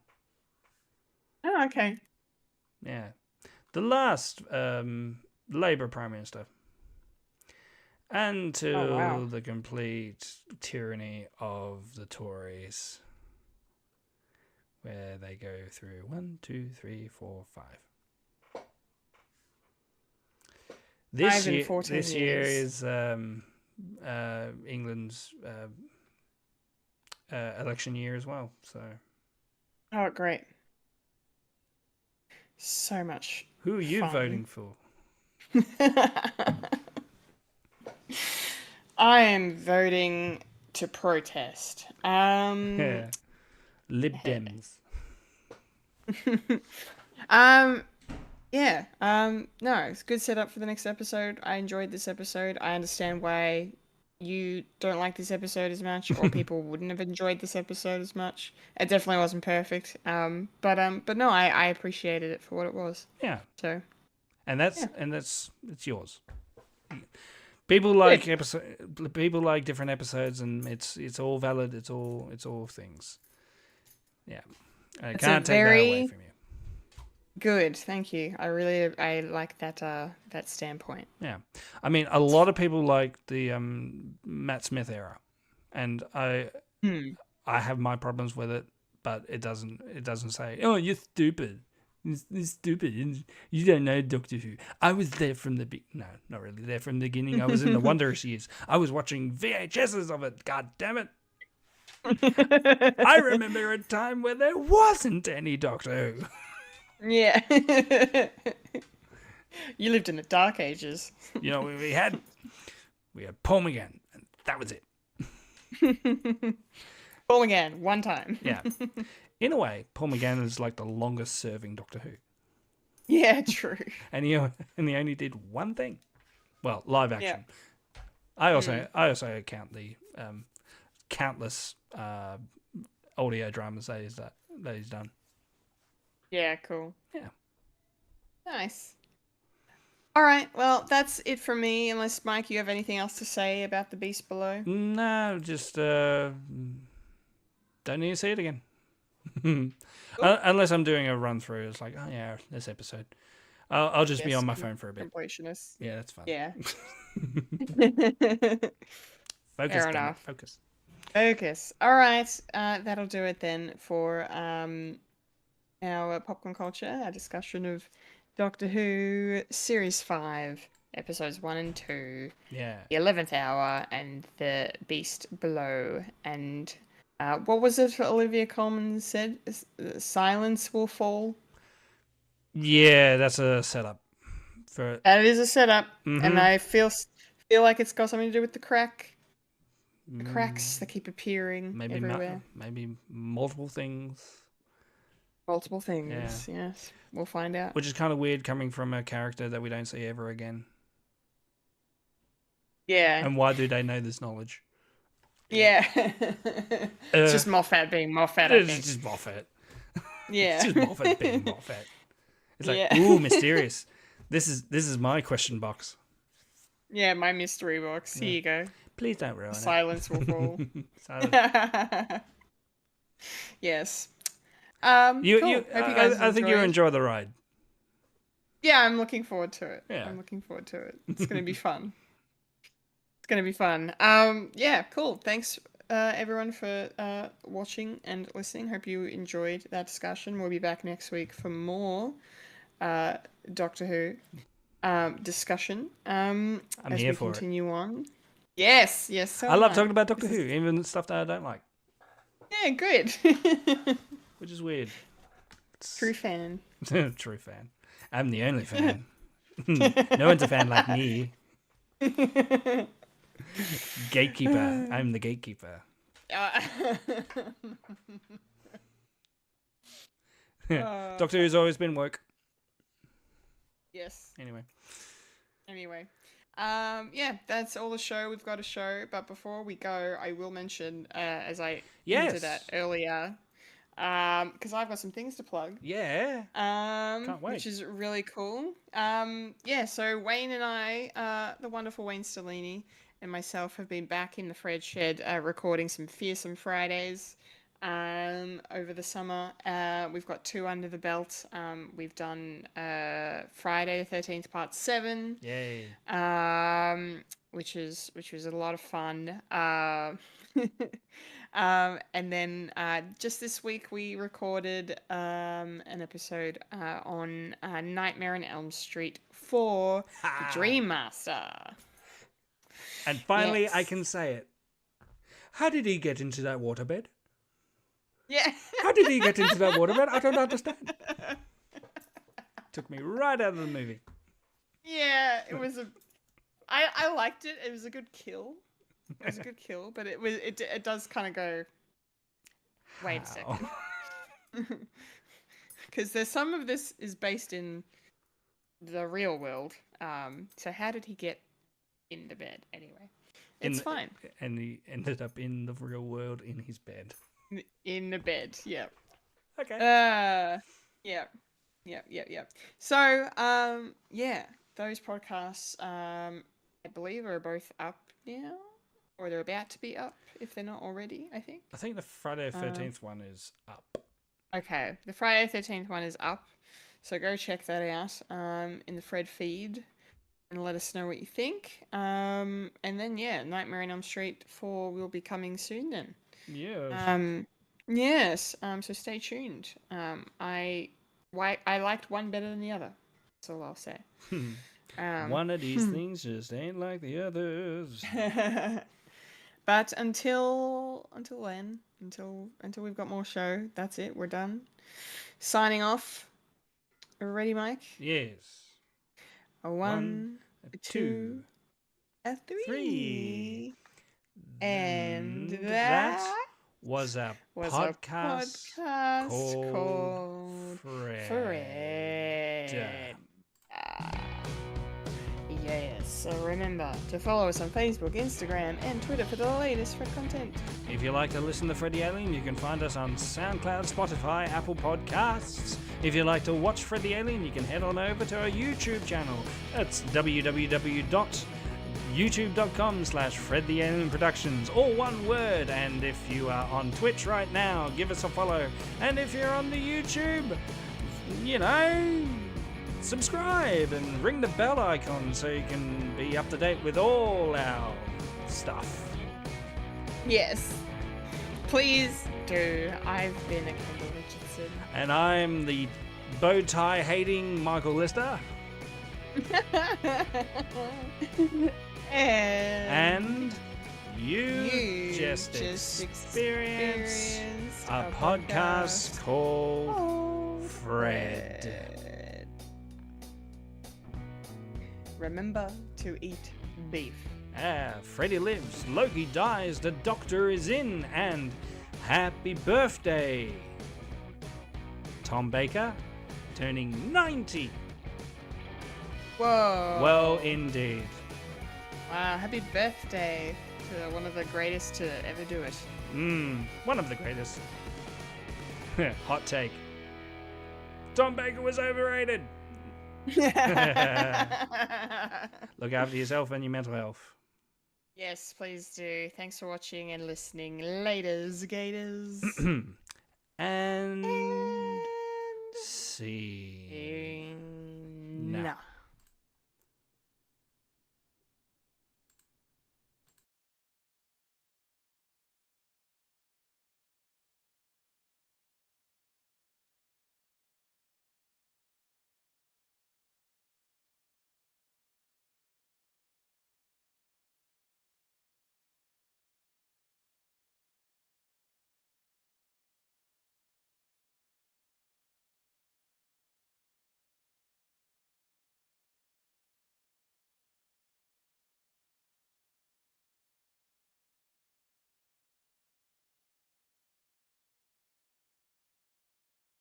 Oh, okay. Yeah. The last Labour Prime Minister. Until the complete tyranny of the Tories, where they go through 1, 2, 3, 4, 5. This year is England's election year as well. So. Oh, great! So much. Who are you fun. Voting for? I am voting to protest. Yeah. Lib Dems. Yeah. No, it's a good setup for the next episode. I enjoyed this episode. I understand why you don't like this episode as much, or people wouldn't have enjoyed this episode as much. It definitely wasn't perfect. But no, I appreciated it for what it was. Yeah. So. And it's yours. People like people like different episodes, and it's all valid. It's all things. Yeah, I can't take that away from you. Good, thank you. I like that standpoint. Yeah, I mean, a lot of people like the Matt Smith era, and I have my problems with it, but it doesn't say, oh, you're stupid. It's stupid. You don't know Doctor Who. I was there from the no, not really there from the beginning. I was in the Wondrous years. I was watching VHSs of it. God damn it! I remember a time where there wasn't any Doctor Who. Yeah. You lived in the dark ages. You know, we had Paul McGann, and that was it. Paul McGann, one time. Yeah. In a way, Paul McGann is like the longest serving Doctor Who. Yeah, true. And he only did one thing. Well, live action. Yeah. I also count the countless audio dramas that he's done. Yeah, cool. Yeah. Nice. All right, well, that's it from me. Unless, Mike, you have anything else to say about The Beast Below? No, just don't need to see it again. Unless I'm doing a run through. It's like, oh yeah, this episode. I'll just be on my phone for a bit. Completionist. Yeah, that's fine. Yeah. Focus. Fair enough. Focus. Focus. All right, that'll do it then for our popcorn culture, our discussion of Doctor Who Series 5, Episodes 1 and 2, Yeah. The 11th Hour, and The Beast Below. And what was it Olivia Colman said? Silence will fall? Yeah, that's a setup. For That is a setup, Mhm. and I feel like it's got something to do with the crack. The cracks that keep appearing maybe everywhere. maybe multiple things. Multiple things, yes. We'll find out. Which is kind of weird coming from a character that we don't see ever again. Yeah. And why do they know this knowledge? Yeah. It's just Moffat being Moffat, I think. It's just Moffat. Yeah. It's just Moffat being Moffat. It's like, Yeah. ooh, mysterious. This is my question box. Yeah, my mystery box. Here you go. Please don't ruin Silence will fall. Silence. Yes. You, cool. you, Hope you guys I think you'll enjoy the ride. Yeah, I'm looking forward to it. Yeah. I'm looking forward to it. It's gonna be fun. It's gonna be fun. Yeah, cool. Thanks, everyone, for watching and listening. Hope you enjoyed that discussion. We'll be back next week for more Doctor Who discussion. I'm as here we for continue on. Yes, yes. So I love am talking about Doctor Who, even stuff that I don't like, Yeah, good. which is weird. True fan. True fan. I'm the only fan. No one's a fan like me. Gatekeeper. I'm the gatekeeper. Doctor Who's always been woke. Yes. Anyway. Yeah, that's all the show. We've got a show, but before we go, I will mention, as I hinted at earlier, because I've got some things to plug. Yeah. Can't wait. Which is really cool. Yeah, so Wayne and I, the wonderful Wayne Stellini and myself have been back in the Fred Shed recording some Fearsome Fridays over the summer. We've got 2 under the belt. We've done Friday the 13th part 7. Yay. Which was a lot of fun. And then just this week we recorded an episode on Nightmare on Elm Street 4, The Dream Master. And finally, Yes. I can say it. How did he get into that waterbed? Yeah. How did he get into that waterbed? I don't understand. Took me right out of the movie. Yeah, it was I liked it. It was a good kill. It was a good kill, but it does kind of go. Wait a second. Because there's some of this is based in the real world. So how did he get in the bed anyway? It's fine. And he ended up in the real world in his bed. In the bed, yeah. Okay. Yeah. So, yeah, those podcasts, I believe, are both up now, or they're about to be up if they're not already. I think. I think the Friday the 13th one is up. Okay, the Friday the 13th one is up, so go check that out in the Fred feed and let us know what you think. And then Nightmare on Elm Street 4 will be coming soon then. Yeah. Yes. So stay tuned. I liked one better than the other. That's all I'll say. One of these things just ain't like the others. But until then, until we've got more show, that's it. We're done. Signing off. Ready, Mike? Yes. A 1, a 2, a 3. And that was a was podcast, a podcast called called Fred. Yes, so remember to follow us on Facebook, Instagram, and Twitter for the latest Fred content. If you like to listen to Fred the Alien, you can find us on SoundCloud, Spotify, Apple Podcasts. If you like to watch Fred the Alien, you can head on over to our YouTube channel. That's www.youtube.com/Fred the Alien Productions, all one word. And if you are on Twitch right now, give us a follow. And if you're on the YouTube, subscribe and ring the bell icon so you can be up to date with all our stuff. Yes, please do. I've been a Kendall Richardson. And I'm the bow tie hating Michael Lister. And you just experienced a podcast called Fred. Remember to eat beef. Freddy lives, Loki dies, the Doctor is in, and happy birthday, Tom Baker, turning 90. Whoa. Well, indeed. Wow, happy birthday to one of the greatest to ever do it. One of the greatest. Hot take. Tom Baker was overrated. Look after yourself and your mental health. Yes, please do. Thanks for watching and listening. Laters, gators. and see. No.